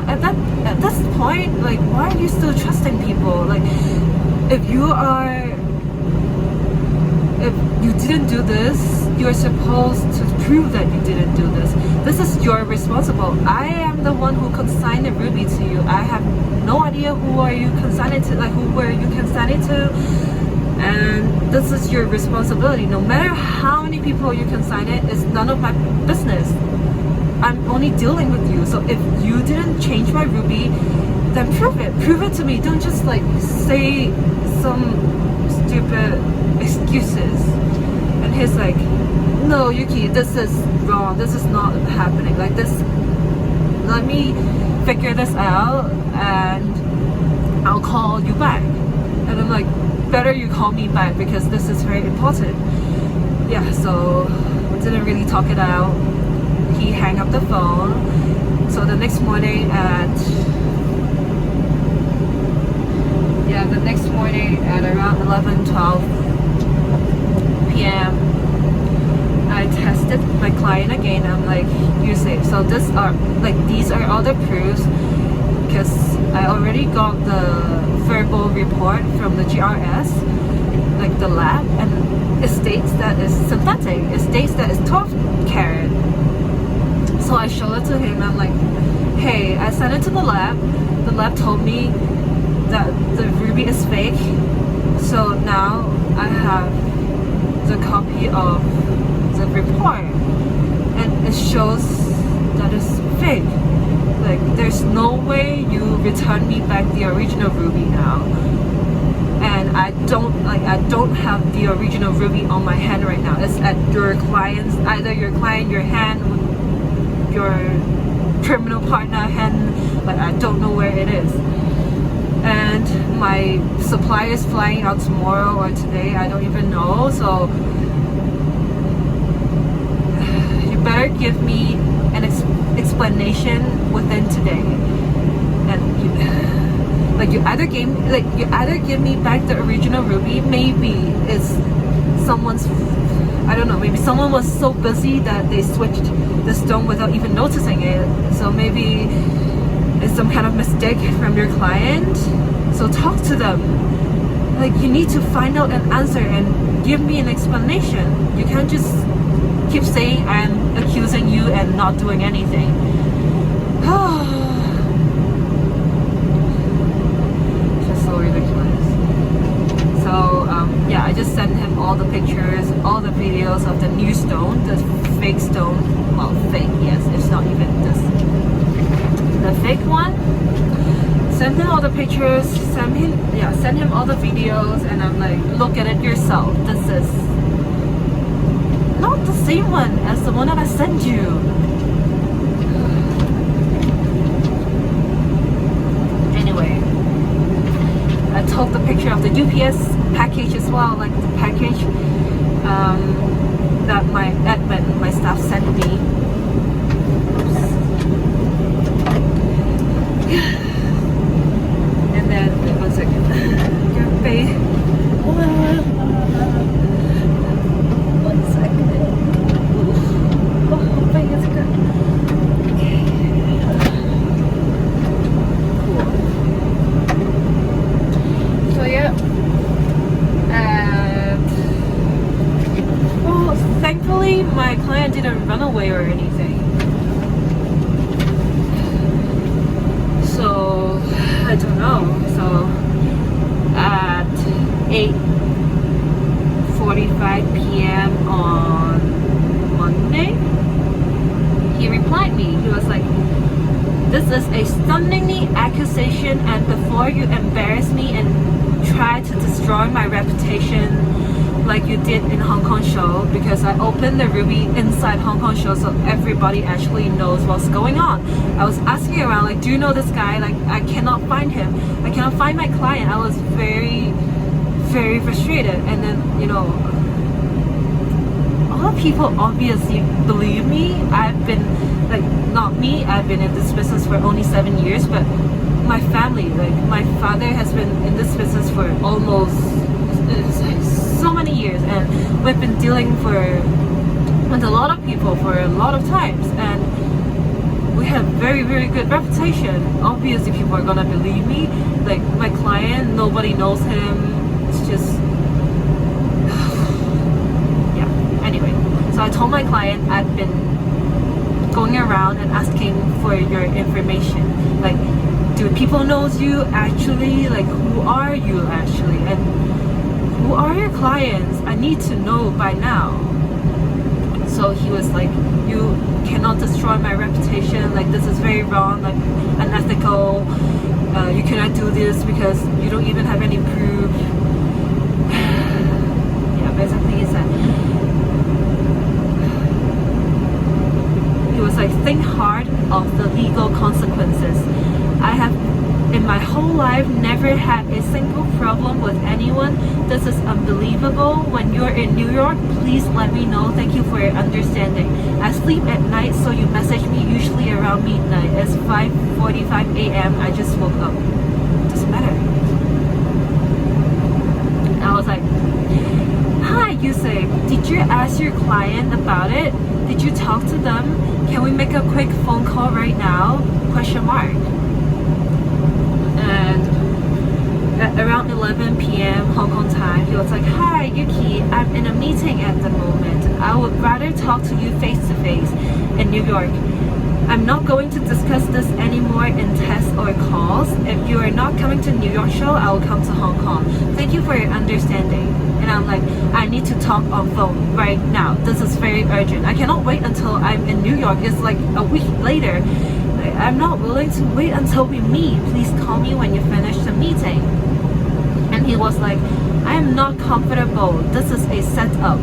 at this point, like, why are you still trusting people? Like, if you didn't do this, you're supposed to prove that you didn't do this. This is your responsible. I am the one who consigned the ruby to you. I have no idea who are you consigned it to, like who were you consigned it to, and this is your responsibility. No matter how many people you consign it, it's none of my business. I'm only dealing with you. So if you didn't change my ruby, then prove it to me. Don't just like say some stupid excuses. And he's like, no, Yuki, this is wrong. This is not happening. Like this, let me figure this out and I'll call you back. And I'm like, better you call me back because this is very important. Yeah, so didn't really talk it out. He hung up the phone. So the next morning at around 11-12 p.m. I tested my client again. I'm like, Yousaf, so these are all the proofs because I already got the verbal report from the GRS, like the lab, and it states that it's synthetic. It states that it's 12 karat. So I showed it to him. I'm like, hey, I sent it to the lab. The lab told me that the ruby is fake. So now I have the copy of the report, and it shows that it's fake. Like, there's no way you return me back the original ruby now. And I don't have the original ruby on my hand right now. It's at your client's, either your client, your hand, your criminal partner hand. Like, I don't know where it is. And my supplier is flying out tomorrow or today. I don't even know. So you better give me an explanation within today. And you either give me back the original ruby. Maybe it's someone's, I don't know, maybe someone was so busy that they switched the stone without even noticing it. So maybe it's some kind of mistake from your client. So talk to them. Like, you need to find out an answer and give me an explanation. You can't just keep saying I'm accusing you and not doing anything. Just so ridiculous. So yeah, I just sent him all the pictures, all the videos of the new stone, the fake stone. Well, fake, yes, it's not even this. The fake one. Send him all the pictures, send him all the videos, and I'm like, look at it yourself. This is not the same one as the one that I sent you. Anyway, I took the picture of the UPS package as well, like the package that my admin, my staff sent me. And then, wait 1 second. Your face. 1 second. Oh, wait 1 second. Okay. Cool. So yeah. And well, thankfully my client didn't run away or anything. So I don't know. So at 8:45 p.m. on Monday, he replied me. He was like, "This is a stunningly accusation, and before you embarrass me and try to destroy my reputation like you did in Hong Kong show, because I opened the ruby inside Hong Kong show so everybody actually knows what's going on. I was asking around, like, do you know this guy? Like, I cannot find him. I cannot find my client." I was very, very frustrated. And then, you know, a lot of people obviously believe me. I've been, like, not me, I've been in this business for only 7 years, but my family, like, my father has been in this business for almost so many years, and we've been dealing with a lot of people for a lot of times, and we have very, very good reputation. Obviously people are gonna believe me. Like, my client, nobody knows him. It's just yeah. Anyway, so I told my client I've been going around and asking for your information. Like, do people knows you actually? Like, who are you actually? And who are your clients? I need to know by now. So he was like, you cannot destroy my reputation. Like, this is very wrong, like unethical. You cannot do this because you don't even have any proof. Yeah, basically he said, think hard of the legal consequences. I have in my whole life never had a single problem with anyone. This is unbelievable. When you're in New York, please let me know. Thank you for your understanding. I sleep at night, so you message me usually around midnight. It's 5:45 a.m. I just woke up. Doesn't matter. I was like, hi Yousaf, did you ask your client about it? Did you talk to them? Can we make a quick phone call right now? Question mark. And at around 11 p.m. Hong Kong time, he was like, hi Yuki, I'm in a meeting at the moment. I would rather talk to you face to face in New York. I'm not going to discuss this anymore in text or calls. If you are not coming to New York show, I will come to Hong Kong. Thank you for your understanding. And I'm like, I need to talk on phone right now. This is very urgent. I cannot wait until I'm in New York. It's like a week later. I'm not willing to wait until we meet. Please call me when you finish the meeting. And he was like, I am not comfortable. This is a setup.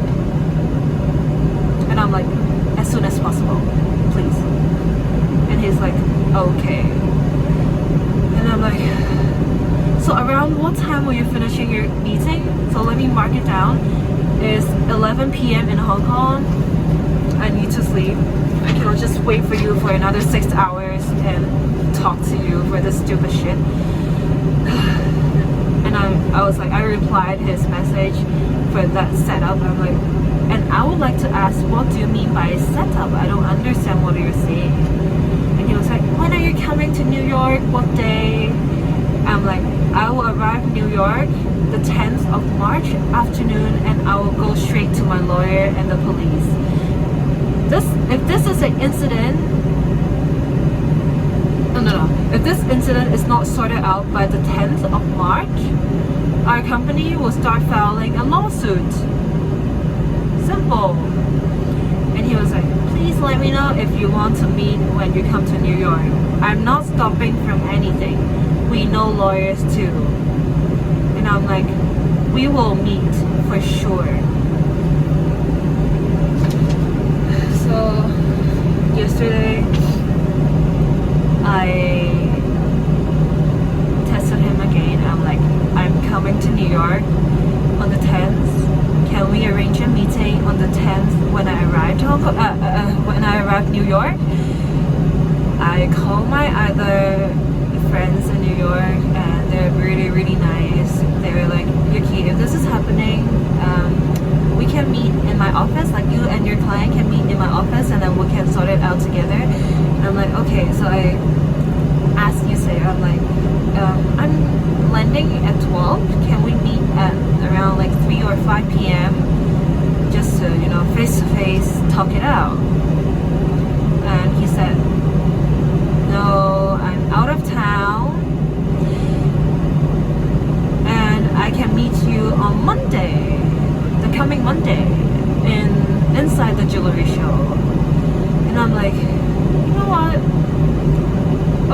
And I'm like, as soon as possible, please. And he's like, okay. And I'm like, so around what time were you finishing your meeting? So let me mark it down. It's 11 p.m. in Hong Kong. I need to sleep. I cannot just wait for you for another 6 hours and talk to you for this stupid shit. And I was like, I replied his message for that setup. I'm like, and I would like to ask, what do you mean by setup? I don't understand what you're saying. And he was like, when are you coming to New York? What day? I'm like, I will arrive in New York the 10th of March afternoon, and I will go straight to my lawyer and the police. If this is an incident, no. If this incident is not sorted out by the 10th of March, our company will start filing a lawsuit. Simple. And he was like, please let me know if you want to meet when you come to New York. I'm not stopping from anything. We know lawyers too. And I'm like, we will meet for sure. So yesterday I texted him again. I'm like, I'm coming to New York on the 10th. Can we arrange a meeting on the 10th when I arrive to Hong Kong? When I arrive New York? I call my other friends in New York, and they're really nice. They were like, Yuki, if this is happening, we can meet in my office, like you and your client can meet in my office, and then we can sort it out together. And I'm like, okay. So I asked Yousaf, I'm like, I'm landing at 12. Can we meet at around like 3 or 5 p.m. just to, face to face talk it out? And he said, no, I'm out of town, and I can meet you on Monday, the coming Monday, inside the jewelry show. And I'm like, you know what?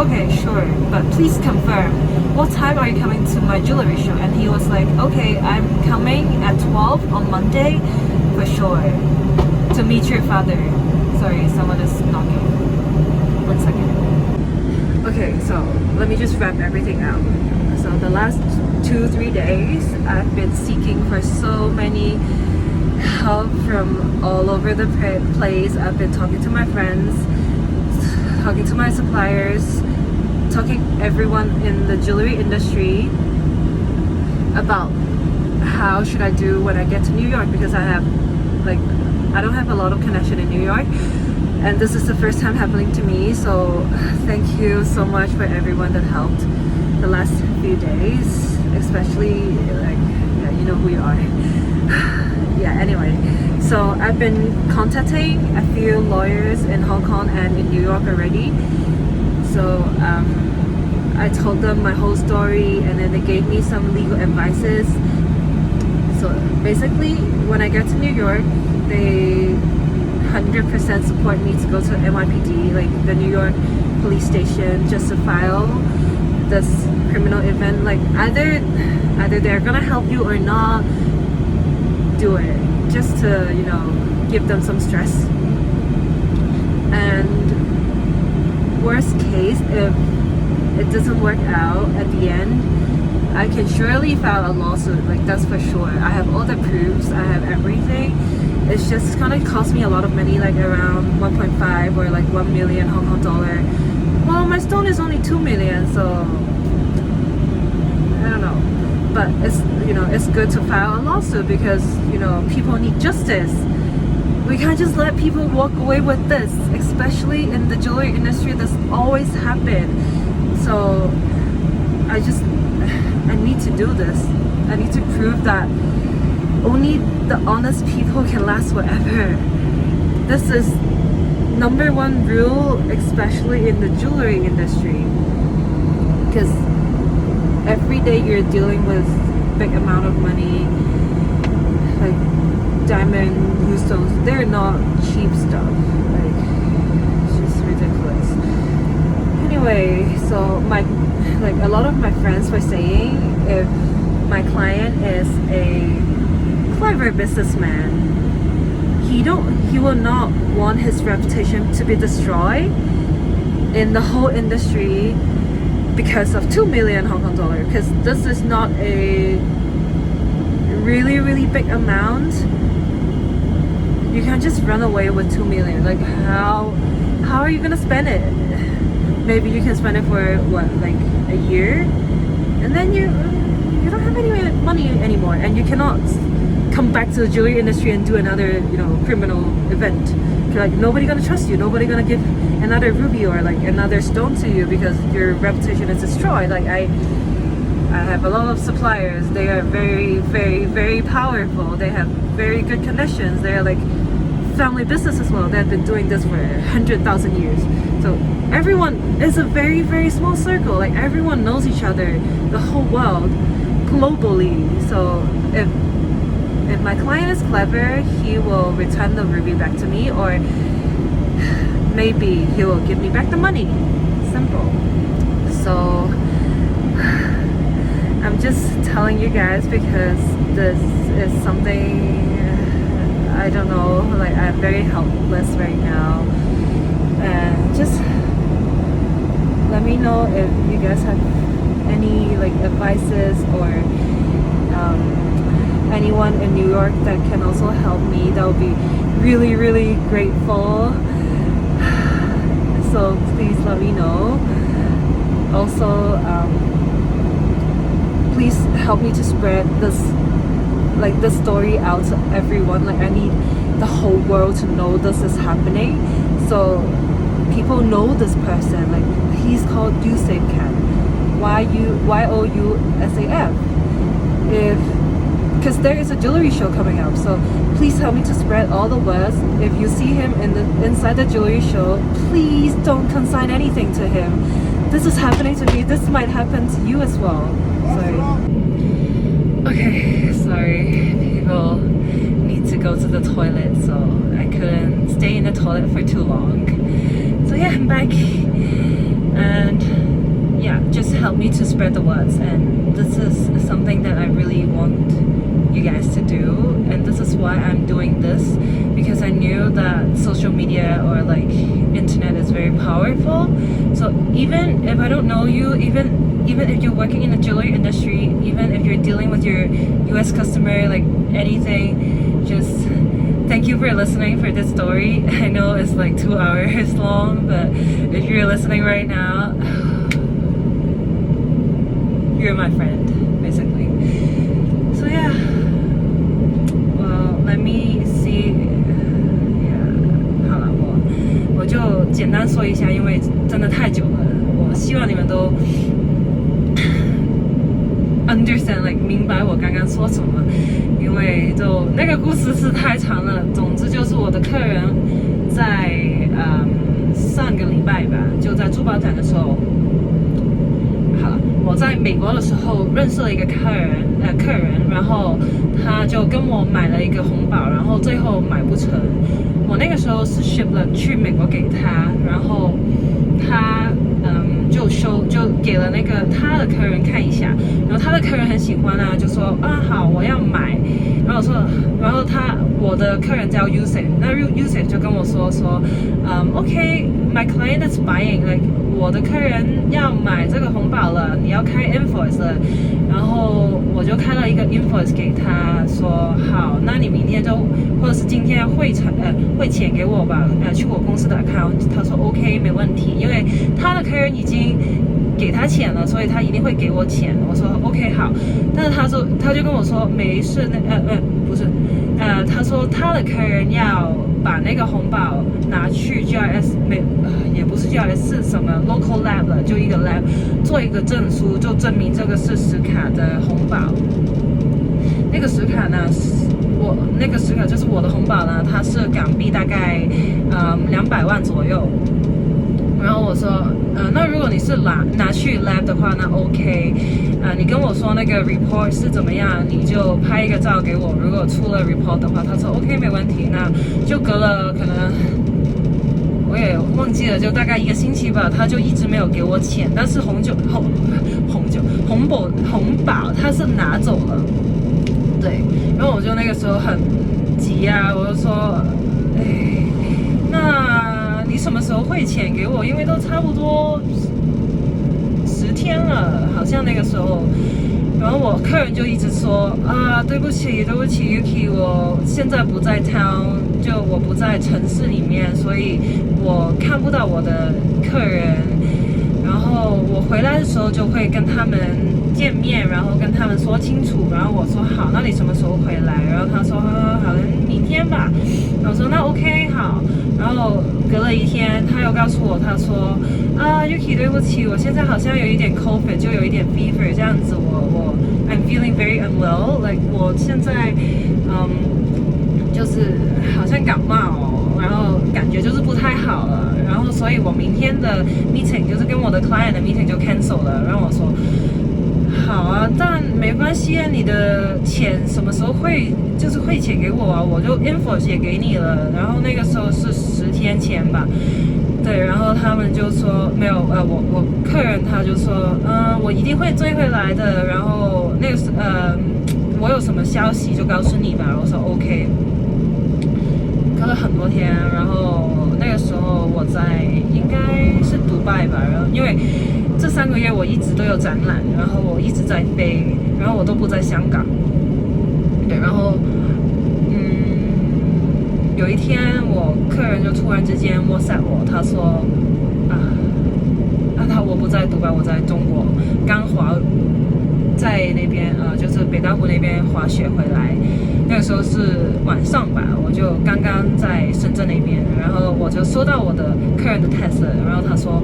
Okay, sure, but please confirm, what time are you coming to my jewelry show? And he was like, okay, I'm coming at 12 on Monday for sure to meet your father. Sorry, someone is knocking. 1 second. Okay, so let me just wrap everything out. So the last 2-3 days, I've been seeking for so many help from all over the place. I've been talking to my friends, talking to my suppliers, talking everyone in the jewelry industry about how should I do when I get to New York, because I don't have a lot of connection in New York. And this is the first time happening to me, so thank you so much for everyone that helped the last few days, especially you know who you are. Yeah, anyway, so I've been contacting a few lawyers in Hong Kong and in New York already. So I told them my whole story, and then they gave me some legal advices. So basically, when I get to New York, they 100% support me to go to NYPD, like the New York police station, just to file this criminal event. Like either they're gonna help you or not, do it, just to give them some stress. And worst case, if it doesn't work out at the end, I can surely file a lawsuit, like that's for sure. I have all the proofs, I have everything. It's just gonna cost me a lot of money, like around 1.5 or like 1 million Hong Kong dollar. Well, my stone is only 2 million, so I don't know. But it's, you know, it's good to file a lawsuit because, you know, people need justice. We can't just let people walk away with this, especially in the jewelry industry. That's always happened. So I need to do this. I need to prove that only the honest people can last forever. This is number one rule, especially in the jewelry industry. Because every day you're dealing with big amount of money, like diamond, blue stones. They're not cheap stuff. Like, it's just ridiculous. Anyway, so a lot of my friends were saying if my client is a clever businessman, he will not want his reputation to be destroyed in the whole industry because of 2 million Hong Kong dollar, because this is not a really, really big amount. You can't just run away with 2 million. Like, how are you gonna spend it? Maybe you can spend it for what, like a year, and then you don't have any money anymore, and you cannot come back to the jewelry industry and do another, you know, criminal event. Like, nobody gonna trust you. Nobody gonna give another ruby or like another stone to you because your reputation is destroyed. Like, I have a lot of suppliers. They are very, very, very powerful. They have very good connections. They are like family business as well. They have been doing this for 100,000 years. So everyone is a very, very small circle. Like, everyone knows each other, the whole world, globally. So if my client is clever, he will return the ruby back to me, or maybe he will give me back the money. Simple. So I'm just telling you guys because this is something, I don't know, like, I'm very helpless right now. And just let me know if you guys have any like advices or anyone in New York that can also help me. That would be really, really grateful. So please let me know. Also, please help me to spread this story out to everyone. Like, I need the whole world to know this is happening, so people know this person. Like, he's called Yousaf Khan, Yousaf. Because there is a jewelry show coming up, so please help me to spread all the words. If you see him inside the jewelry show, please don't consign anything to him. This is happening to me. This might happen to you as well. Sorry. Okay, sorry. People need to go to the toilet, so I couldn't stay in the toilet for too long. So yeah, I'm back. And yeah, just help me to spread the words. And this is something that I really want you guys to do, and this is why I'm doing this, because I knew that social media or like internet is very powerful. So even if I don't know you, even if you're working in the jewelry industry, even if you're dealing with your US customer, like anything, just thank you for listening for this story. I know it's like 2 hours long, but if you're listening right now, you're my friend, basically. So yeah, well, let me see. Yeah, 好了，我就简单说一下，因为真的太久了，我希望你们都 understand， like 明白我刚刚说什么，因为就那个故事是太长了。总之就是我的客人在上个礼拜吧，就在珠宝展的时候。好了，我在美国的时候认识了一个客人，然后他就跟我买了一个红宝，然后最后买不成。我那个时候是 ship 了去美国给他，然后他就给了那个他的客人看一下，然后他的客人很喜欢啊，就说啊好我要买，然后我的客人叫 Yousaf， 那 Yousaf 就跟我说OK my client is buying like 我的客人要买这个红宝了，你要开 invoice 了，然后我就开了一个 invoice 给他说好，那你明天就或者是今天汇钱给我吧，去我公司的 account。他说 OK 没问题，因为他的客人已经给他钱了，所以他一定会给我钱。我说 OK 好，但是他就跟我说没事，不是，他说他的客人要把那个红宝拿去 GRS 也不是 GRS 是什么 local lab 了，就一个 lab 做一个证书，就证明这个是实卡的红宝。那个实卡呢，那个实卡就是我的红宝呢，它是港币大概200万左右。然后我说，那如果你是拿去 lab 的话，那 OK，你跟我说那个 report 是怎么样，你就拍一个照给我。如果出了 report 的话，他说 OK 没问题。那就隔了可能我也忘记了，就大概1个星期吧，他就一直没有给我钱。但是红宝他是拿走了，对。然后我就那个时候很急啊，我就说，那你什么时候汇钱给我？因为都差不多10天了，好像那个时候。然后我客人就一直说啊，对不起 Yuki， 我现在不在 town， 就我不在城市里面，所以我看不到我的客人。然后我回来的时候就会跟他们见面，然后跟他们说清楚。然后我说好，那你什么时候回来？然后他说好，明天吧。然后我说那 OK 好。然后隔了1天，他又告诉我，他说Yuki 对不起，我现在好像有一点 COVID， 就有一点 fever 这样子，我 I'm feeling very unwell， like 我现在就是好像感冒，然后感觉就是不太好了，然后所以我明天的 meeting 就是跟我的 client 的 meeting 就 cancel 了。然后我说好啊，但没关系啊，你的钱什么时候汇钱给我啊？我就 invoice 也给你了。然后那个时候是10天前吧，对。然后他们就说没有，我客人他就说，我一定会追回来的。然后那个我有什么消息就告诉你吧。我说 OK。隔了很多天，然后那个时候我在应该是迪拜吧，然后因为这3个月我一直都有展览，然后我一直在飞，然后我都不在香港。对，然后有一天我客人就突然之间 WhatsApp 我，他说我不在迪拜，我在中国，刚在那边就是北大湖那边滑雪回来。那个时候是晚上吧，我就刚刚在深圳那边，然后我就收到我的客人的 text， 然后他说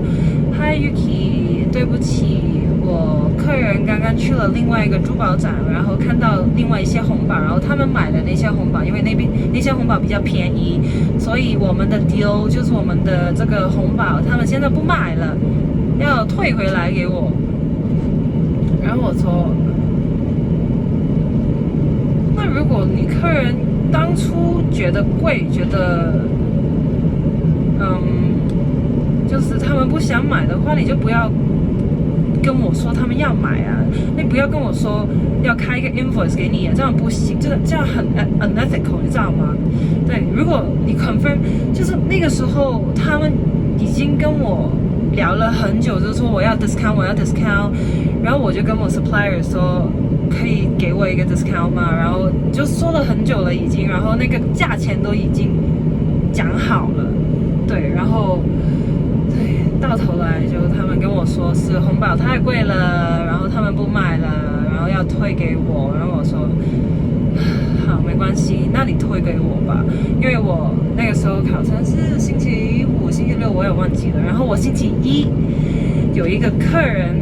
Hi Yuki， 对不起，我客人刚刚去了另外一个珠宝展，然后看到另外一些红宝，然后他们买的那些红宝，因为那些红宝比较便宜，所以我们的 deal 就是我们的这个红宝他们现在不买了，要退回来给我。然后我说那如果你客人当初觉得贵，觉得就是他们不想买的话，你就不要跟我说他们要买啊，你不要跟我说要开一个 invoice 给你啊，这样不行，这样很 unethical， 你知道吗？对，如果你 confirm， 就是那个时候他们已经跟我聊了很久，就是说我要 discount， 然后我就跟我 supplier 说可以给我一个 discount 吗？然后就说了很久了已经，然后那个价钱都已经讲好了，对，然后对，到头来就他们跟我说是红宝太贵了，然后他们不买了，然后要退给我，然后我说好没关系，那你退给我吧，因为我那个时候考察是星期5、星期6我也忘记了，然后我星期1有一个客人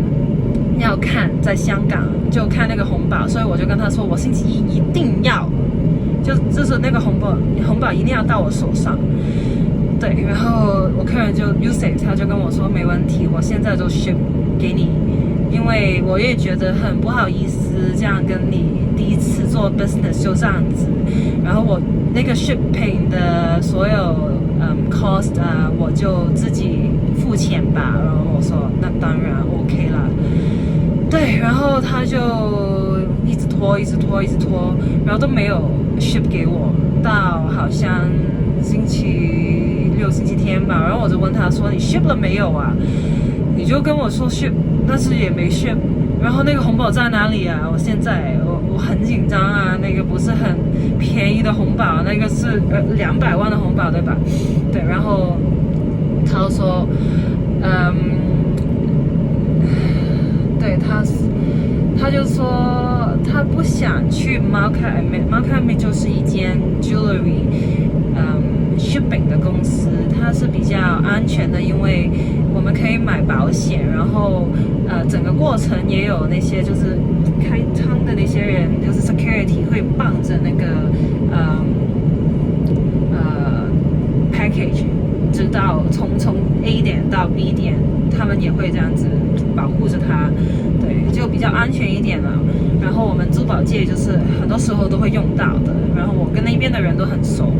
要看在香港就看那个红宝，所以我就跟他说我星期1一定要，就是那个红宝一定要到我手上。对，然后我客人就 Yousaf 他就跟我说没问题，我现在就 ship 给你，因为我也觉得很不好意思这样跟你第一次做 business 就这样子，然后我那个 shipping 的所有cost 我就自己付付钱吧？然后我说那当然 OK 啦。对，然后他就一直拖，然后都没有 ship 给我，到好像星期六、星期天吧。然后我就问他说：“你 ship 了没有啊？”你就跟我说 ship， 但是也没 ship。然后那个红宝在哪里啊？我很紧张啊，那个不是很便宜的红宝，那个是200万的红宝，对吧？对，然后他就说，对，他就说他不想去 Malca Amit，Malca Amit 就是一间 jewelry shipping 的公司，它是比较安全的，因为我们可以买保险，然后整个过程也有那些就是开仓的那些人，就是 security 会傍着那个package， 直到从 A 点到 B 点，他们也会这样子保护着它，对，就比较安全一点了。然后我们珠宝界就是很多时候都会用到的，然后我跟那边的人都很熟。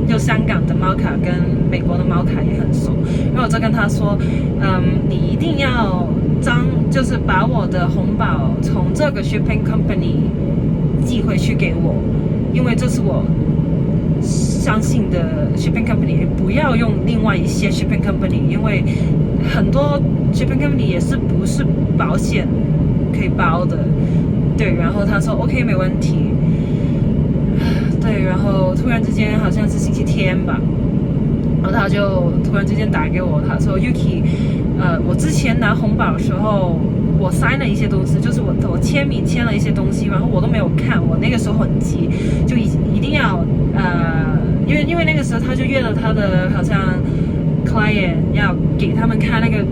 就香港的 Malca 跟美国的 Malca 也很熟，然后我就跟他说，你一定要就是把我的红宝从这个 shipping company 寄回去给我，因为这是我相信的 shipping company， 不要用另外一些 shipping company， 因为很多 shipping company 也是不是保险可以包的，对，然后他说 OK 没问题。对，然后突然之间好像是星期天吧，然后他就突然之间打给我，他说 Yuki， 我之前拿红宝的时候，我sign了一些东西，就是我签名签了一些东西，然后我都没有看，我那个时候很急，就一定要因为那个时候他就约了他的好像 client 要给他们看那个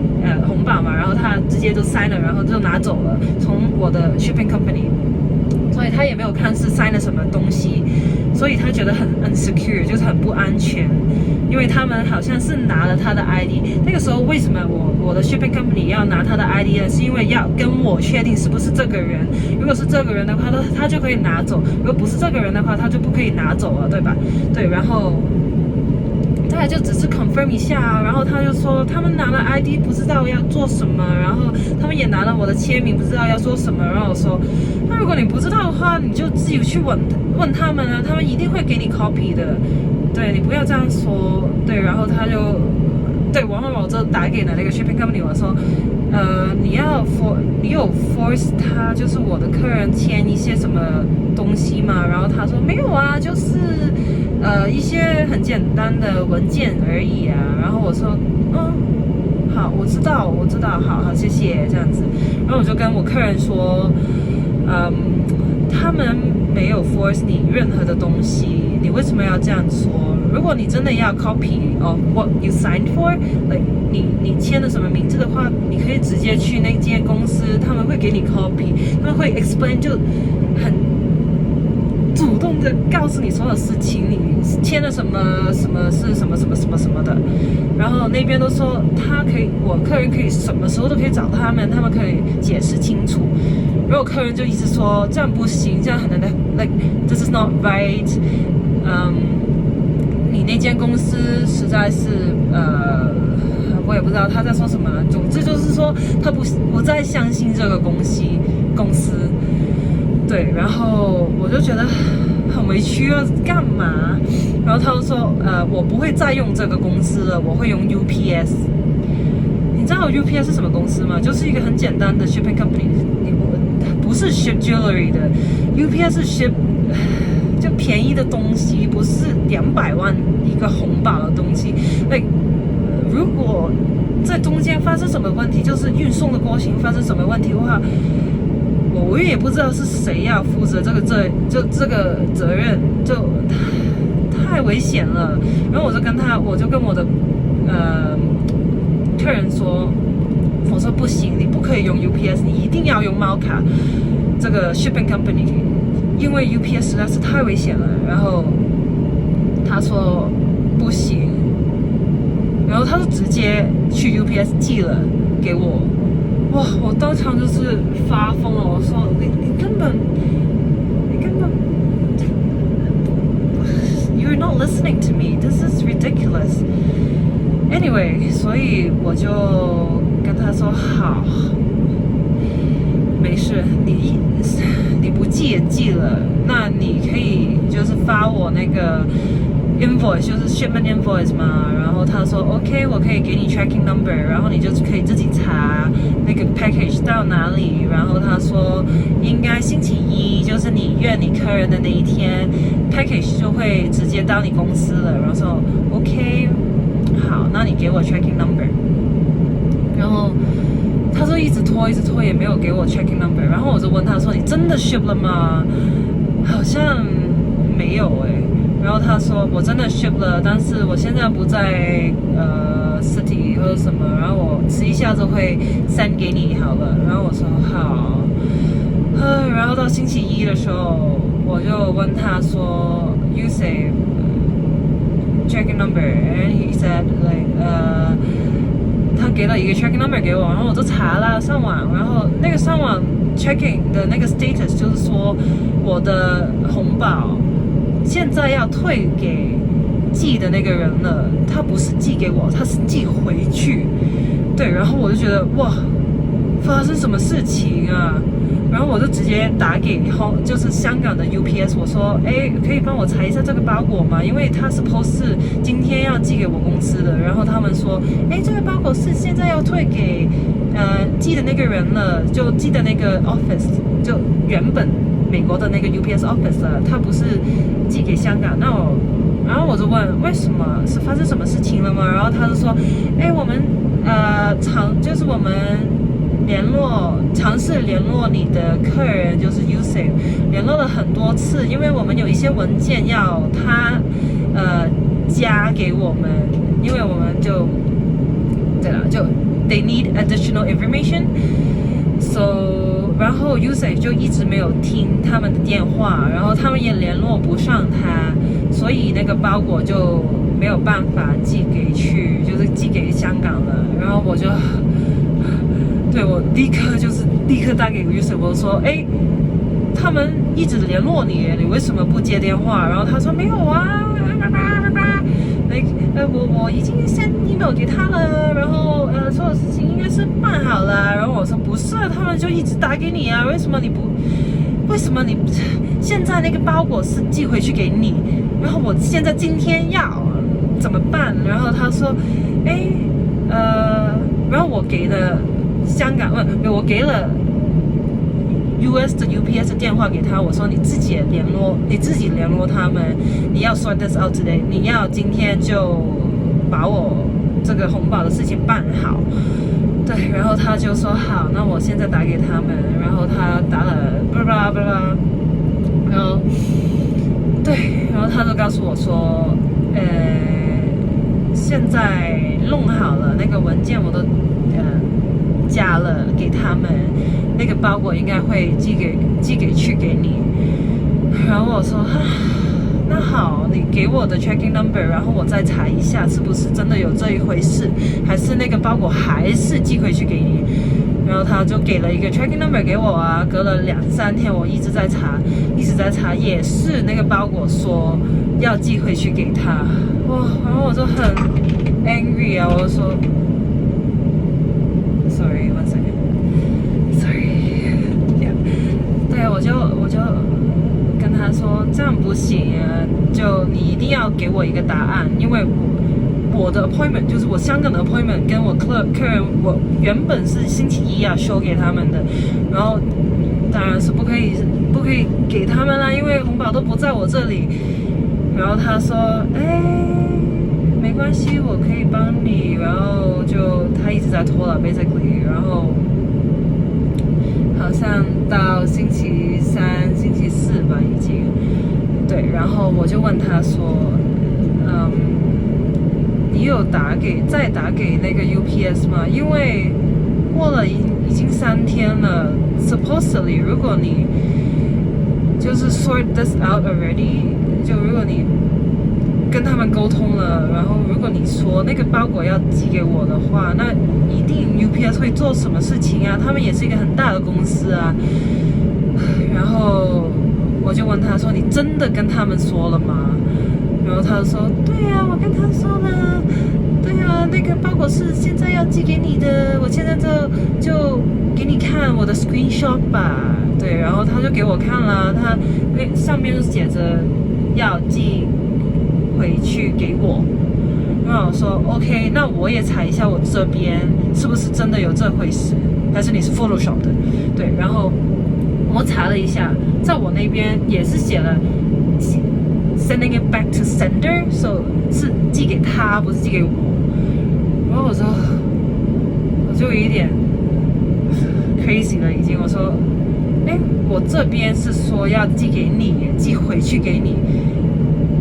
红宝嘛，然后他直接就sign了，然后就拿走了，从我的 shipping company。所以他也没有看是 sign 了什么东西，所以他觉得很 unsecure， 就是很不安全，因为他们好像是拿了他的 ID。那个时候为什么我的 shipping company 要拿他的 ID 呢？是因为要跟我确定是不是这个人。如果是这个人的话，他就可以拿走；如果不是这个人的话，他就不可以拿走了，对吧？对，然后他就只是 confirm 一下，然后他就说他们拿了 ID 不知道要做什么，然后他们也拿了我的签名不知道要做什么，然后我说那如果你不知道的话，你就自己去问他们啊，他们一定会给你 copy 的，对，你不要这样说，对，然后他就对，然后我就打给了那个 shipping company， 我说你有 force 他就是我的客人签一些什么东西吗？然后他说没有啊，就是一些很简单的文件而已啊。然后我说好，我知道，好，谢谢这样子。然后我就跟我客人说，他们没有 force 你任何的东西，你为什么要这样说？如果你真的要 copy of what you signed for， like 你签了什么名字的话，你可以直接去那间公司，他们会给你 copy， 他们会 explain， 就很主动的告诉你所有事情，你签了什么是什么的。然后那边都说我客人可以什么时候都可以找他们可以解释清楚。然后客人就一直说这样不行，这样很难的 ，like this is not right。你那间公司实在是我也不知道他在说什么。总之就是说他不再相信这个公司。对，然后我就觉得很委屈啊，干嘛？然后他就说我不会再用这个公司了，我会用 UPS。你知道 UPS 是什么公司吗？就是一个很简单的 shipping company， 不是 ship jewelry 的。UPS 是 ship 就便宜的东西，不是200万一个红宝的东西。如果在中间发生什么问题，就是运送的过程发生什么问题的话，我也不知道是谁要负责这个责任，就太危险了。然后我就跟我的客人说，我说不行，你不可以用 UPS， 你一定要用 Malca 这个 shipping company， 因为 UPS 实在是太危险了。然后他说不行，然后他就直接去 UPS 寄了给我。哇！我当场就是发疯了，我说你根本 ，You're not listening to me. This is ridiculous. Anyway， 所以我就跟他说好，没事，你不寄也寄了，那你可以就是发我那个 invoice， 就是 shipment invoice 嘛。然后他说 OK， 我可以给你 tracking number， 然后你就可以自己查那个 package 到哪里。然后他说应该星期一，就是你约你客人的那一天 ，package 就会直接到你公司了。然后说 OK。好，那你给我 tracking number， 然后他说一直拖也没有给我 tracking number， 然后我就问他说你真的 ship 了吗？好像没有然后他说我真的 ship 了，但是我现在不在city 或者什么，然后我吃一下就会 send 给你好了。然后我说好，然后到星期一的时候我就问他说 Yousaf tracking number and he said like 他给了一个 tracking number 给我，然后我就查了上网，然后那个上网 checking 的那个 status 就是说我的红宝现在要退给寄的那个人了，他不是寄给我，他是寄回去。对，然后我就觉得哇，发生什么事情啊？然后我就直接打给就是香港的 UPS， 我说可以帮我查一下这个包裹吗？因为他 suppose 是今天要寄给我公司的。然后他们说这个包裹是现在要退给寄的那个人了，就寄的那个 office， 就原本美国的那个 UPS office 了，他不是寄给香港。然后我就问为什么，是发生什么事情了吗？然后他就说我们就是我们尝试联络你的客人，就是 Yousaf， 联络了很多次，因为我们有一些文件要他加给我们，因为我们就they need additional information， so 然后 Yousaf 就一直没有听他们的电话，然后他们也联络不上他，所以那个包裹就没有办法寄给香港了。然后我就我立刻打给 Yousaf， 我说他们一直联络你为什么不接电话？然后他说没有啊，我已经 send email 给他了，然后所有事情应该是办好了。然后我说不是，他们就一直打给你啊，为什么你现在那个包裹是寄回去给你，然后我现在今天要怎么办？然后他说然后我给了香港我给了 US 的 UPS 的电话给他，我说你自己联络他们，你要 sort this out today， 你要今天就把我这个红包的事情办好。对，然后他就说好，那我现在打给他们，然后他打了然后然后他就告诉我说现在弄好了，那个文件我都加了给他们，那个包裹应该会寄给你。然后我说那好，你给我的 tracking number， 然后我再查一下是不是真的有这一回事，还是那个包裹还是寄回去给你。然后他就给了一个 tracking number 给我啊，隔了2-3天我一直在查，也是那个包裹说要寄回去给他。哇，然后我就很 angry 啊，我就说 sorry one second sorry yeah， 对，我就跟他说这样不行啊，就你一定要给我一个答案，因为我的 appointment 就是我香港的 appointment 跟我客人，我原本是星期一要收给他们的，然后当然是不可以给他们啦，因为红包都不在我这里。然后他说没关系，我可以帮你。然后就他一直在拖了 basically， 然后好像到星期3、星期4吧已经。对，然后我就问他说你有再打给那个 UPS 吗？因为过了已经3天了 supposedly 如果你就是 sort this out already， 就如果你跟他们沟通了，然后如果你说那个包裹要寄给我的话，那一定 UPS 会做什么事情啊，他们也是一个很大的公司啊。然后我就问他说你真的跟他们说了吗？然后他说对啊，我跟他说了，对啊，那个是现在要寄给你的，我现在就给你看我的 screenshot 吧。对，然后他就给我看了，他上面就写着要寄回去给我。然后我说 OK， 那我也查一下我这边是不是真的有这回事，还是你是 Photoshop 的？对，然后我查了一下，在我那边也是写了 sending it back to sender， so 是寄给他，不是寄给我。然后我就有一点 crazy 了，已经。我说，我这边是说要寄给你，寄回去给你，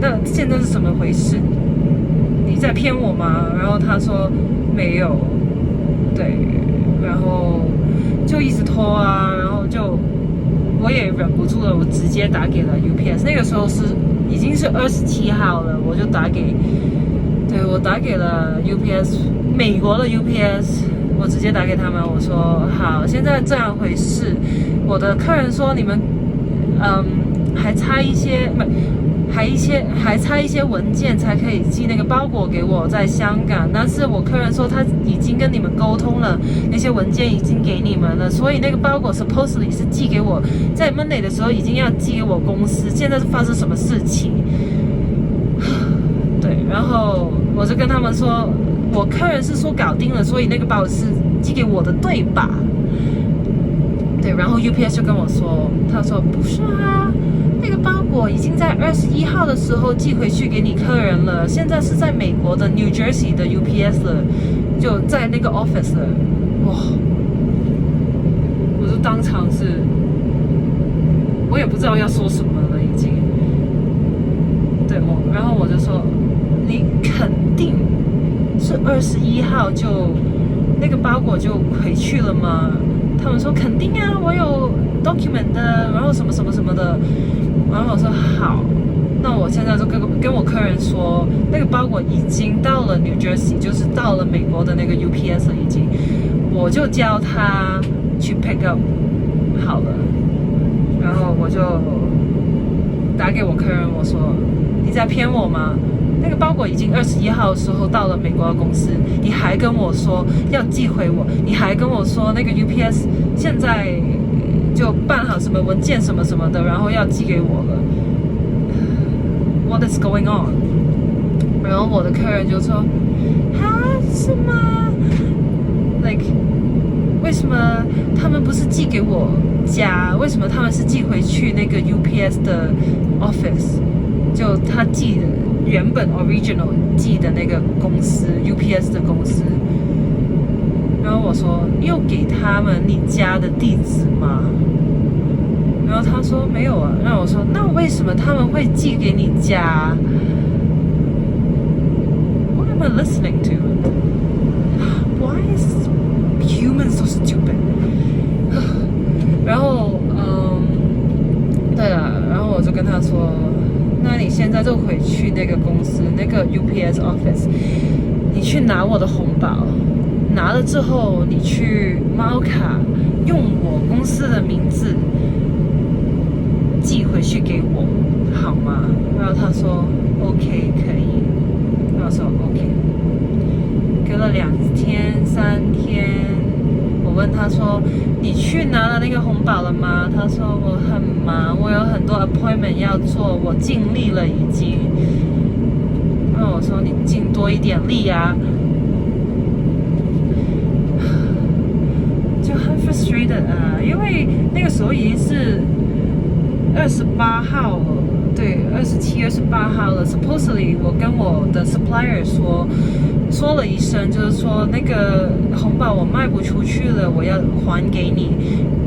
那现在是怎么回事？你在骗我吗？然后他说没有，对，然后就一直拖啊，然后我也忍不住了，我直接打给了 UPS。那个时候已经是27号了，我打给了 UPS， 美国的 UPS， 我直接打给他们，我说好，现在这样回事，我的客人说你们还差一些文件才可以寄那个包裹给我，在香港。但是我客人说他已经跟你们沟通了，那些文件已经给你们了，所以那个包裹 supposedly 是寄给我，在 Monday 的时候已经要寄给我公司。现在是发生什么事情？对，然后我就跟他们说，我客人是说搞定了，所以那个包是寄给我的，对吧？对，然后 UPS 就跟我说，他说不是啊。那个包裹已经在21号的时候寄回去给你客人了，现在是在美国的 New Jersey 的 UPS 了，就在那个 office 了。哇！我就当场我也不知道要说什么了，已经。对，然后我就说，你肯定是21号那个包裹就回去了吗？他们说肯定啊，我有 document 的，然后什么什么什么的。然后我说好，那我现在就跟我客人说，那个包裹已经到了 New Jersey， 就是到了美国的那个 UPS 了，已经，我就叫他去 pick up 好了。然后我就打给我客人，我说你在骗我吗？那个包裹已经21号的时候到了美国的公司，你还跟我说要寄回我，你还跟我说那个 UPS 现在就办好什么文件什么什么的，然后要寄给我了。What is going on？ 然后我的客人就说，啊，是吗 ？Like， 为什么他们不是寄给我家？为什么他们是寄回去那个 UPS 的 office？ 就他寄的原本 original 寄的那个公司 UPS 的公司。然后我说，你有给他们你家的地址吗？然后他说没有啊。然后我说，那为什么他们会寄给你家 ？What am I listening to? Why is humans so stupid? 然后对了，然后我就跟他说，那你现在就回去那个公司那个 UPS office， 你去拿我的红包。拿了之后，你去Malca用我公司的名字寄回去给我，好吗？然后他说 OK 可以，然后说 OK。隔了2天3天，我问他说你去拿了那个红包了吗？他说我很忙，我有很多 appointment 要做，我尽力了已经。然后我说你尽多一点力啊。就很 frustrated 啊，因为那个时候已经是28号了，对，27、28号了。Supposedly 我跟我的 supplier 说了一声，就是说那个红包我卖不出去了，我要还给你。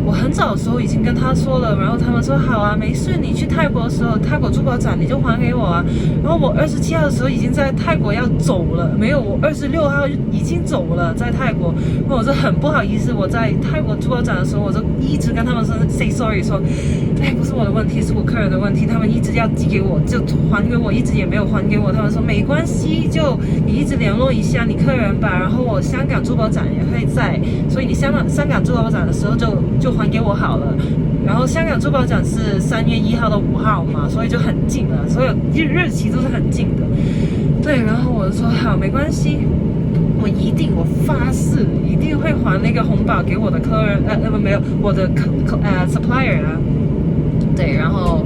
我很早的时候已经跟他说了，然后他们说好啊，没事，你去泰国的时候，泰国珠宝展你就还给我啊。然后我27号的时候已经在泰国要走了，没有，我26号已经走了，在泰国。然后我说很不好意思，我在泰国珠宝展的时候，我就一直跟他们说 say sorry， 说，不是我的问题，是我客人的问题，他们一直要寄给我，就还给我，一直也没有还给我。他们说没关系，就你一直联络一下你客人吧。然后我香港珠宝展也会在，所以你香港珠宝展的时候就还给我好了。然后香港珠宝展是3月1号到5号嘛，所以就很近了，所有日期都是很近的。对，然后我就说好，没关系。我一定，我发誓一定会还那个红宝给我的客人，没有，我的supplier 啊。对，然后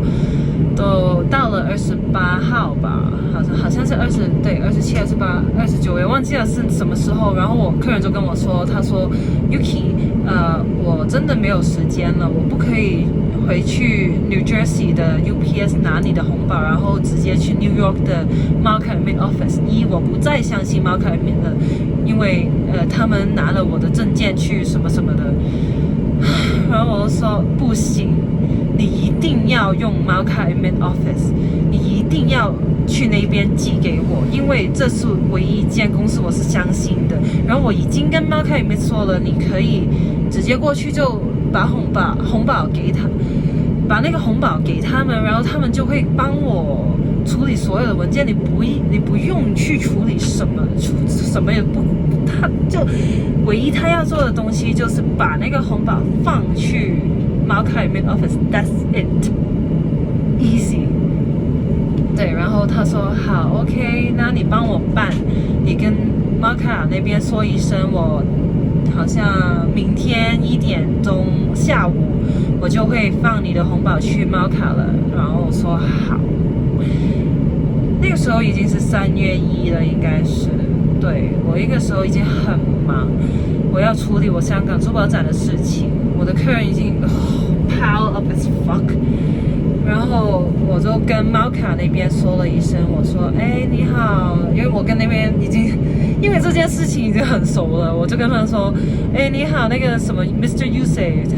都到了28号吧，好像是27、28、29，我也忘记了是什么时候。然后我客人就跟我说，他说 Yuki， 我真的没有时间了，我不可以回去 New Jersey 的 UPS 拿你的红宝，然后直接去 New York 的 Malca Amit office。我不再相信 Malca Amit 了，因为他们拿了我的证件去什么什么的。然后我就说不行，你一定要用 Malca Amit office， 你一定要去那边寄给我，因为这是唯一一间公司我是相信的。然后我已经跟 Malca Amit 说了，你可以直接过去就把红宝给他，把那个红宝给他们，然后他们就会帮我处理所有的文件，你不用去处理什么也不，他就唯一他要做的东西就是把那个红宝放去 Malca Amit office，that's it， easy。对，然后他说好 ，OK， 那你帮我办，你跟 Malca 那边说一声，我好像明天1点钟下午我就会放你的红宝去 Malca 了。然后我说好。那个时候已经是3月1了，应该是。对，我那个时候已经很忙，我要处理我香港珠宝展的事情，我的客人已经pile up as fuck。然后我就跟 Malca 那边说了一声，我说你好，因为我跟那边已经因为这件事情已经很熟了，我就跟他说你好，那个什么 Mr. Yousaf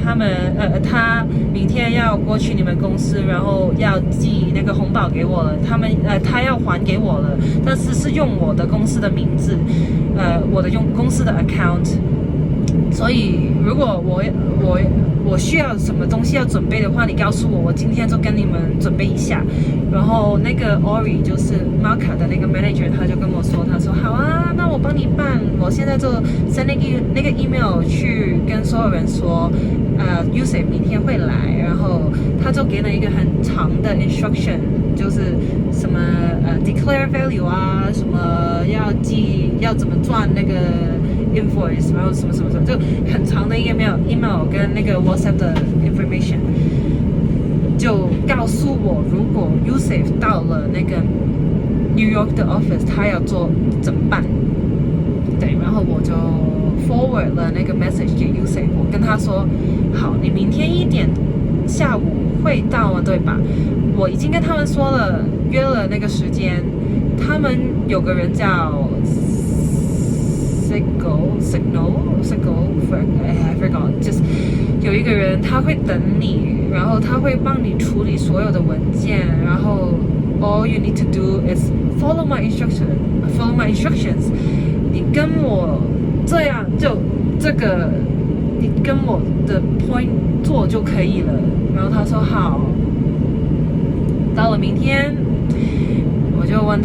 他明天要过去你们公司，然后要寄那个红宝给我了，他要还给我了，但是是用我的公司的名字，我的用公司的 account， 所以如果我需要什么东西要准备的话，你告诉我，我今天就跟你们准备一下。然后那个 Ori 就是 Malca 的那个 manager， 他就跟我说，他说好啊，那我帮你办，我现在就 send 那个 email 去跟所有人说Yousaf 明天会来。然后他就给了一个很长的 instruction， 就是什么declare value 啊，什么要怎么赚那个invoice， 然后什么就很长的一个 email 跟那个 WhatsApp 的 information， 就告诉我如果 Yousaf 到了那个 New York 的 office， 他要做怎么办？对，然后我就 forward 了那个 message 给 Yousaf， 我跟他说好，你明天1点下午会到啊，对吧？我已经跟他们说了，约了那个时间，他们有个人叫I forgot， 就是有一个人他会等你，然后他会帮你处理所有的文件，然后 all you need to do is follow my instructions。你跟我这样就这个，你跟我的 point 做就可以了。然后他说好。到了明天，我就问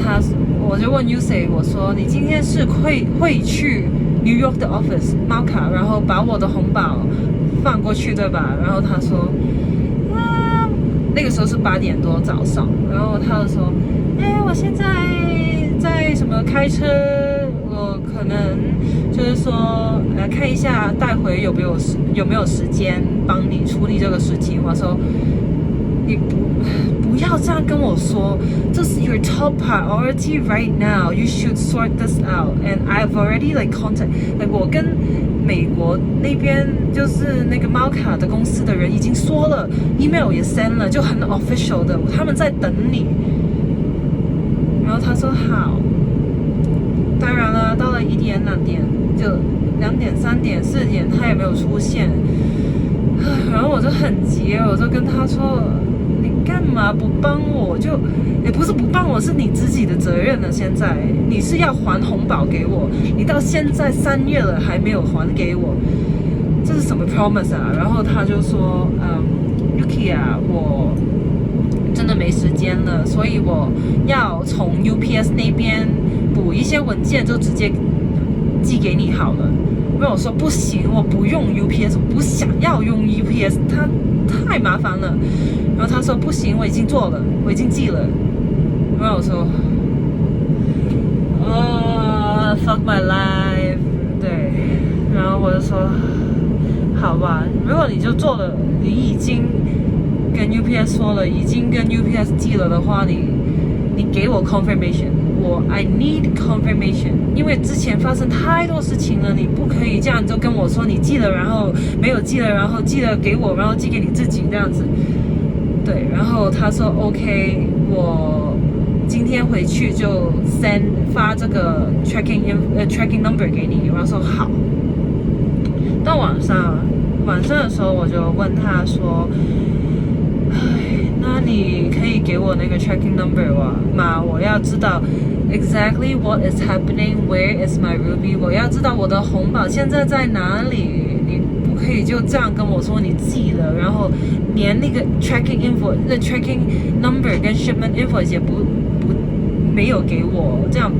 Yousaf， 我说你今天是会去 New York 的 office Malca， 然后把我的红宝放过去对吧？然后他说那个时候是8点多早上，然后他就说我现在在什么开车，我可能就是说看一下待会有没有时间帮你处理这个事情。我说你不要这样跟我说，这是 your top priority right now. You should sort this out. And I've already contact， 我跟美国那边就是那个 Malca 的公司的人已经说了 ，email 也 send 了，就很 official 的，他们在等你。然后他说好。当然了，到了1点2点，就2点3点4点，他也没有出现。然后我就很急，我就跟他说。干嘛不帮我？就也不是不帮我，是你自己的责任了。现在你是要还红宝给我，你到现在3月了还没有还给我，这是什么 promise 啊？然后他就说Yuki 啊，我真的没时间了，所以我要从 UPS 那边补一些文件，就直接寄给你好了。因为我说不行，我不用 UPS， 我不想要用 UPS， 它太麻烦了。然后他说不行，我已经做了，我已经寄了。然后我说fuck my life。就说好吧，如果你就做了，你已经跟 UPS 说了，已经跟 UPS 寄了的话，你给我 confirmation， I need confirmation， 因为之前发生太多事情了，你不可以这样就跟我说你寄了，然后没有寄了，然后寄了给我，然后寄给你自己这样子。对，然后他说 OK， 我今天回去就发这个 tracking number 给你，然后说好。到晚上的时候，我就问他说，那你可以给我那个 tracking number 吗？我要知道 exactly what is happening, where is my ruby， 我要知道我的红宝现在在哪里。你不可以就这样跟我说你寄了，然后连那个 tracking number 跟 shipment invoice 也没有给我，这样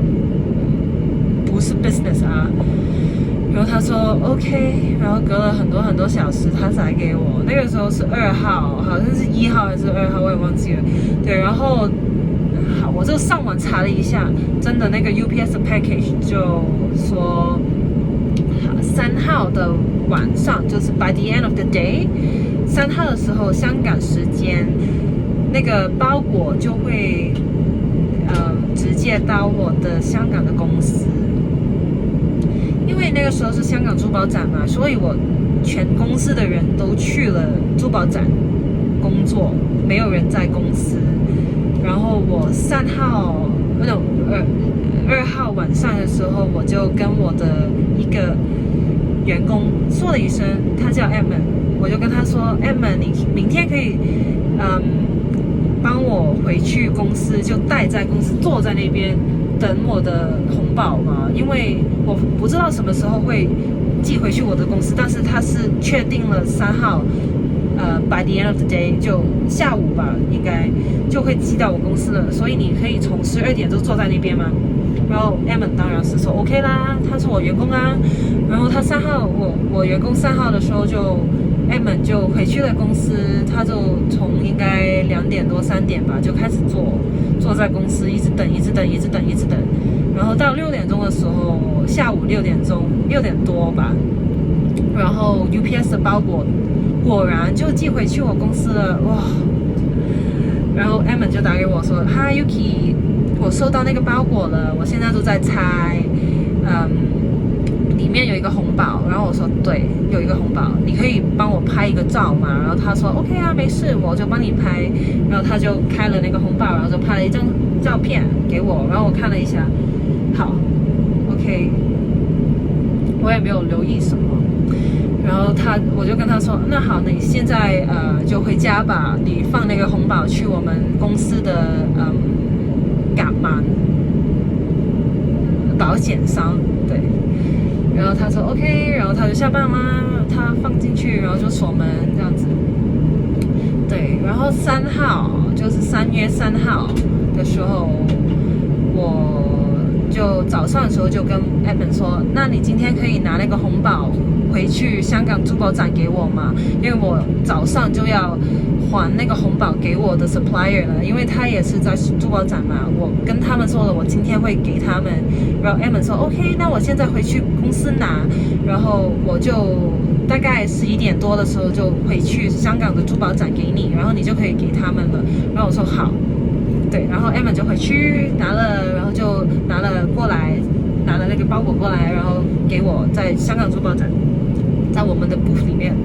不是 business 啊。然后他说 OK， 然后隔了很多小时他才给我，那个时候是2号，好像是1号还是2号，我也忘记了。对，然后好，我就上网查了一下，真的那个 UPS 的 package 就说3号的晚上，就是 by the end of the day， 3号的时候香港时间，那个包裹就会直接到我的香港的公司。因为那个时候是香港珠宝展嘛，所以我全公司的人都去了珠宝展工作，没有人在公司。然后我2号晚上的时候，我就跟我的一个员工说了一声，他叫 Edmund， 我就跟他说 Edmund， 你明天可以帮我回去公司，就待在公司坐在那边等我的红宝嘛，因为我不知道什么时候会寄回去我的公司，但是他是确定了3号by the end of the day， 就下午吧，应该就会寄到我公司了，所以你可以从12点就坐在那边吗？然后 Edmund 当然是说 OK 啦，他是我员工啊。然后他3号，我员工3号的时候就 Edmund 就回去了公司，他就从应该2点多3点吧就开始坐在公司，一直等，然后到6点钟的时候，下午6点多吧，然后 UPS 的包裹果然就寄回去我公司了，哇！然后 Edmund 就打给我说 Hi Yuki， 我收到那个包裹了，我现在都在猜，里面有一个红宝。然后我说对，有一个红宝，你可以帮我拍一个照吗？然后他说 OK 啊，没事，我就帮你拍。然后他就开了那个红宝，然后就拍了一张照片给我，然后我看了一下，好 OK， 我也没有留意什么。然后我就跟他说，那好，你现在就回家吧，你放那个红宝去我们公司的港满保险商，对。然后他说 OK， 然后他就下班啦，他放进去，然后就锁门这样子。对，然后3号就是3月3号的时候，我就早上的时候就跟 Edmund 说，那你今天可以拿那个红宝回去香港珠宝展给我吗？因为我早上就要还那个红宝给我的 supplier 了，因为他也是在珠宝展嘛，我跟他们说了我今天会给他们。然后 Edmund 说 OK， 那我现在回去公司拿，然后我就大概11点多的时候就回去香港的珠宝展给你，然后你就可以给他们了。然后我说好，对，然后 Edmund 就回去拿了，然后就拿了过来，拿了那个包裹过来，然后给我在香港珠宝展，在我们的 booth 里面。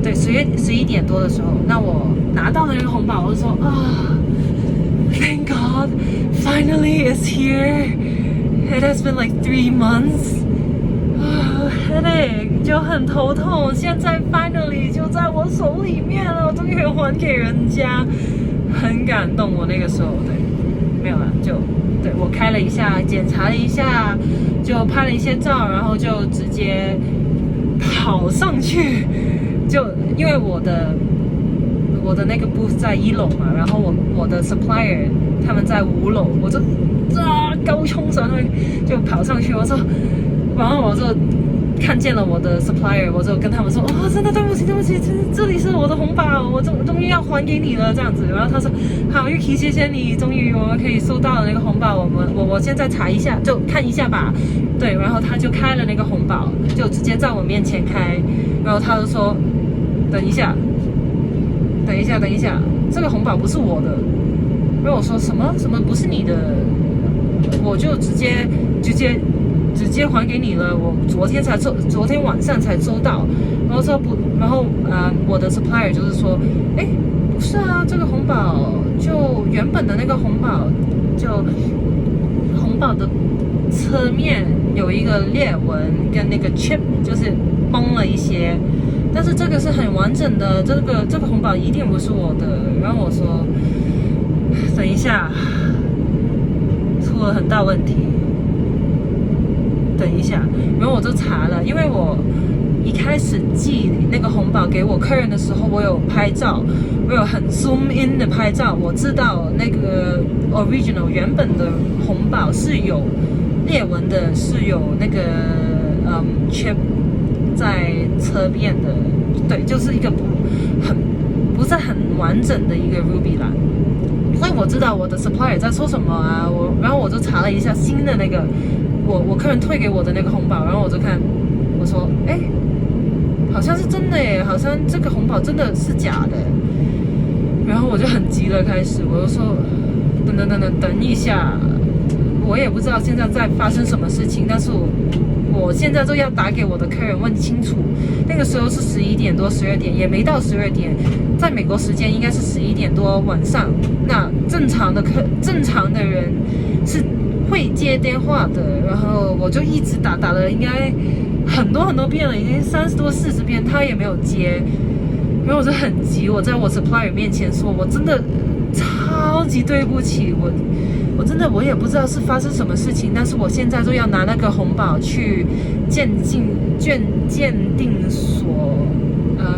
对，11点多的时候，那我拿到了那个红宝，我就说Thank God, finally it's here. It has been like 3 months. Headache 就很头痛，现在 finally 就在我手里面了，我终于可以还给人家，很感动。我那个时候对，没有了，就对我开了一下，检查了一下，就拍了一些照，然后就直接跑上去。就因为我的那个 booth 在1楼嘛，然后我的 supplier 他们在5楼，我就高冲上去就跑上去，然后我就看见了我的 supplier， 我就跟他们说，哦，真的对不起，这里是我的红宝，我终于要还给你了这样子。然后他说，好 Yuki， 谢谢你，终于我们可以收到了那个红宝，我现在查一下，就看一下吧。对，然后他就开了那个红宝，就直接在我面前开，然后他就说，等一下，这个红宝不是我的。然后我说什么不是你的，我就直接还给你了。我昨天晚上才收到。然后说不，然后我的 supplier 就是说，哎，不是啊，这个红宝就原本的那个红宝，就红宝的侧面有一个裂纹跟那个 chip 就是崩了一些，但是这个是很完整的，这个红宝一定不是我的。然后我说，等一下，出了很大问题。等一下，然后我就查了，因为我一开始寄那个红宝给我客人的时候，我有拍照，我有很 zoom in 的拍照，我知道那个 original 原本的红宝是有裂纹的，是有那个chip 在侧边的，对，就是一个不是很完整的一个 ruby 啦。所以我知道我的 supplier 在说什么啊，然后我就查了一下新的那个我客人退给我的那个红宝，然后我就看，我说，哎，好像是真的耶，好像这个红宝真的是假的。然后我就很急了，开始我就说，等一下，我也不知道现在在发生什么事情，但是我现在就要打给我的客人问清楚。那个时候是11点多12点，也没到12点，在美国时间应该是11点多晚上。那正常的人是会接电话的，然后我就一直打了应该很多遍了，已经30多40遍，他也没有接。然后我就很急，我在我 supplier 面前说，我真的超级对不起，我真的我也不知道是发生什么事情，但是我现在就要拿那个红宝去鉴定所，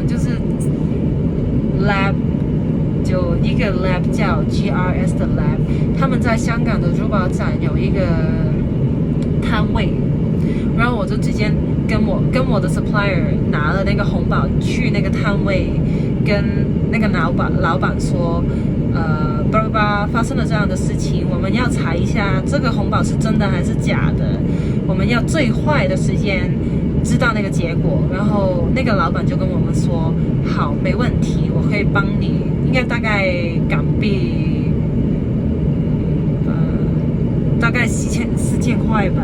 就是 lab， 就一个 lab 叫 GRS 的 lab， 他们在香港的珠宝展有一个摊位，然后我就直接跟我的 supplier 拿了那个红宝去那个摊位，跟那个老板说，发生了这样的事情，我们要查一下这个红宝是真的还是假的，我们要最坏的时间知道那个结果。然后那个老板就跟我们说，好，没问题，我可以帮你，应该大概港币大概4000块吧。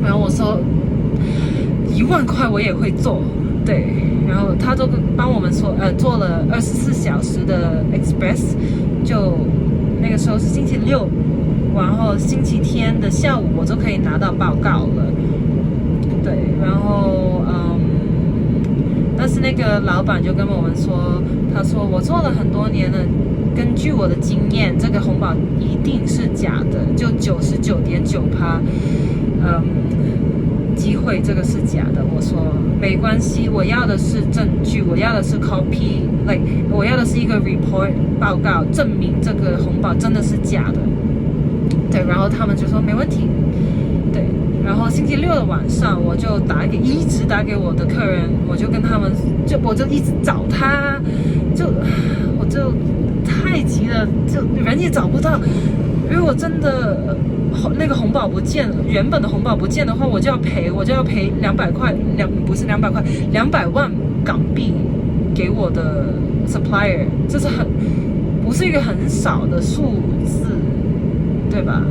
然后我说1万块我也会做，对。然后他就帮我们说，做了24小时的 express， 就那个时候是星期六，然后星期天的下午我就可以拿到报告了，对。然后但是那个老板就跟我们说，他说我做了很多年了，根据我的经验，这个红宝一定是假的，就99.9%，机会这个是假的。我说没关系，我要的是证据，我要的是 copy， 我要的是一个 report 报告，证明这个红宝真的是假的。对，然后他们就说没问题。对，然后星期六的晚上，我就一直打给我的客人，我就跟他们，我就一直找他，我就太急了，就人也找不到。如果真的那个红宝不见了，原本的红宝不见的话，我就要赔200块，不是200块，200万港币给我的 supplier， 这是不是一个很少的数字，对吧？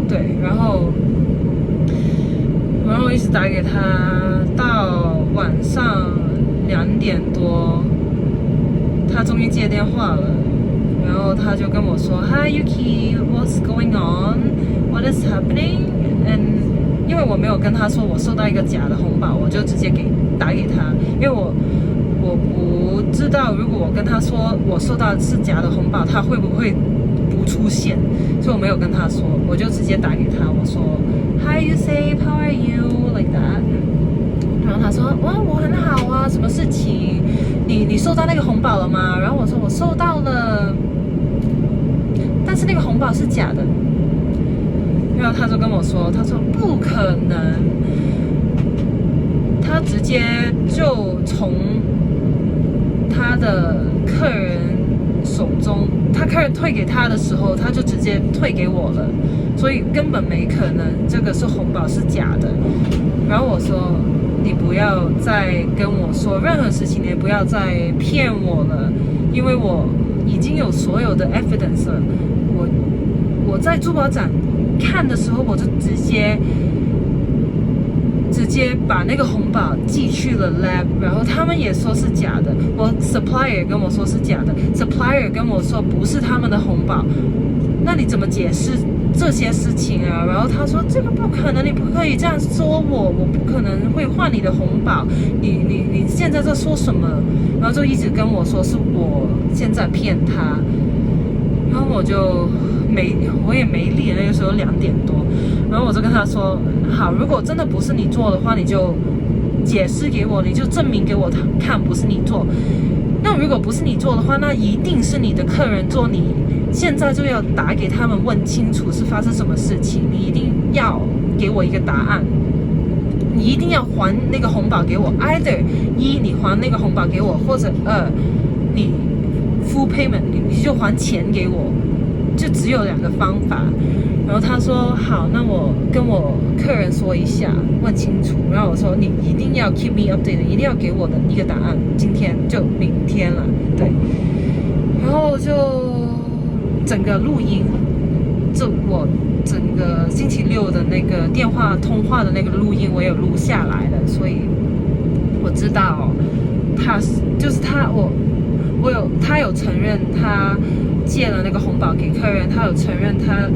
对，然后一直打给他到晚上2点多，他终于接电话了。然后他就跟我说 ，Hi Yuki, what's going on? What is happening? And 因为我没有跟他说我收到一个假的红宝，我就直接打给他，因为我不知道如果我跟他说我收到的是假的红宝，他会不会不出现，所以我没有跟他说，我就直接打给他，我说 Hi Yousaf, how are you? Like that. 然后他说，哇，我很好啊，什么事情？你收到那个红宝了吗？然后我说我收到了，但是那个红宝是假的。然后他就跟我说，他说不可能，直接就从他的客人手中，他客人退给他的时候，他就直接退给我了，所以根本没可能这个是红包是假的。然后我说你不要再跟我说任何事情，你也不要再骗我了，因为我已经有所有的 evidence 了。我在珠宝展看的时候，我就直接把那个红宝寄去了 lab， 然后他们也说是假的，我 supplier 跟我说是假的 ，supplier 跟我说不是他们的红宝，那你怎么解释这些事情啊？然后他说这个不可能，你不可以这样说我不可能会换你的红宝，你现在在说什么？然后就一直跟我说是我现在骗他，然后我也没力，那个时候2点多，然后我就跟他说，好，如果真的不是你做的话，你就解释给我，你就证明给我看不是你做。那如果不是你做的话，那一定是你的客人做，你现在就要打给他们问清楚是发生什么事情，你一定要给我一个答案，你一定要还那个红宝给我 ，either 一你还那个红宝给我，或者2你 full payment 你就还钱给我。就只有2个方法，然后他说好，那我跟我客人说一下，问清楚。然后我说你一定要 keep me updated， 一定要给我的一个答案，今天就明天了，对。然后就整个录音，就我整个星期六的那个电话通话的那个录音，我有录下来了，所以我知道他就是他他有承认他借了那个红宝给客人，他有承认他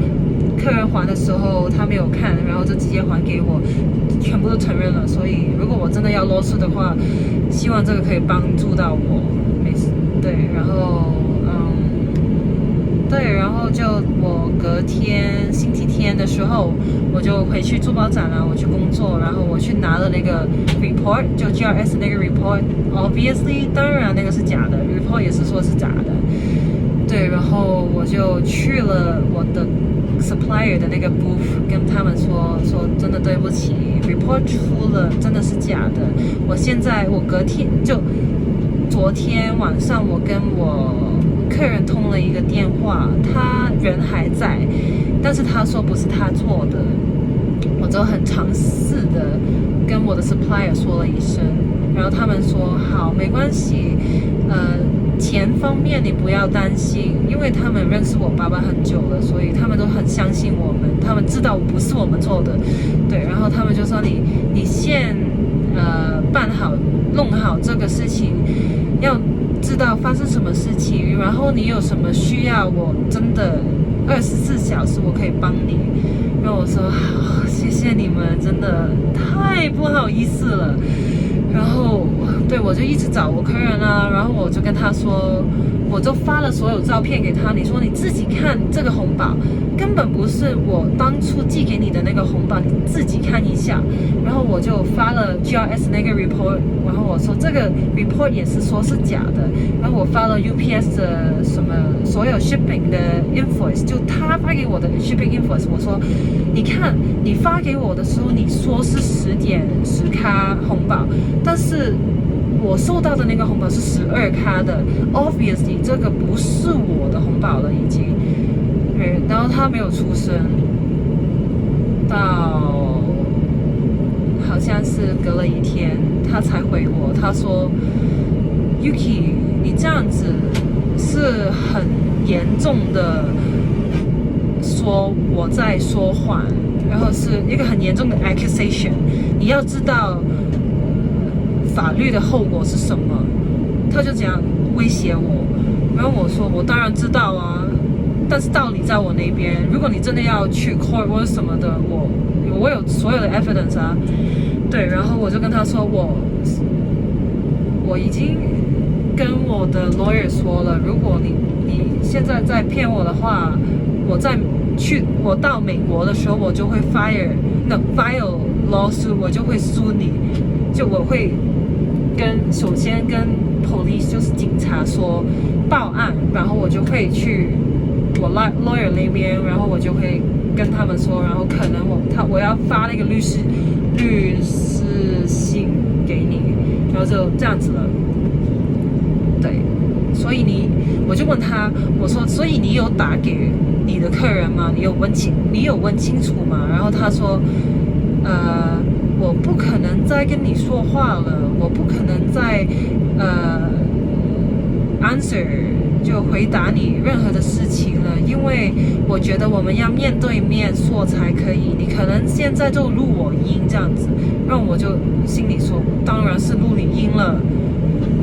客人还的时候他没有看，然后就直接还给我，全部都承认了。所以如果我真的要lawsuit的话，希望这个可以帮助到我。对，然后对，然后就我隔天星期天的时候，我就回去珠宝展了，我去工作，然后我去拿了那个 report， 就 GRS 那个 report，obviously 当然那个是假的 ，report 也是说是假的，对，然后我就去了我的 supplier 的那个 booth， 跟他们说真的对不起 ，report 出了，真的是假的，我隔天就昨天晚上我跟我客人通了一个电话，他人还在，但是他说不是他做的，我就很尝试的跟我的 supplier 说了一声，然后他们说好，没关系，钱方面你不要担心，因为他们认识我爸爸很久了，所以他们都很相信我们，他们知道不是我们做的，对，然后他们就说你先办好弄好这个事情，要知道发生什么事情，然后你有什么需要，我真的24小时我可以帮你。然后我说好，谢谢你们，真的太不好意思了。然后对，我就一直找我客人啊，然后我就跟他说，我就发了所有照片给他，你说你自己看这个红宝根本不是我当初寄给你的那个红宝，你自己看一下。然后我就发了 GRS 那个 report， 然后我说这个 report 也是说是假的，然后我发了 UPS 的什么所有 shipping 的 invoice， 就他发给我的 shipping invoice， 我说你看你发给我的时候你说是10卡红宝，但是我收到的那个红宝是12卡的 ，obviously 这个不是我的红宝了已经。对，然后他没有出声，到好像是隔了1天，他才回我，他说 Yuki， 你这样子是很严重的说我在说谎，然后是一个很严重的 accusation， 你要知道法律的后果是什么。他就这样威胁我，然后我说我当然知道啊，但是道理在我那边，如果你真的要去 court 或者什么的，我有所有的 evidence 啊。对，然后我就跟他说我已经跟我的 lawyer 说了，如果你现在骗我的话，我到美国的时候我就会 file lawsuit， 我就会诉你，就我会首先跟 police 就是警察说报案，然后我就会去我 lawyer 那边，然后我就会跟他们说，然后可能我要发那个律师信给后就这样子了。对，所以我就问他，我说，所以你有打给你的客人吗？你有问清楚吗？然后他说，我不可能再跟你说话了，我不可能再answer 就回答你任何的事情了，因为我觉得我们要面对面说才可以。你可能现在就录我音这样子，让我就心里说，当然是录你音了。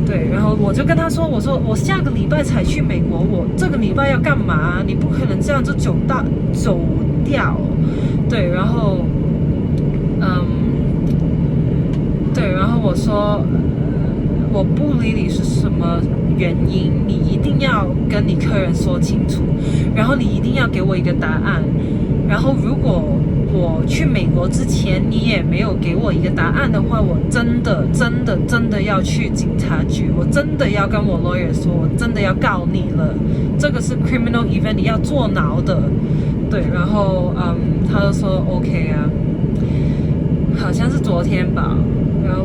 对，然后我就跟他说，我说我下个礼拜才去美国，我这个礼拜要干嘛？你不可能这样就走掉。对，然后对，然后我说我不理你是什么原因，你一定要跟你客人说清楚，然后你一定要给我一个答案。然后如果我去美国之前你也没有给我一个答案的话，我真的要去警察局，我真的要跟我 lawyer 说，我真的要告你了，这个是 criminal event， 你要坐牢的。对，然后他就说 OK 啊，好像是昨天吧，然后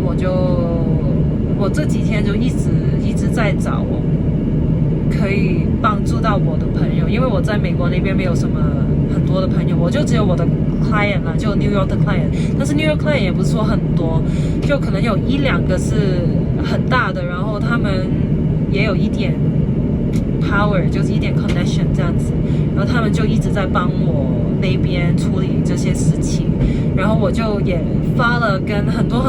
我这几天就一直在找我可以帮助到我的朋友，因为我在美国那边没有什么很多的朋友，我就只有我的 client 啦，就 New York 的 client， 但是 New York client 也不是说很多，就可能有1-2个是很大的，然后他们也有一点 power， 就是一点 connection 这样子，然后他们就一直在帮我那边处理这些事情，然后我就也发了跟很多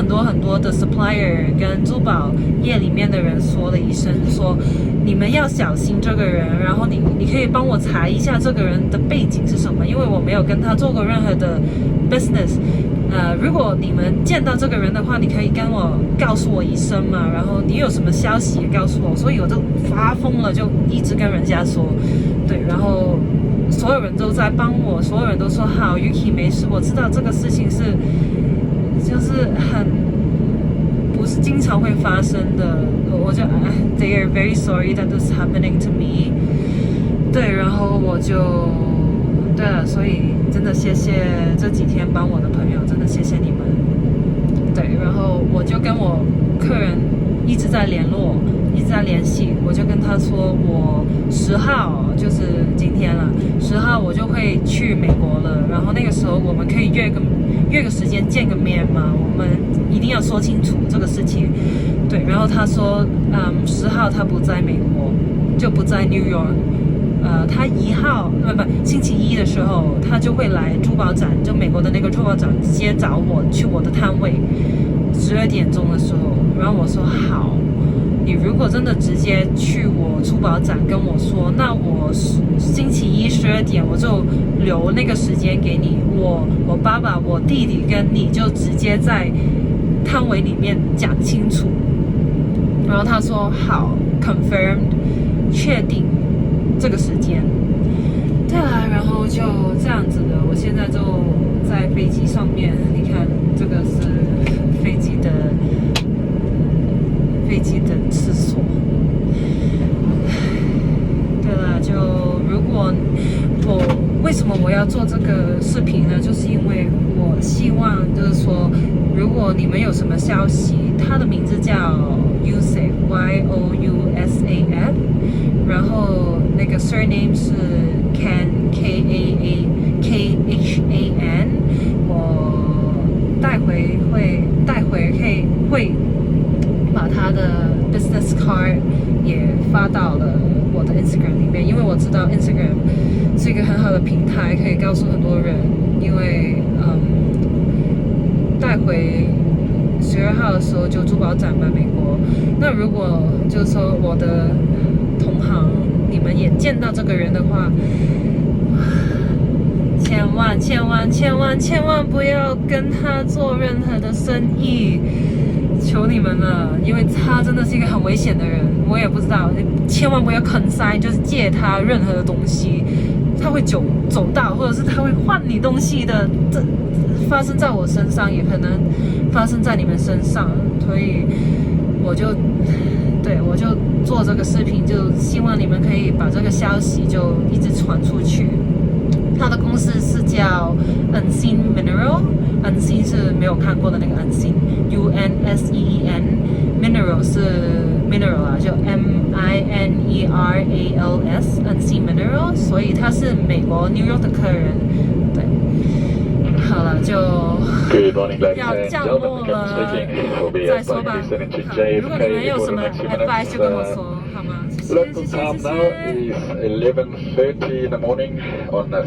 的 supplier 跟珠宝业里面的人说了一声，说你们要小心这个人，然后你可以帮我查一下这个人的背景是什么，因为我没有跟他做过任何的 business。如果你们见到这个人的话，你可以告诉我一声嘛，然后你有什么消息也告诉我。所以我就发疯了，就一直跟人家说，对，然后所有人都在帮我，所有人都说好 Yuki 没事，我知道这个事情就是不是经常会发生的，我就they are very sorry that this is happening to me。 对，然后我就对了，所以真的谢谢这几天帮我的朋友，真的谢谢你们。对，然后我就跟我客人一直在联络，一直在联系，我就跟他说我10号就是今天了，10号我就会去美国了，然后那个时候我们可以约个时间见个面嘛，我们一定要说清楚这个事情。对，然后他说10号他不在美国，就不在 New York，他星期1的时候他就会来珠宝展，就美国的那个珠宝展，直接找我去我的摊位，12点钟的时候。然后我说好，你如果真的直接去我珠宝展跟我说，那我星期1 12点我就留那个时间给你，我爸爸我弟弟跟你就直接在摊位里面讲清楚。然后他说好 confirmed， 确定这个时间。对啊，然后就这样子的，我现在就在飞机上面，你看这个是飞机的厕所。对了，就如果为什么我要做这个视频呢？就是因为我希望就是说，如果你们有什么消息，他的名字叫 Yousaf Yousaf， 然后那个 surname 是 Khan Khan， 我待会会把他的 business card 也发到了我的 Instagram 里面，因为我知道 Instagram 是一个很好的平台，可以告诉很多人。因为待会12号的时候就珠宝展嘛，美国。那如果就是说我的同行你们也见到这个人的话，千万不要跟他做任何的生意，求你们了，因为他真的是一个很危险的人，我也不知道，千万不要consign，就是借他任何的东西，他会走到，或者是他会换你东西的，这发生在我身上，也可能发生在你们身上，所以我就做这个视频，就希望你们可以把这个消息就一直传出去。他的公司是叫 Unseen Mineral， Unseen 是没有看过的那个 Unseen， UNSEEN， mineral 是 mineral 啊，就 MINERALS，Unseen Mineral， 所以他是美国 New York 的客人。对，好了，就要降落了，再说吧。好，如果你们有什么 advice 就跟我说，好吗？谢谢，谢谢，谢谢。